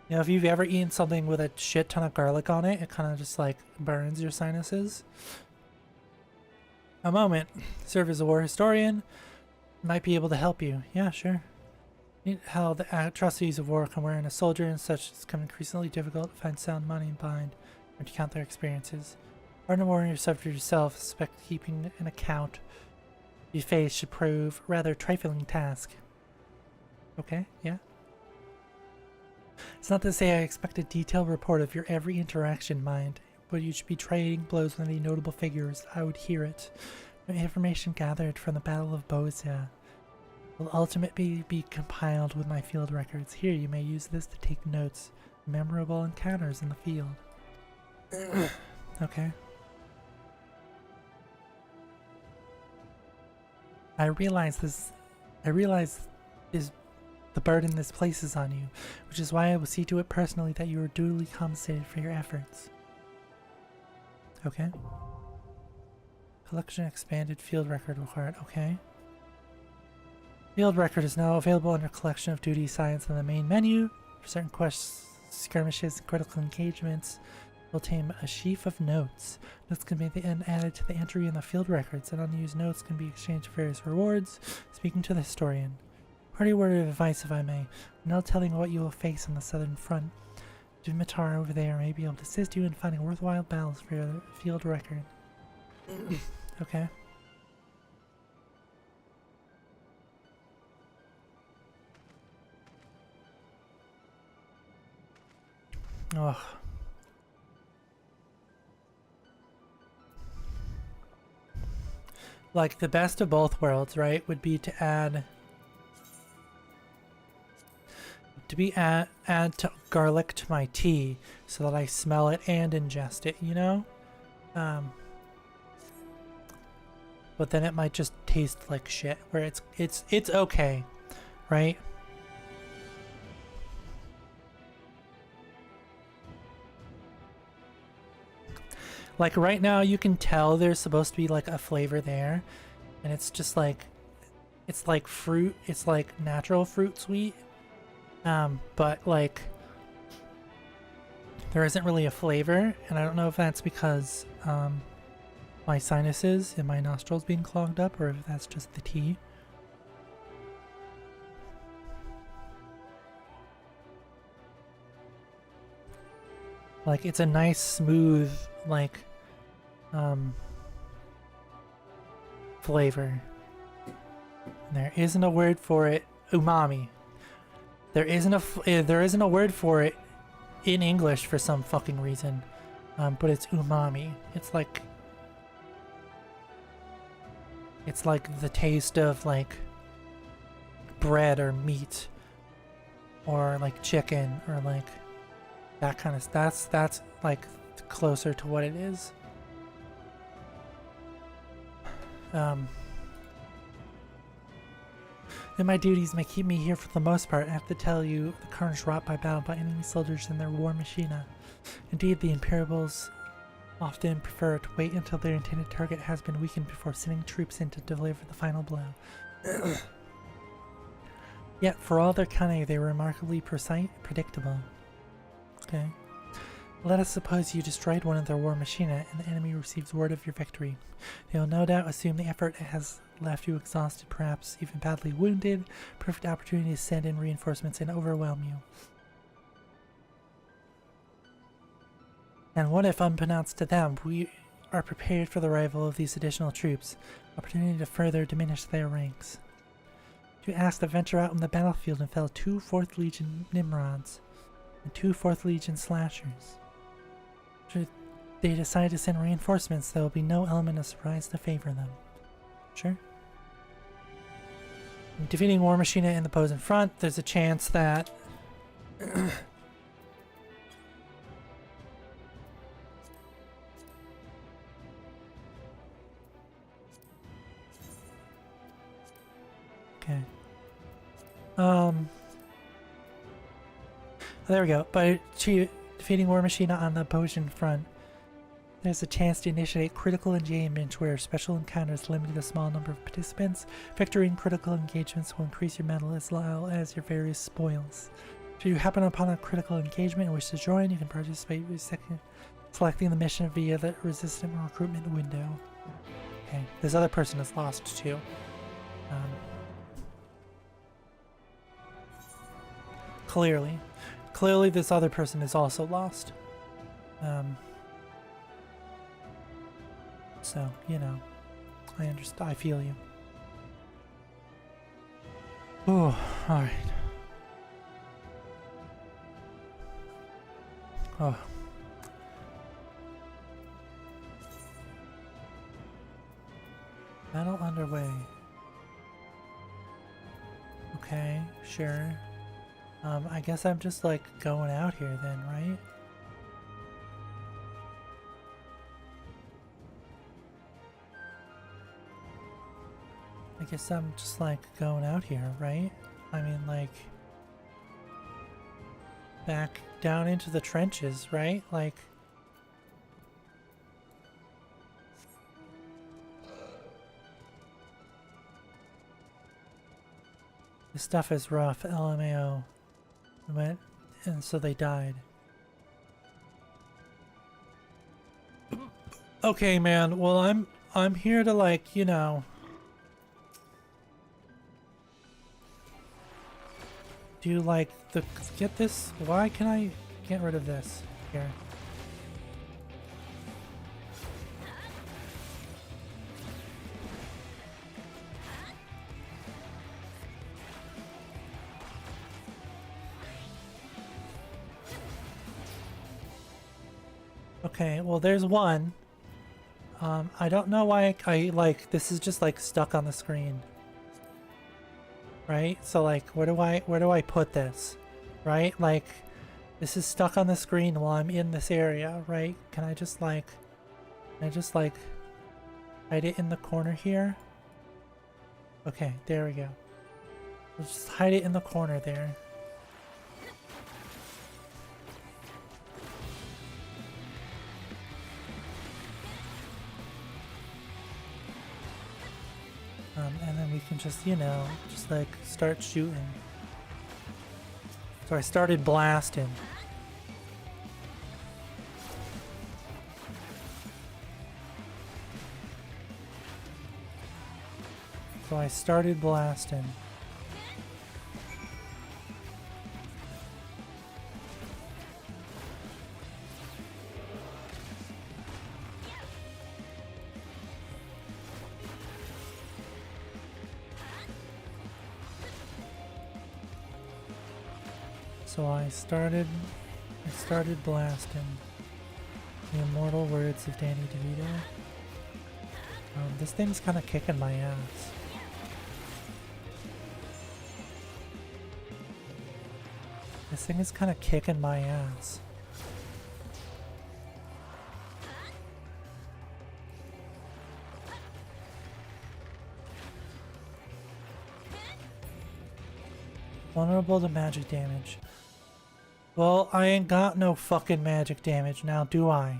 Speaker 1: You know, if you've ever eaten something with a shit ton of garlic on it, it kind of just like burns your sinuses. A moment. Serve as a war historian. Might be able to help you. Yeah, sure. How the atrocities of war come wearing a soldier and such, it's become increasingly difficult to find sound money and bind or to count their experiences. Harden a warrior subject yourself, suspect keeping an account you face should prove a rather trifling task. Okay, yeah. It's not to say I expect a detailed report of your every interaction, mind, but you should be trading blows with any notable figures. I would hear it. The information gathered from the Battle of Bozia will ultimately be compiled with my field records. Here, you may use this to take notes of memorable encounters in the field. Okay. I realize is the burden this places on you, which is why I will see to it personally that you are duly compensated for your efforts. Okay. Collection expanded field record required. Okay. Field record is now available under collection of duty science in the main menu. For certain quests, skirmishes, and critical engagements, you'll obtain a sheaf of notes. Notes can be then added to the entry in the field records, and unused notes can be exchanged for various rewards. Speaking to the historian. Party word of advice, if I may. No telling what you will face on the southern front. Dimitar over there may be able to assist you in finding worthwhile battles for your field record. Okay. Ugh. Like, the best of both worlds, right, would be to add garlic to my tea so that I smell it and ingest it, you know? But then it might just taste like shit, where it's okay, right? Like right now you can tell there's supposed to be like a flavor there, and it's just like, it's like fruit, it's like natural fruit sweet. But like there isn't really a flavor, and I don't know if that's because my sinuses and my nostrils being clogged up, or if that's just the tea. Like it's a nice smooth like flavor. And there isn't a word for it. Umami. There isn't a word for it in English for some fucking reason, but it's umami. It's like the taste of like bread or meat, or like chicken, or like that kind of. That's like closer to what it is. And my duties may keep me here for the most part. I have to tell you the carnage wrought by battle by enemy soldiers and their war machina. Indeed, the Imperials often prefer to wait until their intended target has been weakened before sending troops in to deliver the final blow. Yet, for all their cunning, they were remarkably predictable. Okay. Let us suppose you destroyed one of their war machina and the enemy receives word of your victory. They will no doubt assume the effort has left you exhausted, perhaps even badly wounded. Perfect opportunity to send in reinforcements and overwhelm you. And what if, unbeknownst to them, we are prepared for the arrival of these additional troops? Opportunity to further diminish their ranks. You asked to venture out on the battlefield and fell 2 4th Legion Nimrods and 2 4th Legion Slashers. Should they decide to send reinforcements, there will be no element of surprise to favor them. Sure. In defeating War Machina in the pose in front, there's a chance that okay. There we go. By defeating War Machina on the Bojin front, there's a chance to initiate critical engagement where special encounters limit a small number of participants. Victory in critical engagements will increase your medal as well as your various spoils. Should you happen upon a critical engagement and wish to join, you can participate with selecting the mission via the resistant recruitment window. Okay, this other person is lost too. Clearly this other person is also lost. So, you know, I understand. I feel you. Oh, alright. Oh. Battle underway. Okay, sure. I guess I'm just like going out here then, right? I guess I'm just like going out here, right? I mean, like back down into the trenches, right? Like this stuff is rough, LMAO. Went, and so they died. Okay, man. Well, I'm here to, like, you know, do like the get this. Why can I get rid of this here? Okay, well there's one. I don't know why I like this is just like stuck on the screen. Right? So like where do I put this? Right? Like this is stuck on the screen while I'm in this area, right? Can I just like hide it in the corner here? Okay, there we go. Let's just hide it in the corner there. And then we can just, you know, just like start shooting. So I started blasting. So I started blasting. So I started blasting. The immortal words of Danny DeVito. This thing's kind of kicking my ass. This thing is kind of kicking my ass. Vulnerable to magic damage. Well, I ain't got no fucking magic damage now, do I?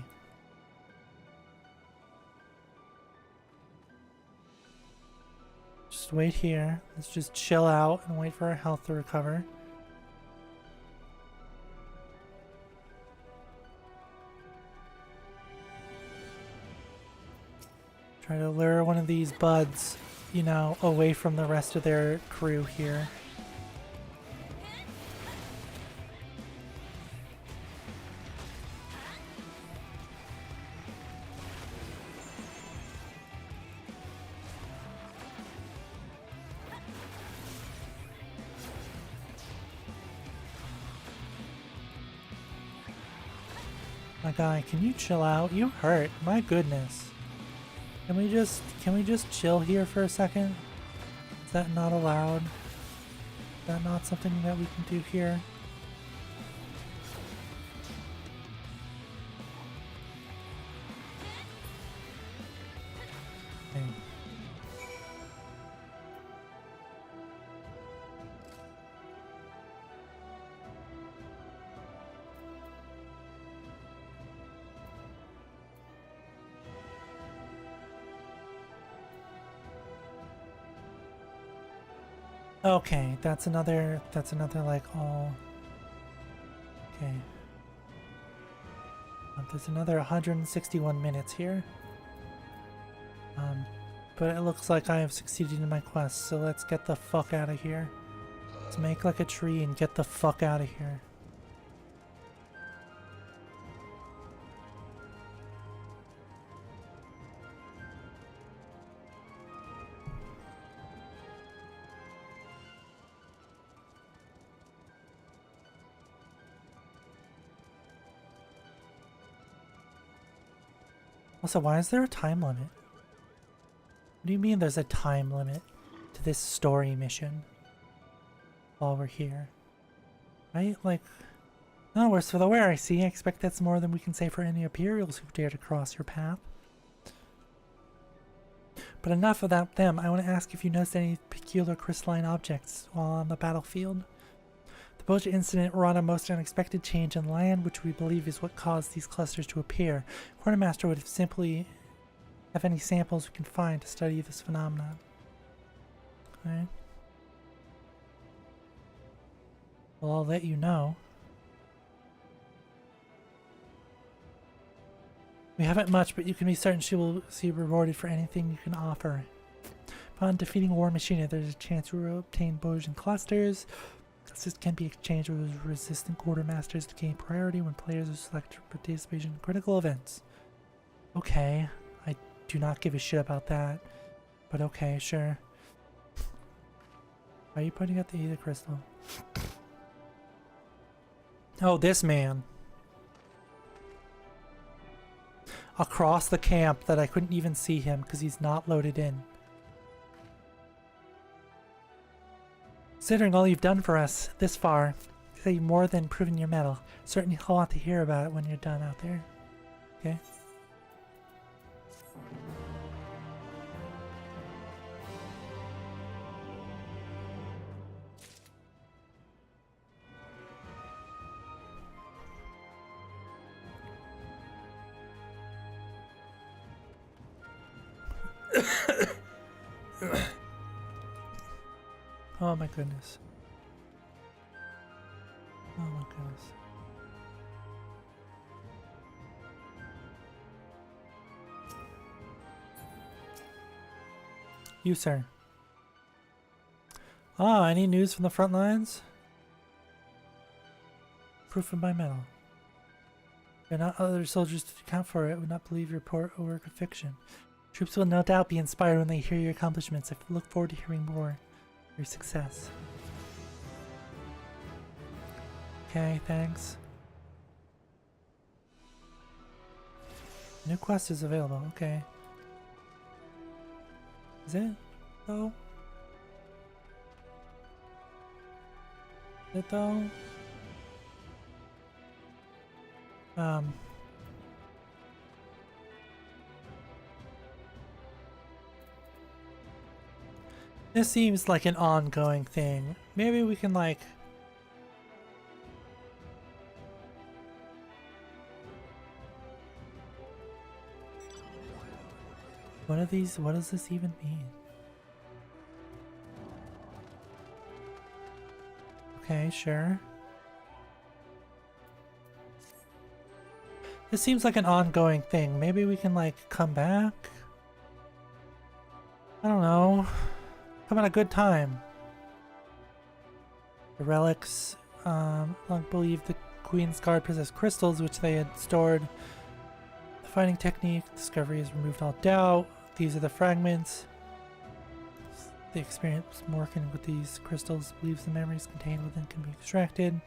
Speaker 1: Just wait here. Let's just chill out and wait for our health to recover. Try to lure one of these buds, you know, away from the rest of their crew here. My guy, can you chill out? You hurt. My goodness. Can we just chill here for a second? Is that not allowed? Is that not something that we can do here? Okay. Okay, that's another like all. Okay. There's another 161 minutes here. But it looks like I have succeeded in my quest, so let's get the fuck out of here. Let's make like a tree and get the fuck out of here. Also, why is there a time limit? What do you mean there's a time limit to this story mission while we're here? Right? Like, no, worse for the wear, I see. I expect that's more than we can say for any Imperials who dare to cross your path. But enough about them. I want to ask if you noticed any peculiar crystalline objects while on the battlefield. The Boja incident wrought a most unexpected change in land, which we believe is what caused these clusters to appear. Quartermaster would simply have any samples we can find to study this phenomenon. Okay. Well, I'll let you know. We haven't much, but you can be certain she will be rewarded for anything you can offer. Upon defeating War Machina, there's a chance we will obtain Bojan clusters. Clusters can be exchanged with resistant quartermasters to gain priority when players are selected for participation in critical events. Okay, I do not give a shit about that, but okay, sure. Why are you pointing at the Ether Crystal? Oh, this man. Across the camp that I couldn't even see him because he's not loaded in. Considering all you've done for us this far, you've more than proven your mettle. Certainly I'll want to hear about it when you're done out there. Okay? Oh my goodness. Oh my goodness. You, sir. Ah, any news from the front lines? Proof of my medal. There are not other soldiers to account for it. Would not believe your report or work of fiction. Troops will no doubt be inspired when they hear your accomplishments. I look forward to hearing more. Your success. Okay, thanks. New quest is available. Okay. Is it? Though? Is it though? This seems like an ongoing thing. Maybe we can like... What are these? What does this even mean? Okay, sure. This seems like an ongoing thing. Maybe we can like come back? I don't know. Having a good time. The relics, I believe the Queen's Guard possessed crystals which they had stored. The fighting technique discovery has removed all doubt. These are the fragments. The experience working with these crystals believes the memories contained within can be extracted.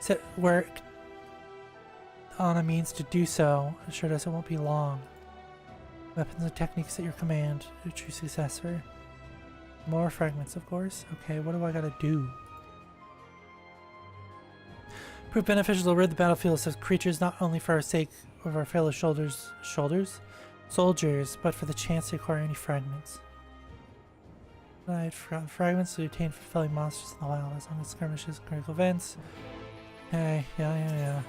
Speaker 1: Set work on a means to do so. Assure us it won't be long. Weapons and techniques at your command. A true successor. More fragments, of course. Okay, what do I gotta do? Prove beneficial to rid the battlefield of such creatures not only for our sake of our fellow soldiers, but for the chance to acquire any fragments. Right, fragments to obtain from felling monsters in the wild as long as skirmishes and critical events. Okay, yeah.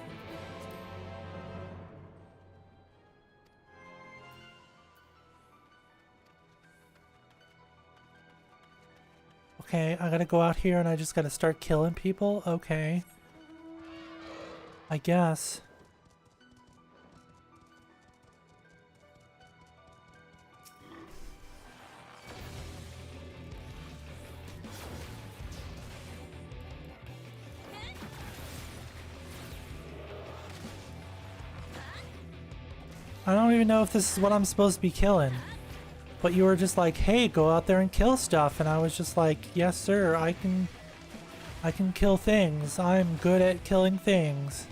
Speaker 1: Okay, I gotta go out here and I just gotta start killing people? Okay. I guess. I don't even know if this is what I'm supposed to be killing. But you were just like, hey, go out there and kill stuff. And I was just like, yes, sir, I can kill things. I'm good at killing things.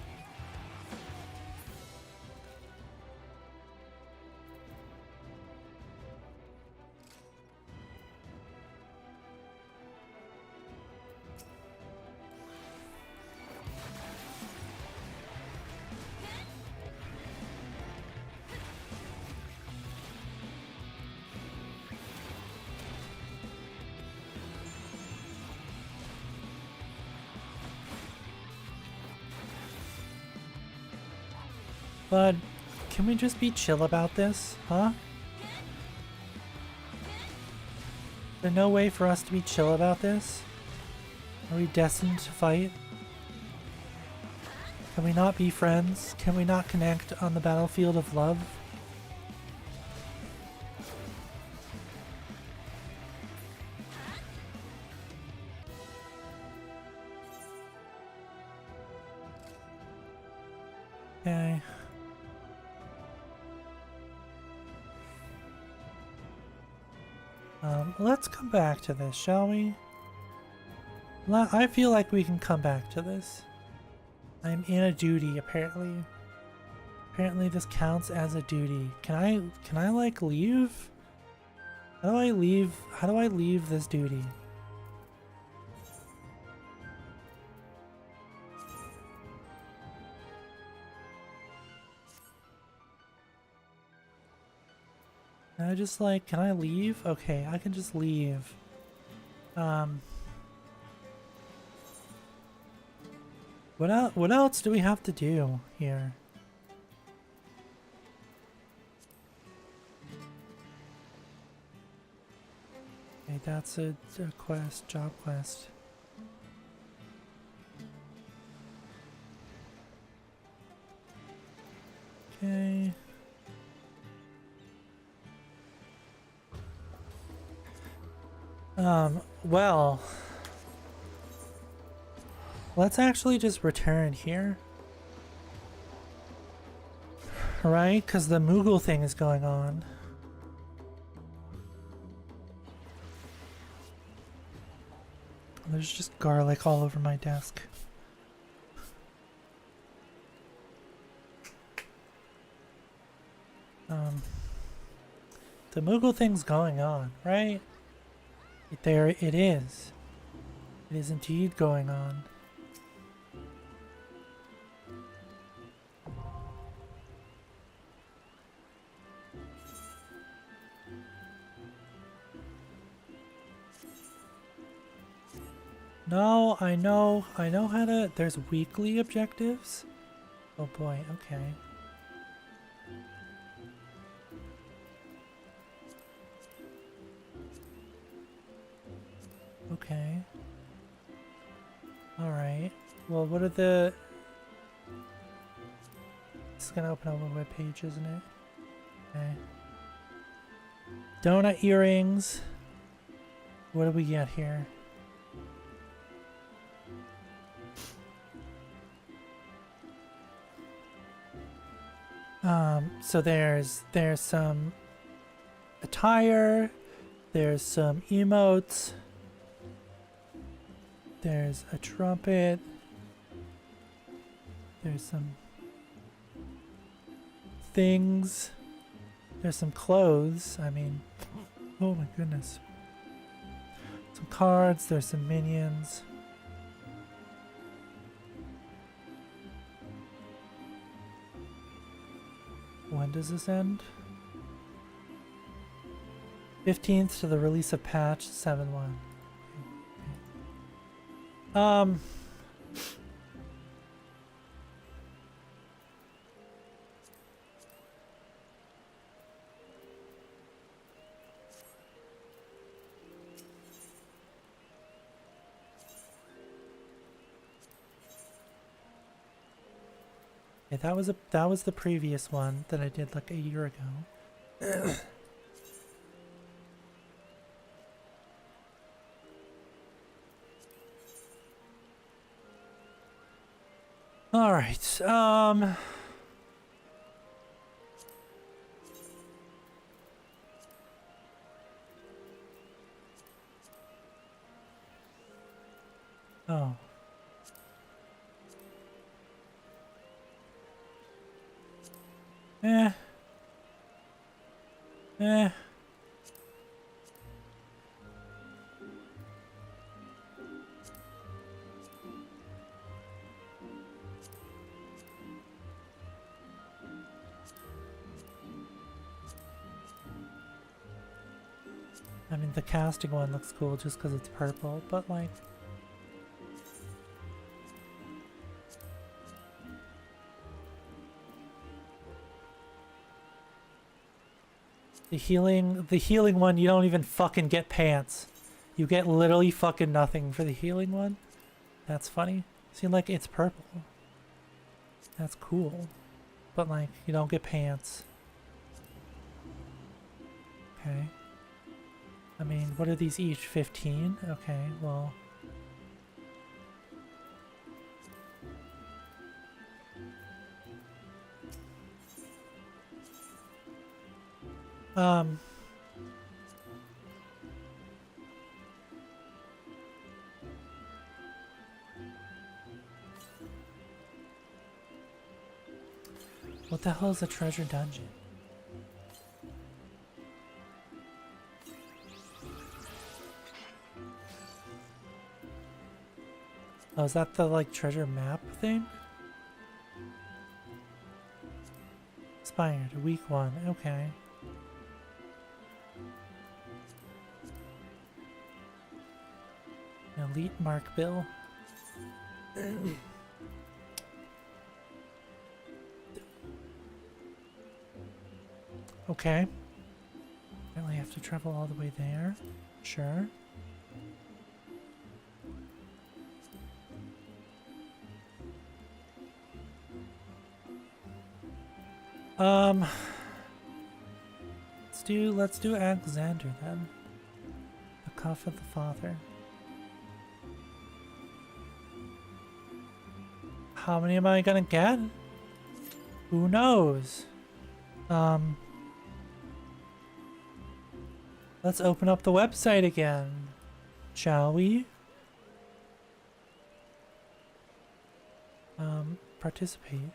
Speaker 1: But can we just be chill about this, huh? Is there no way for us to be chill about this? Are we destined to fight? Can we not be friends? Can we not connect on the battlefield of love? Okay. Let's come back to this, shall we? I feel like we can come back to this. I'm in a duty, apparently. Apparently this counts as a duty. Can I like leave? How do I leave this duty? Can I just like, can I leave? Okay, I can just leave. What else do we have to do here? Okay, that's a quest, job quest. Okay. Well, let's actually just return here. Right? Because the Moogle thing is going on. There's just garlic all over my desk. The Moogle thing's going on, right? There it is. It is indeed going on. No, I know how to... There's weekly objectives? Oh boy, okay. Okay. Alright. Well, what are the... It's gonna open up a web page, isn't it? Okay. Donut earrings. What do we get here? So there's some attire, there's some emotes, there's a trumpet, there's some things, there's some clothes, I mean, oh my goodness. Some cards, there's some minions. When does this end? 15th to the release of patch 7.1. Yeah, that was the previous one that I did like a year ago. All right. Oh. Eh. Eh. I mean, the casting one looks cool just because it's purple, but like... The healing one, you don't even fucking get pants. You get literally fucking nothing for the healing one. That's funny. See, like, it's purple. That's cool. But like, you don't get pants. Okay. I mean, what are these each? 15? Okay, well... What the hell is a treasure dungeon? Oh, is that the, like, treasure map thing? Expired, week 1, okay. Elite Mark Bill. Okay. Apparently I have to travel all the way there. Sure. Let's do Alexander then. The Cuff of the Father. How many am I gonna get? Who knows? Let's open up the website again, shall we? Participate.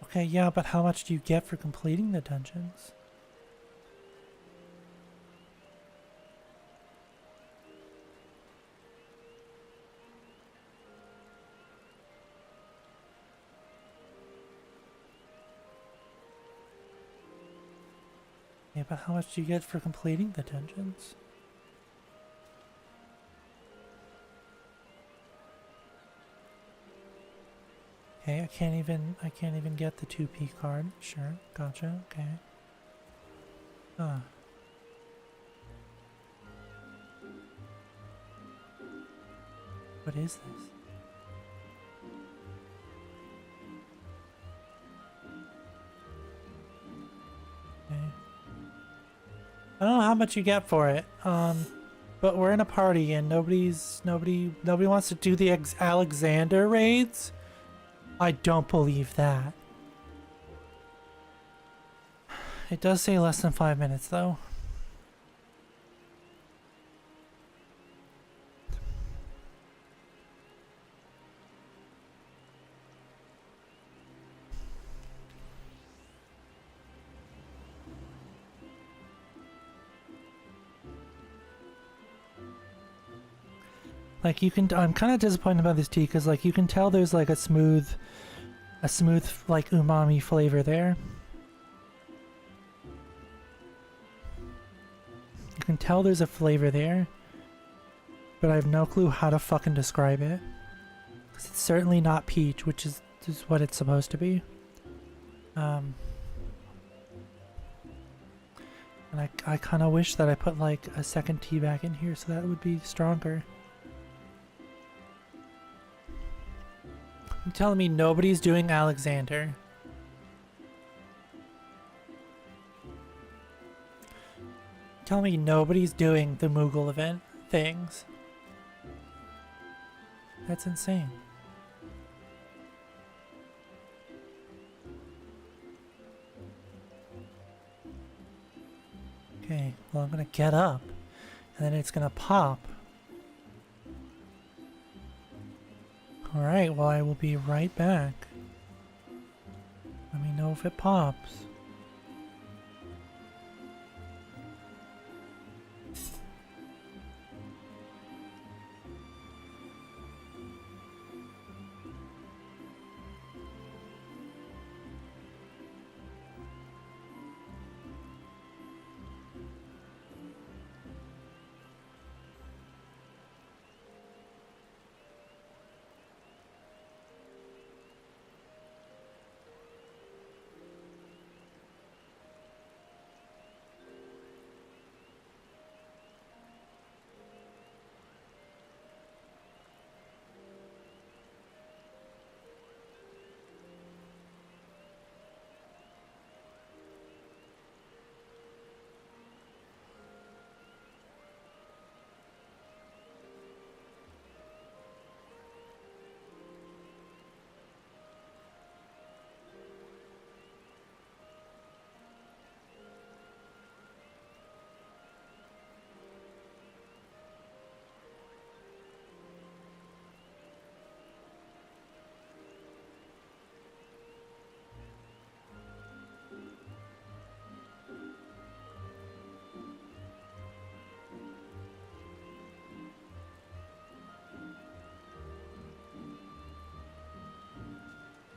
Speaker 1: Okay, yeah, but how much do you get for completing the dungeons? Yeah, but how much do you get for completing the dungeons? Okay, I can't even get the 2p card. Sure, gotcha, okay. Huh. What is this? Okay. I don't know how much you get for it. But we're in a party and nobody wants to do the Alexander raids. I don't believe that. It does say less than 5 minutes though. Like you can, I'm kind of disappointed about this tea because like you can tell there's like a smooth like umami flavor there. You can tell there's a flavor there, but I have no clue how to fucking describe it. 'Cause it's certainly not peach, which is what it's supposed to be. And I kind of wish that I put like a second tea bag in here so that it would be stronger. You're telling me nobody's doing Alexander? Tell me nobody's doing the Moogle event things? That's insane. Okay, well I'm gonna get up and then it's gonna pop. Alright, well I will be right back. Let me know if it pops.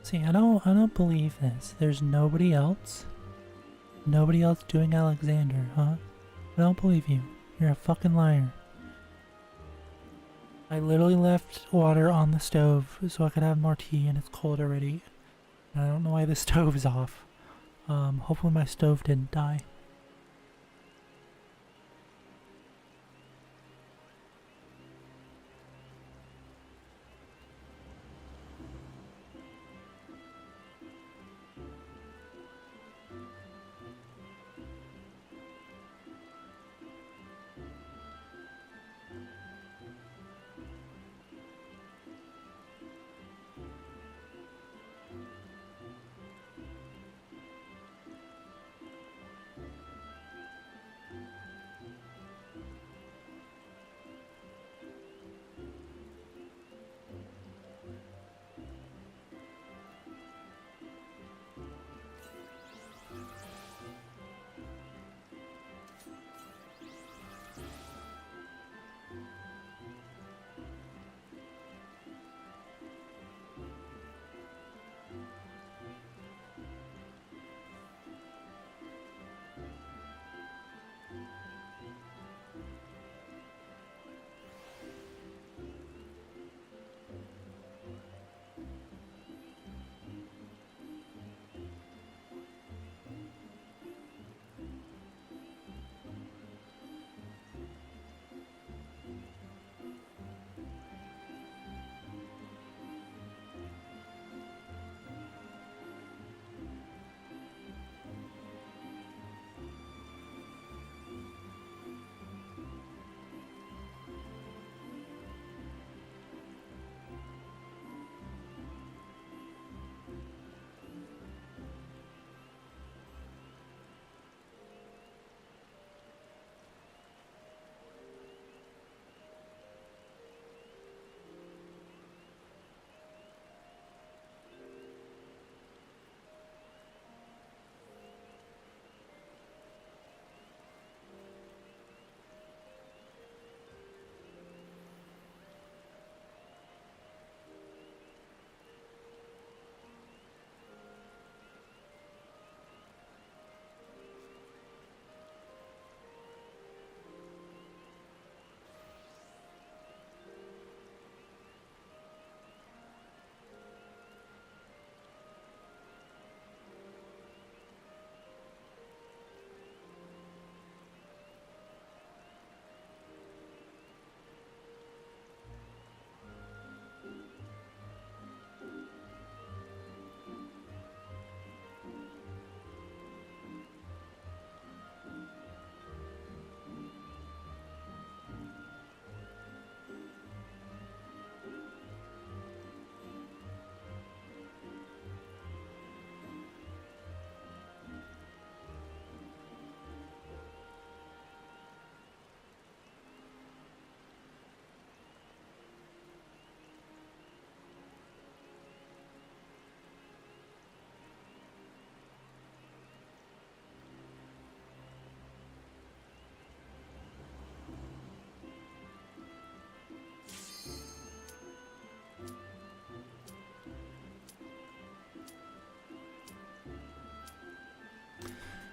Speaker 1: See, I don't believe this. There's nobody else? Nobody else doing Alexander, huh? I don't believe you. You're a fucking liar. I literally left water on the stove so I could have more tea and it's cold already. And I don't know why the stove's off. Hopefully my stove didn't die.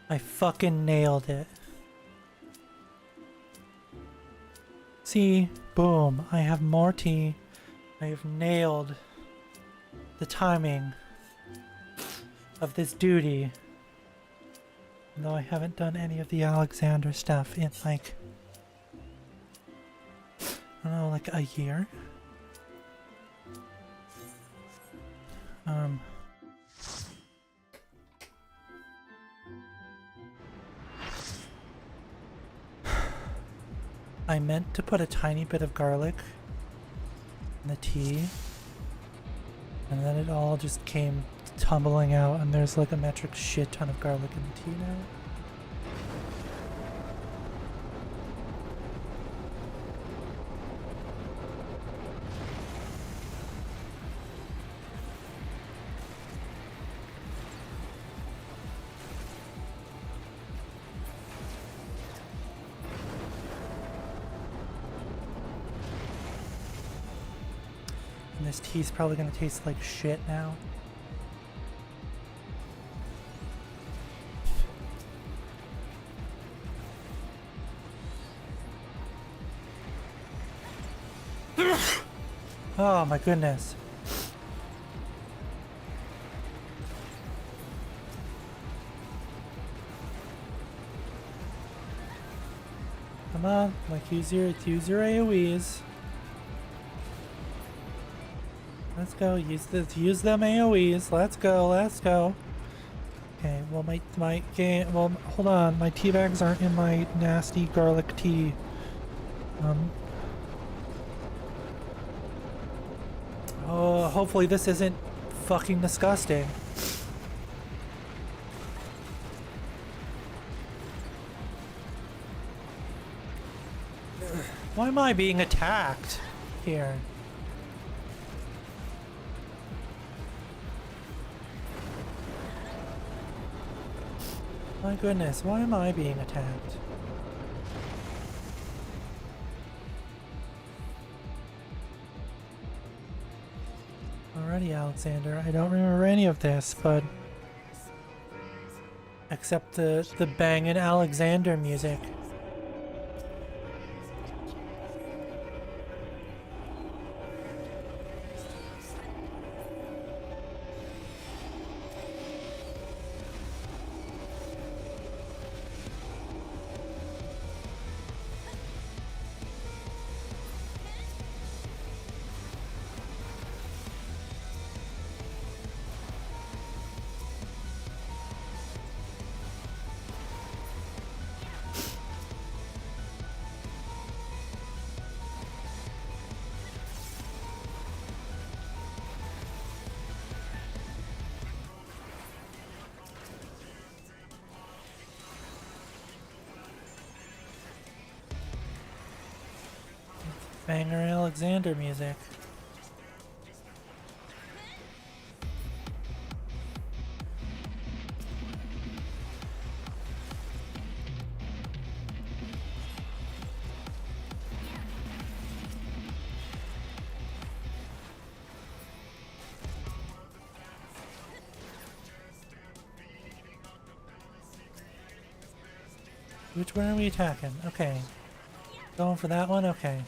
Speaker 1: I fucking nailed it. See? Boom. I have more tea. I have nailed the timing of this duty. Though I haven't done any of the Alexander stuff in like, I don't know, like a year? I meant to put a tiny bit of garlic in the tea, and then it all just came tumbling out, and there's like a metric shit ton of garlic in the tea now. And this tea's probably gonna taste like shit now. Oh my goodness. Come on, like use your AoEs. Let's go, use them AoEs. Let's go. Okay, well my game, well hold on, my tea bags aren't in my nasty garlic tea. Oh, hopefully this isn't fucking disgusting. Why am I being attacked here? My goodness, why am I being attacked? Alrighty, Alexander, I don't remember any of this, but except the bangin' Alexander music. Banger Alexander music. Which one are we attacking? Okay. Going for that one? Okay.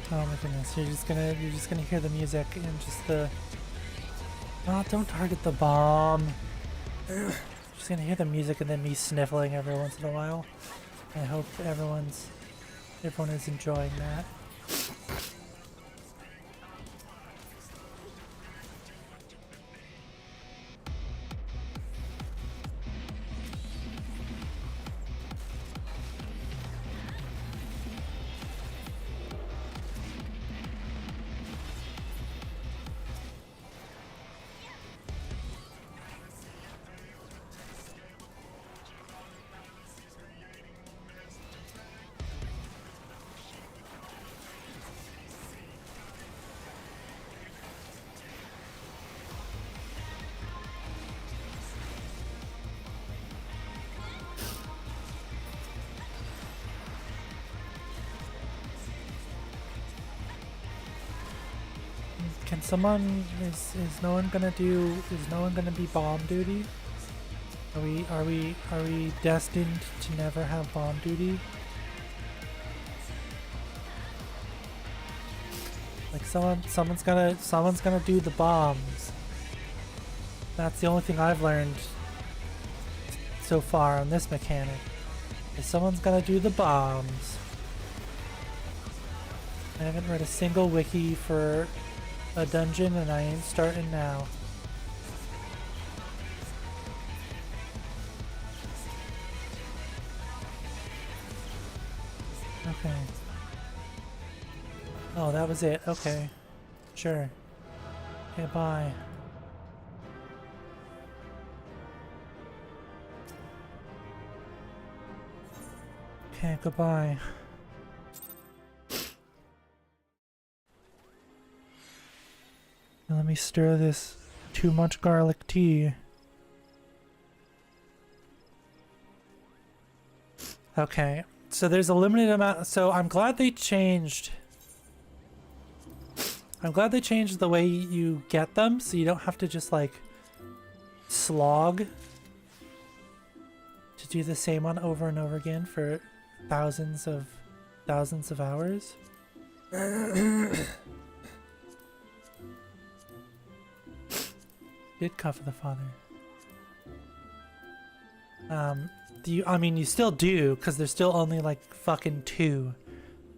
Speaker 1: Oh my goodness, you're just gonna hear the music and just the... Oh, don't target the bomb. Just gonna hear the music and then me sniffling every once in a while. I hope everyone is enjoying that. Can someone is no one gonna be bomb duty? Are we destined to never have bomb duty? Like someone's gonna do the bombs. That's the only thing I've learned so far on this mechanic. Is someone's gonna do the bombs. I haven't read a single wiki for a dungeon and I ain't starting now. Okay. Oh, that was it. Okay. Sure. Okay, bye. Okay, goodbye. Now let me stir this too much garlic tea. Okay, so there's a limited amount. So I'm glad they changed. I'm glad they changed the way you get them, so you don't have to just like slog to do the same one over and over again for thousands of hours. Did cover the father. I mean, you still do, because there's still only like fucking 2,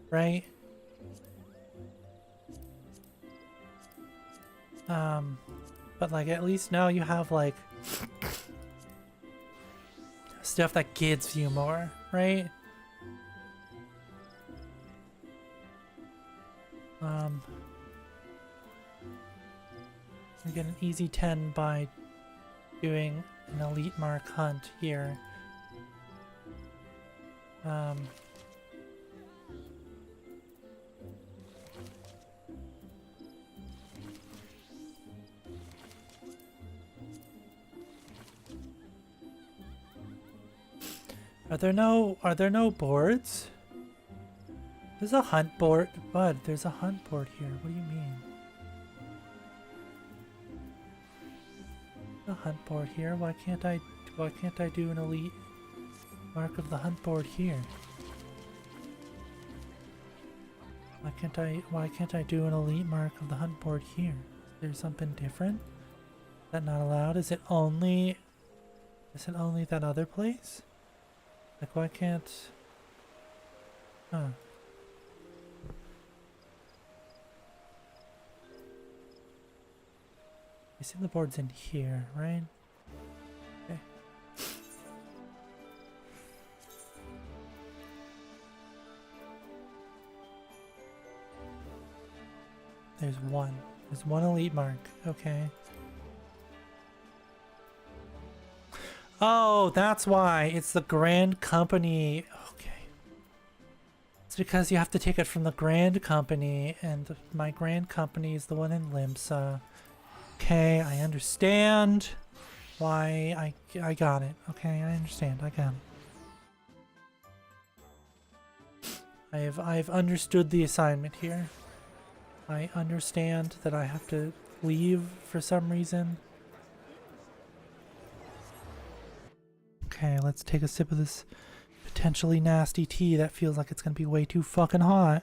Speaker 1: right? But like at least now you have like stuff that gives you more, right? You get an easy 10 by doing an elite mark hunt here. Are there no boards? There's a hunt board, bud. There's a hunt board here. What do you mean? A hunt board here. Why can't I do an elite mark of the hunt board here? Why can't I do an elite mark of the hunt board here? Is there something different? Is that not allowed? Is it only that other place? Like why can't... Huh. I see the board's in here, right? Okay. There's one. There's one elite mark. Okay. Oh, that's why. It's the Grand Company. Okay. It's because you have to take it from the Grand Company, and my Grand Company is the one in Limsa. Okay, I understand why I got it. Okay, I understand. I got it. I've understood the assignment here. I understand that I have to leave for some reason. Okay, let's take a sip of this potentially nasty tea that feels like it's gonna be way too fucking hot.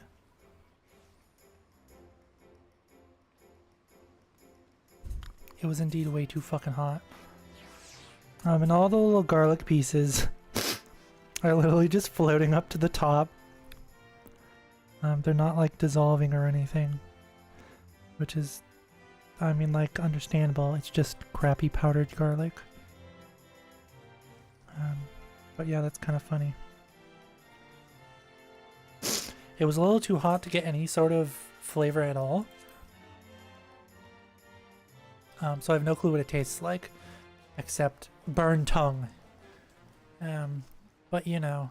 Speaker 1: It was indeed way too fucking hot. And all the little garlic pieces are literally just floating up to the top. They're not like dissolving or anything, which is, I mean, like understandable. It's just crappy powdered garlic. But yeah, that's kind of funny. It was a little too hot to get any sort of flavor at all. So I have no clue what it tastes like, except burned tongue. But you know,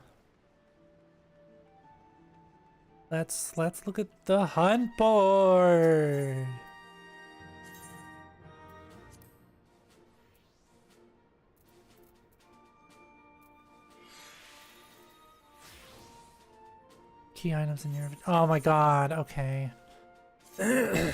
Speaker 1: let's look at the hunt board. Key items in your... Oh my god, okay. I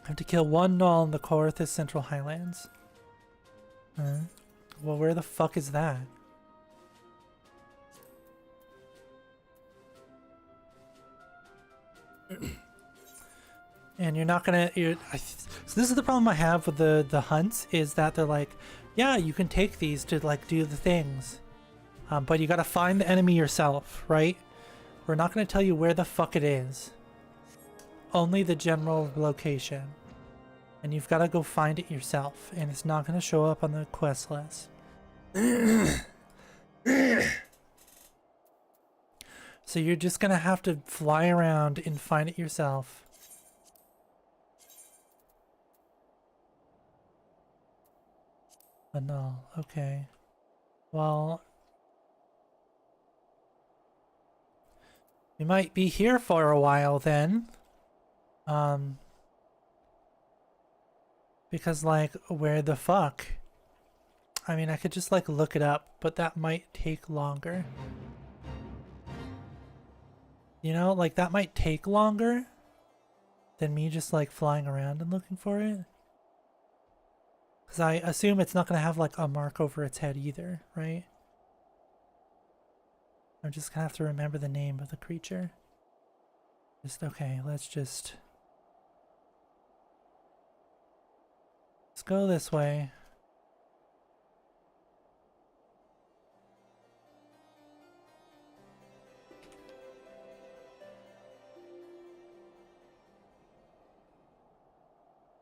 Speaker 1: have to kill one Null in the Corythus Central Highlands. Well, where the fuck is that? And you're not gonna... so this is the problem I have with the hunts, is that they're like, yeah, you can take these to like do the things. But you gotta find the enemy yourself, right? We're not gonna tell you where the fuck it is. Only the general location. And you've gotta go find it yourself. And it's not gonna show up on the quest list. So you're just gonna have to fly around and find it yourself. No, okay. Well, we might be here for a while then. Because like, where the fuck? I mean, I could just like look it up, but that might take longer. You know, like that might take longer than me just like flying around and looking for it. Because I assume it's not going to have like a mark over its head either, right? I'm just going to have to remember the name of the creature. Okay, let's go this way.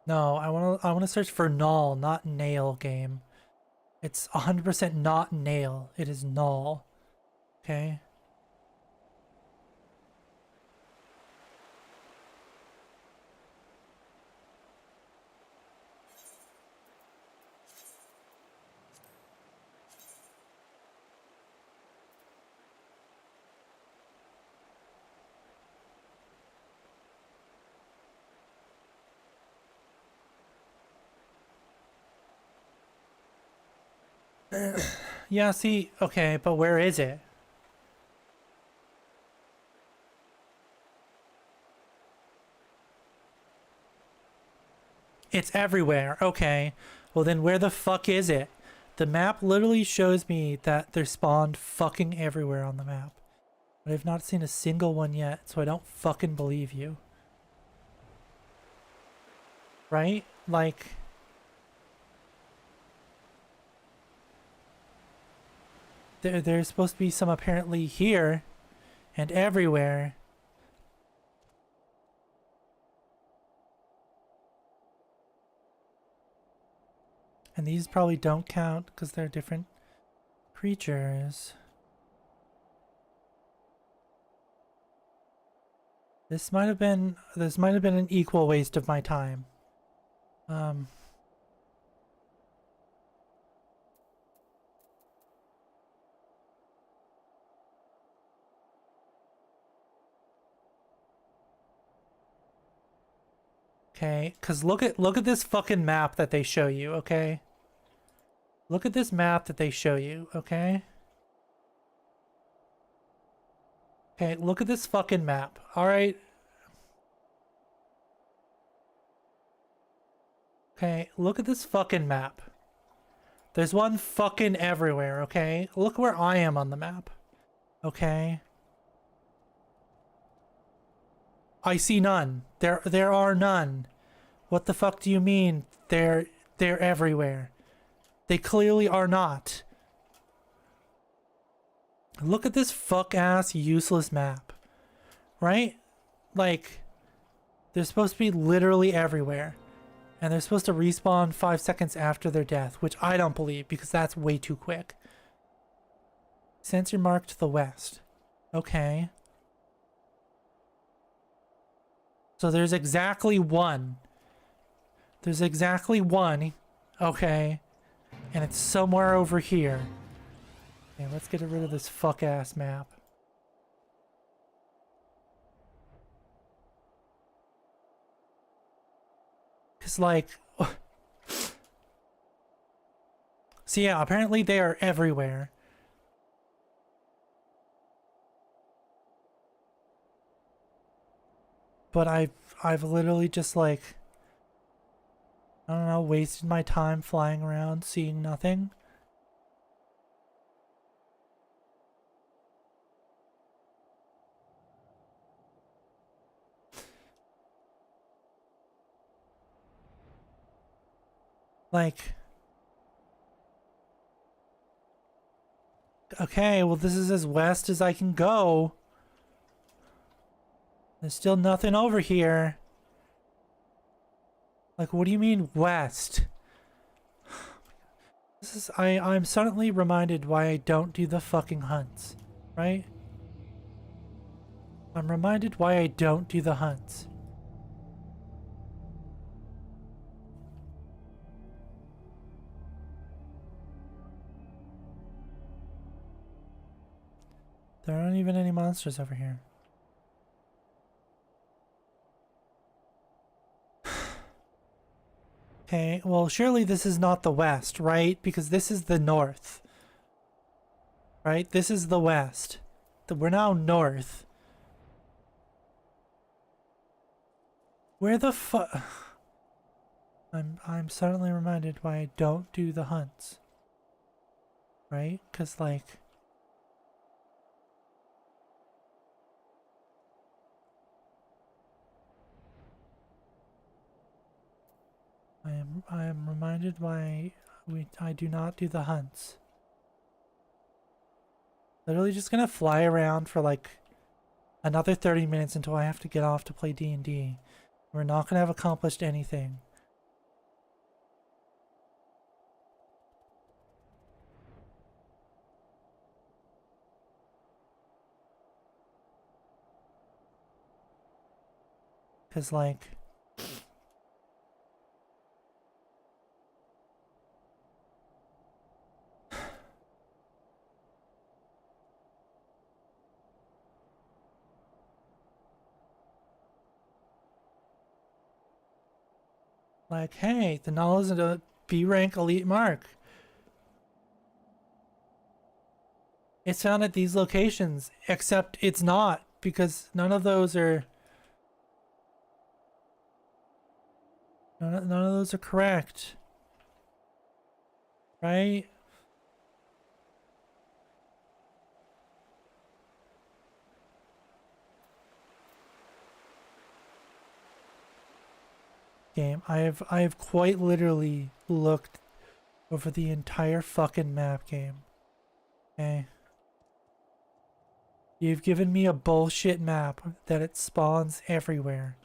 Speaker 1: No, I want to search for Null, not Nail game. It's 100% not Nail. It is Null. Okay? Yeah, see, okay, but where is it? It's everywhere. Okay. Well then where the fuck is it? The map literally shows me that they're spawned fucking everywhere on the map. But I've not seen a single one yet, so I don't fucking believe you. Right? Like... There's supposed to be some apparently here and everywhere. And these probably don't count because they're different creatures. This might have been an equal waste of my time. Okay, because look at this fucking map that they show you, okay? Look at this map that they show you, okay? Okay, look at this fucking map, alright? Okay, look at this fucking map. There's one fucking everywhere, okay? Look where I am on the map, okay? I see none. There are none. What the fuck do you mean they're everywhere? They clearly are not. Look at this fuck-ass useless map. Right? Like, they're supposed to be literally everywhere. And they're supposed to respawn 5 seconds after their death, which I don't believe because that's way too quick. Sensor mark to the west. Okay. So there's exactly one. There's exactly one. Okay. And it's somewhere over here. Okay, let's get rid of this fuck-ass map. Because, like... So yeah, apparently they are everywhere. but I've literally just like, I don't know, wasted my time flying around seeing nothing. Like, okay, well this is as west as I can go. There's still nothing over here. Like, what do you mean west? This is, I'm suddenly reminded why I don't do the fucking hunts, right? I'm reminded why I don't do the hunts. There aren't even any monsters over here. Okay, well surely this is not the west, right? Because this is the north. Right? This is the west. We're now north. Where the fuck? I'm suddenly reminded why I don't do the hunts. Right? Cause like I am reminded why I do not do the hunts. Literally just gonna fly around for like another 30 minutes until I have to get off to play D&D. We're not gonna have accomplished anything. Cause like like, hey, the null is a B rank elite mark. It's found at these locations, except it's not, because none of those are none of those are correct. Right? Game. I have quite literally looked over the entire fucking map, game. Okay. You've given me a bullshit map that it spawns everywhere.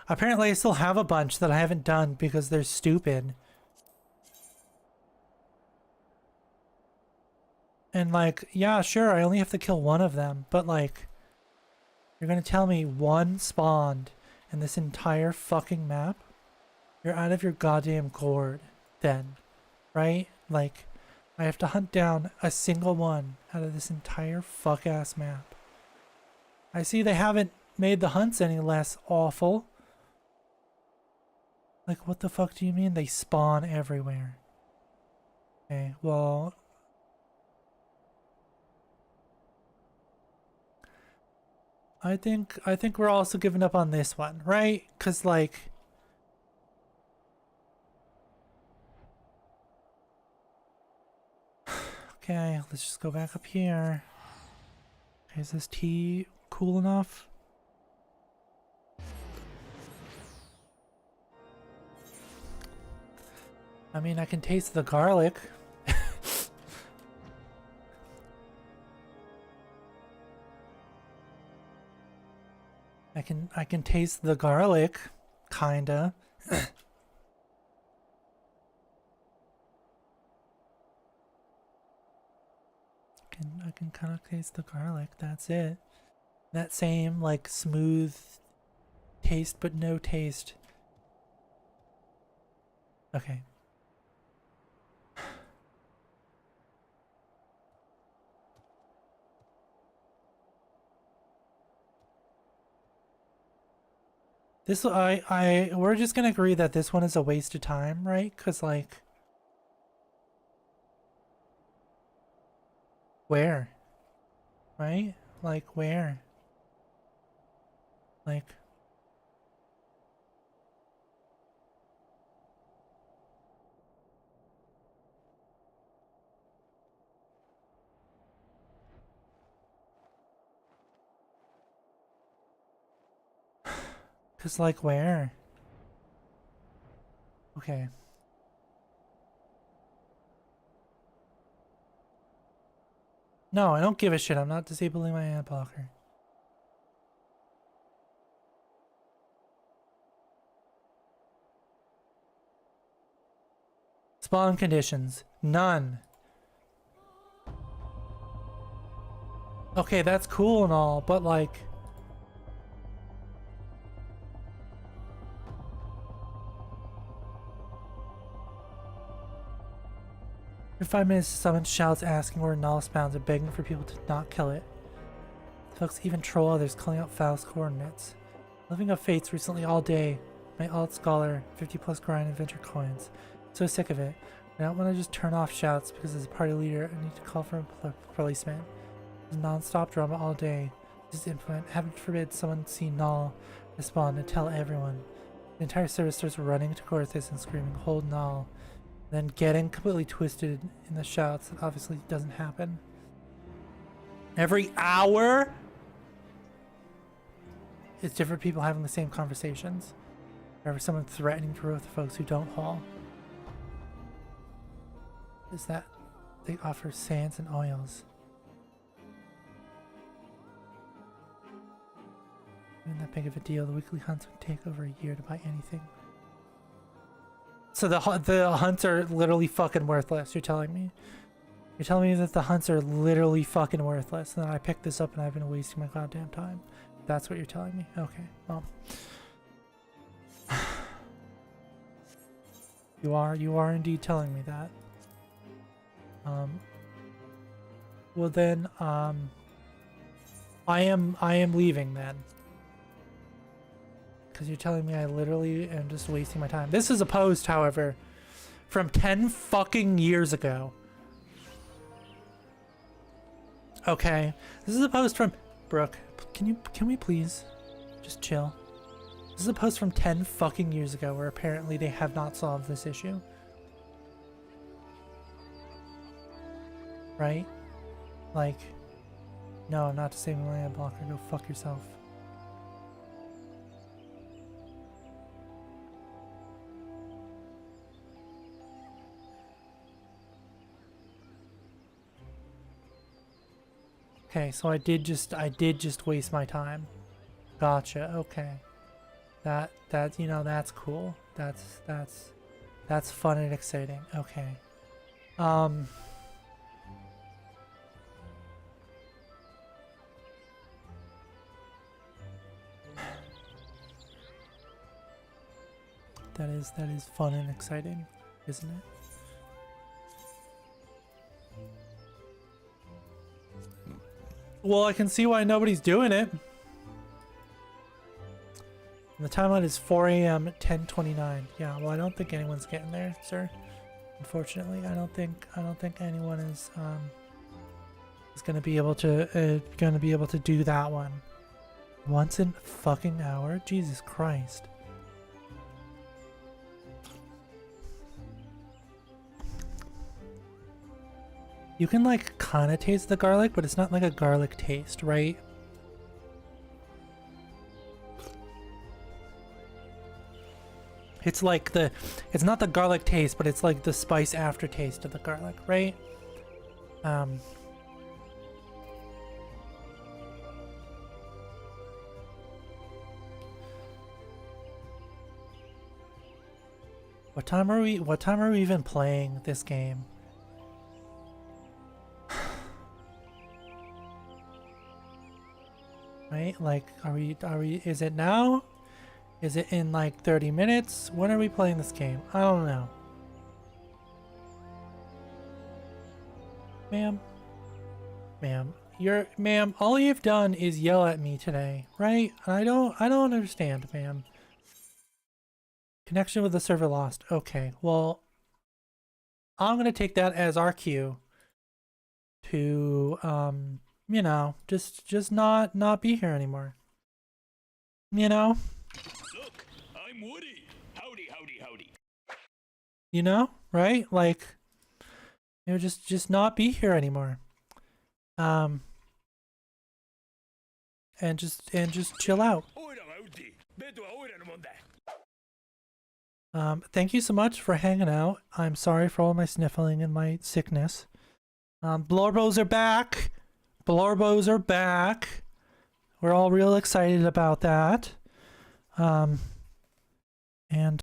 Speaker 1: Apparently I still have a bunch that I haven't done because they're stupid. And like, yeah, sure, I only have to kill one of them, but like, you're gonna tell me one spawned in this entire fucking map? You're out of your goddamn gourd, then, right? Like, I have to hunt down a single one out of this entire fuck-ass map. I see they haven't made the hunts any less awful. Like, what the fuck do you mean they spawn everywhere? Okay, well... I think we're also giving up on this one, right? Cause like okay, let's just go back up here. Okay, is this tea cool enough? I mean, I can taste the garlic. I can taste the garlic, kinda. I can kind of taste the garlic. That's it. That same like smooth taste, but no taste. Okay. This, we're just gonna agree that this one is a waste of time, right? Because, like, where? Right? Like, where? Like, because, like, where? Okay. No, I don't give a shit. I'm not disabling my ad blocker. Spawn conditions. None. Okay, that's cool and all, but like... For 5 minutes, someone shouts asking where Null spawns and begging for people to not kill it. Folks even troll others, calling out Faust's coordinates. Living up fates recently all day. My alt scholar, 50 plus grind adventure coins. So sick of it. I don't want to just turn off shouts because as a party leader, I need to call for a policeman. There's non-stop drama all day. Just implement. Heaven forbid someone see Null respond and tell everyone. The entire service starts running to Gorthus and screaming, "Hold Null." Then getting completely twisted in the shouts. That obviously doesn't happen. Every hour? It's different people having the same conversations. Or someone threatening to roast the folks who don't haul. Is that they offer sands and oils. Isn't that big of a deal? The weekly hunts would take over a year to buy anything. So the hunts are literally fucking worthless, you're telling me? You're telling me that the hunts are literally fucking worthless, and then I picked this up and I've been wasting my goddamn time. That's what you're telling me? Okay, well. You are indeed telling me that. Well then, I am leaving then. Because you're telling me I literally am just wasting my time. This is a post, however, from 10 fucking years ago. Okay. This is a post from... Brooke, can we please just chill? This is a post from 10 fucking years ago where apparently they have not solved this issue. Right? Like, no, I'm not disabling my ad blocker. Go fuck yourself. Okay, so I did just waste my time. Gotcha. Okay. That you know, that's cool. That's fun and exciting. Okay. That is fun and exciting, isn't it? Well, I can see why nobody's doing it. And the timeline is 4 a.m. 10:29. Yeah, well, I don't think anyone's getting there, sir. Unfortunately, I don't think anyone is gonna be able to do that one. Once in a fucking hour? Jesus Christ. You can like kind of taste the garlic, but it's not like a garlic taste, right? It's like it's not the garlic taste, but it's like the spice aftertaste of the garlic, right? What time are we even playing this game? Right? Like, are we, is it now? Is it in like 30 minutes? When are we playing this game? I don't know. Ma'am, all you've done is yell at me today, right? I don't understand, ma'am. Connection with the server lost. Okay, well, I'm gonna take that as our cue to, you know, just not be here anymore. You know?
Speaker 2: Look, I'm Woody. Howdy, howdy, howdy.
Speaker 1: You know, right? Like, you know, just not be here anymore. And just chill out. Thank you so much for hanging out. I'm sorry for all my sniffling and my sickness. Blorbos are back. Blorbos are back. We're all real excited about that. And